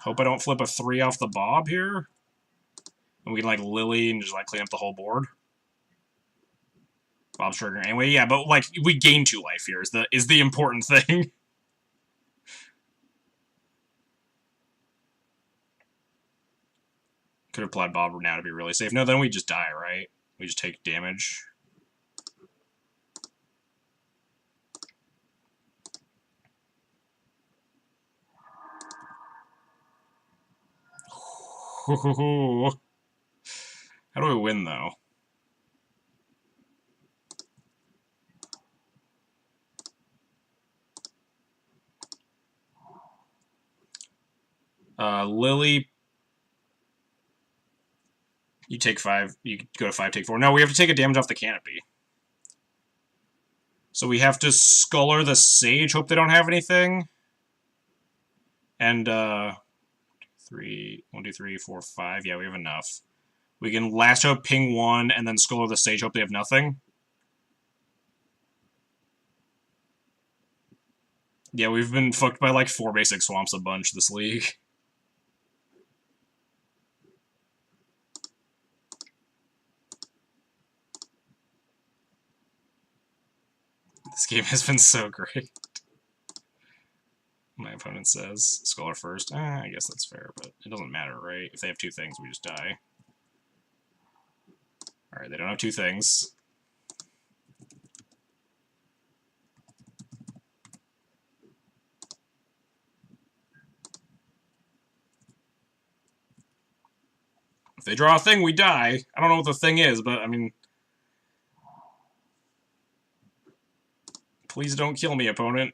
Hope I don't flip a 3 off the Bob here. And we can, like, Lily and just, like, clean up the whole board. Bob's triggering anyway. Yeah, but, like, we gain 2 life here is the important thing. Could have applied Bob now to be really safe. No, then we just die, right? We just take damage. How do I win, though? Lily, you take 5. You go to 5, take 4. No, we have to take a damage off the canopy. So we have to Sculler the Sage, hope they don't have anything. And, 3, 1, 2, 3, 4, 5. Yeah, we have enough. We can Last Hope, ping 1, and then Sculler the Sage, hope they have nothing. Yeah, we've been fucked by like 4 basic swamps a bunch this league. This game has been so great. My opponent says Scholar first. I guess that's fair, but it doesn't matter, right? If they have 2 things, we just die. Alright, they don't have 2 things. If they draw a thing, we die. I don't know what the thing is, but, I mean... Please don't kill me, opponent.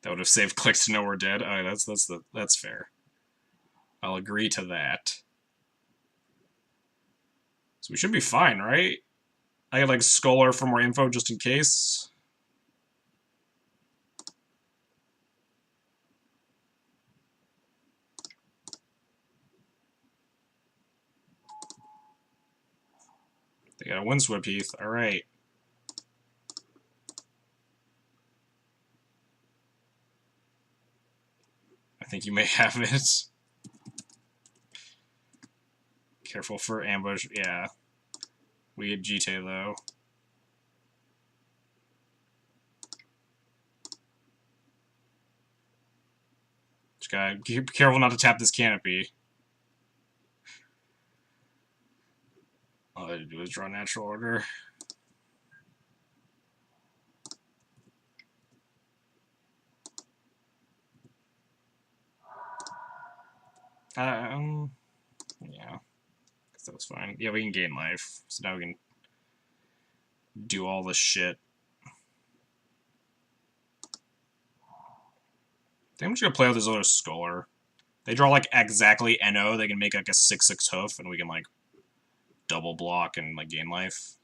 That would have saved clicks to know we're dead. Alright, that's fair. I'll agree to that. So we should be fine, right? I could, like, Scholar for more info just in case. They got a Windswept Heath. Alright. I think you may have it. Careful for ambush. Yeah. We get Jite, though. Just gotta be careful not to tap this canopy. All I had to do is draw natural order. Yeah. That was fine. Yeah, we can gain life. So now we can do all this shit. I think I'm just gonna play with this other Scholar. They draw like exactly NO, they can make like a 6/6 hoof, and we can like double block and like gain life.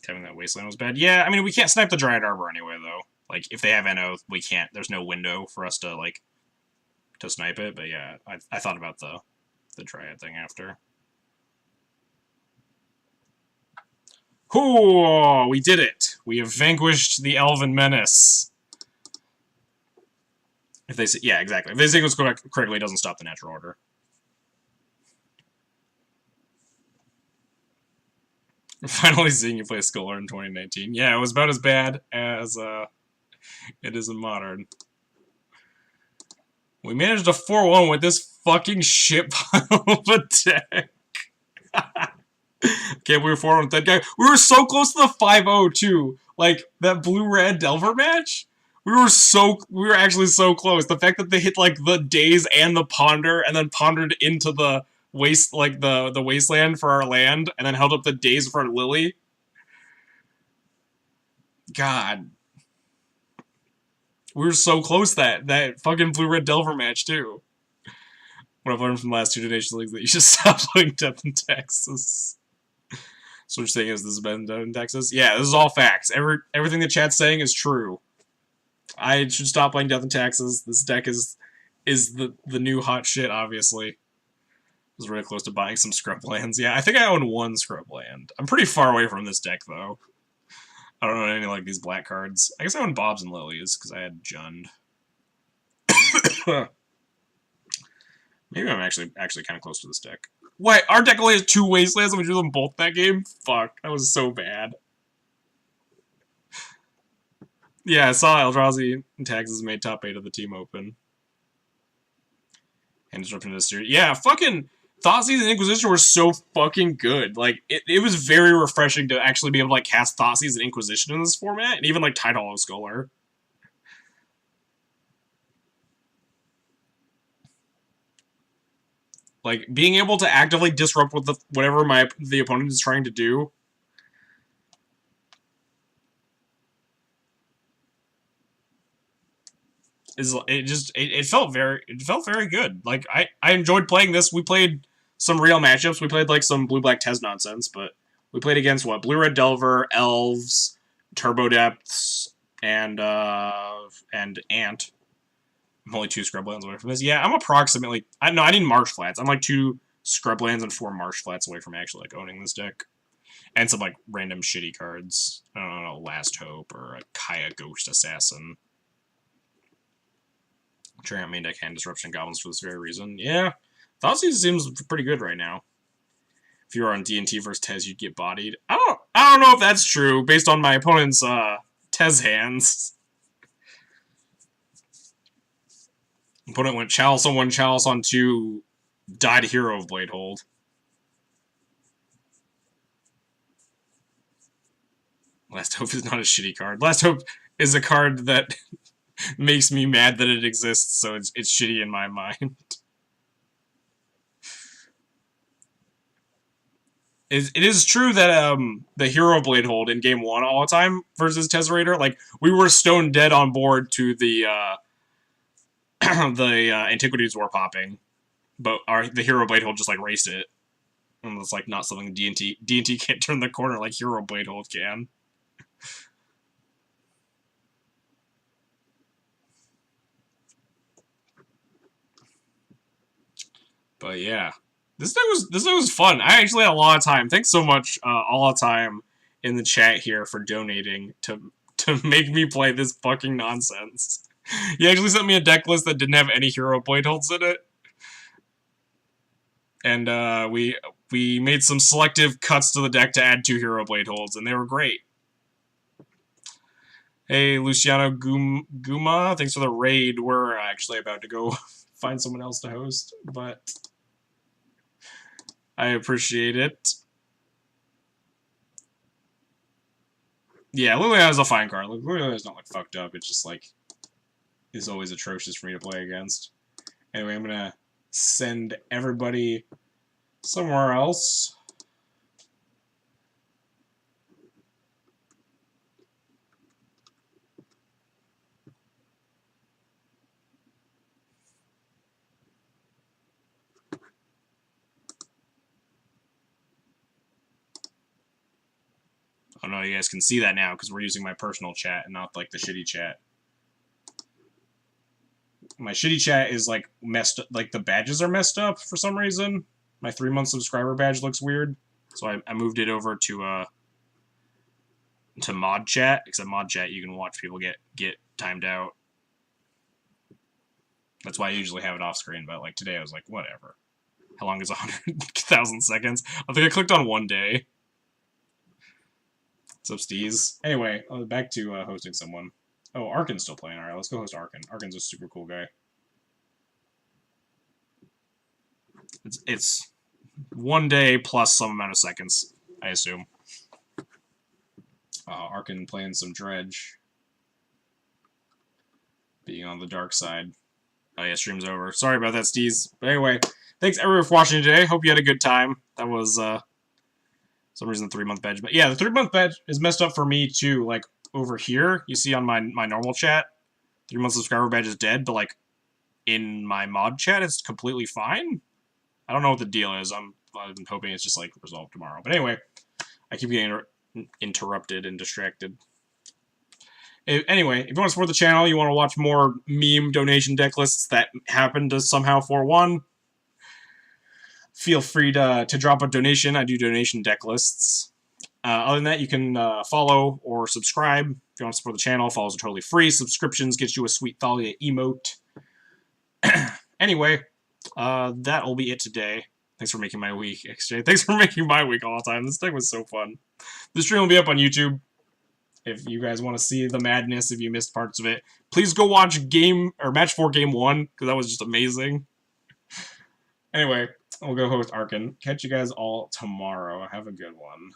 Having that Wasteland was bad. Yeah, I mean, we can't snipe the Dryad Arbor anyway, though. Like, if they have NO, we can't. There's no window for us to, like, to snipe it. But yeah, I thought about the Dryad thing after. Ooh, we did it! We have vanquished the Elven Menace. If they say, yeah, exactly. If they sequence correctly, it doesn't stop the natural order. Finally seeing you play Scholar in 2019. Yeah, it was about as bad as it is in Modern. We managed a 4-1 with this fucking shit pile of a deck. Okay, we were 4-1 with that guy. We were so close to the 5-0 too. Like that blue-red Delver match. We were actually so close. The fact that they hit like the Daze and the Ponder, and then pondered into the the wasteland for our land, and then held up the Daze for our Lily. God. We were so close that fucking blue-red Delver match too. What I've learned from the last 2 Donation Leagues that you should stop playing Death in Texas. So what you're saying is this has been done in Texas? Yeah, this is all facts. Everything the chat's saying is true. I should stop playing Death in Texas. This deck is the new hot shit, obviously. I was really close to buying some scrub lands. Yeah, I think I own 1 scrub land. I'm pretty far away from this deck, though. I don't own any like these black cards. I guess I own Bobs and Lilies, because I had Jund. Maybe I'm actually kind of close to this deck. What? Our deck only has 2 Wastelands and we drew them both that game? Fuck, that was so bad. Yeah, I saw Eldrazi and Taxes made top 8 of the Team Open. And Disruption to the series. Yeah, fucking Thoughtseize and Inquisition were so fucking good. Like, it was very refreshing to actually be able to like cast Thoughtseize and Inquisition in this format, and even like Tide Hollow Scholar. Like, being able to actively disrupt with whatever the opponent is trying to do. It felt very good. Like, I enjoyed playing this. We played some real matchups. We played like some blue-black Tez nonsense, but we played against what? Blue-red Delver, Elves, Turbo Depths, and Ant. I'm only 2 Scrublands away from this. Yeah, I'm approximately... I need Marsh Flats. I'm like 2 Scrublands and 4 Marsh Flats away from actually like owning this deck. And some like random shitty cards. I don't know, Last Hope or a Kaya Ghost Assassin. Trying out main deck Hand Disruption Goblins for this very reason. Yeah, Thoughtseize seems pretty good right now. If you were on D&T versus Tez, you'd get bodied. I don't know if that's true based on my opponent's Tez hands. Opponent went Chalice on 1, Chalice on 2, died Hero of Bladehold. Last Hope is not a shitty card. Last Hope is a card that makes me mad that it exists, so it's shitty in my mind. It is true that the Hero Bladehold in game 1 all the time versus Tezzerator, like, we were stone dead on board to the Antiquities War popping, but the Hero Bladehold just like raced it. And it's like not something D&T can't turn the corner like Hero Bladehold can. But yeah, this day was fun. I actually had a lot of time. Thanks so much, all the time in the chat here for donating to make me play this fucking nonsense. He actually sent me a deck list that didn't have any Hero Bladeholds in it, and we made some selective cuts to the deck to add 2 Hero Bladeholds, and they were great. Hey, Luciano Guma, thanks for the raid. We're actually about to go find someone else to host, but I appreciate it. Yeah, Liliana is a fine card. Liliana is not like fucked up. It's just like is always atrocious for me to play against. Anyway, I'm gonna send everybody somewhere else. Oh no, you guys can see that now because we're using my personal chat and not like the shitty chat. My shitty chat is like messed up, like the badges are messed up for some reason. My 3-month subscriber badge looks weird, so I moved it over to mod chat. Except mod chat, you can watch people get timed out. That's why I usually have it off screen, but like today I was like, whatever. How long is 100,000 seconds? I think I clicked on 1 day. What's up, Steez? Anyway, back to hosting someone. Oh, Arkin's still playing. Alright, let's go host Arkin. Arkin's a super cool guy. It's 1 day plus some amount of seconds, I assume. Arkin playing some Dredge. Being on the dark side. Oh yeah, stream's over. Sorry about that, Steez. But anyway, thanks everyone for watching today. Hope you had a good time. That was, some reason the 3-month badge. But yeah, the 3-month badge is messed up for me too. Like, over here, you see on my normal chat, 3-month subscriber badge is dead, but like, in my mod chat, it's completely fine. I don't know what the deal is. I'm hoping it's just like resolved tomorrow. But anyway, I keep getting interrupted and distracted. Anyway, if you want to support the channel, you want to watch more meme donation deck lists that happen to somehow 4-1, feel free to drop a donation. I do donation deck lists. Other than that, you can follow or subscribe. If you want to support the channel, follows are totally free. Subscriptions get you a sweet Thalia emote. Anyway, that'll be it today. Thanks for making my week, XJ. Thanks for making my week all the time. This thing was so fun. This stream will be up on YouTube. If you guys want to see the madness, if you missed parts of it, please go watch Match 4 Game 1, because that was just amazing. Anyway, we'll go host Arkin. Catch you guys all tomorrow. Have a good one.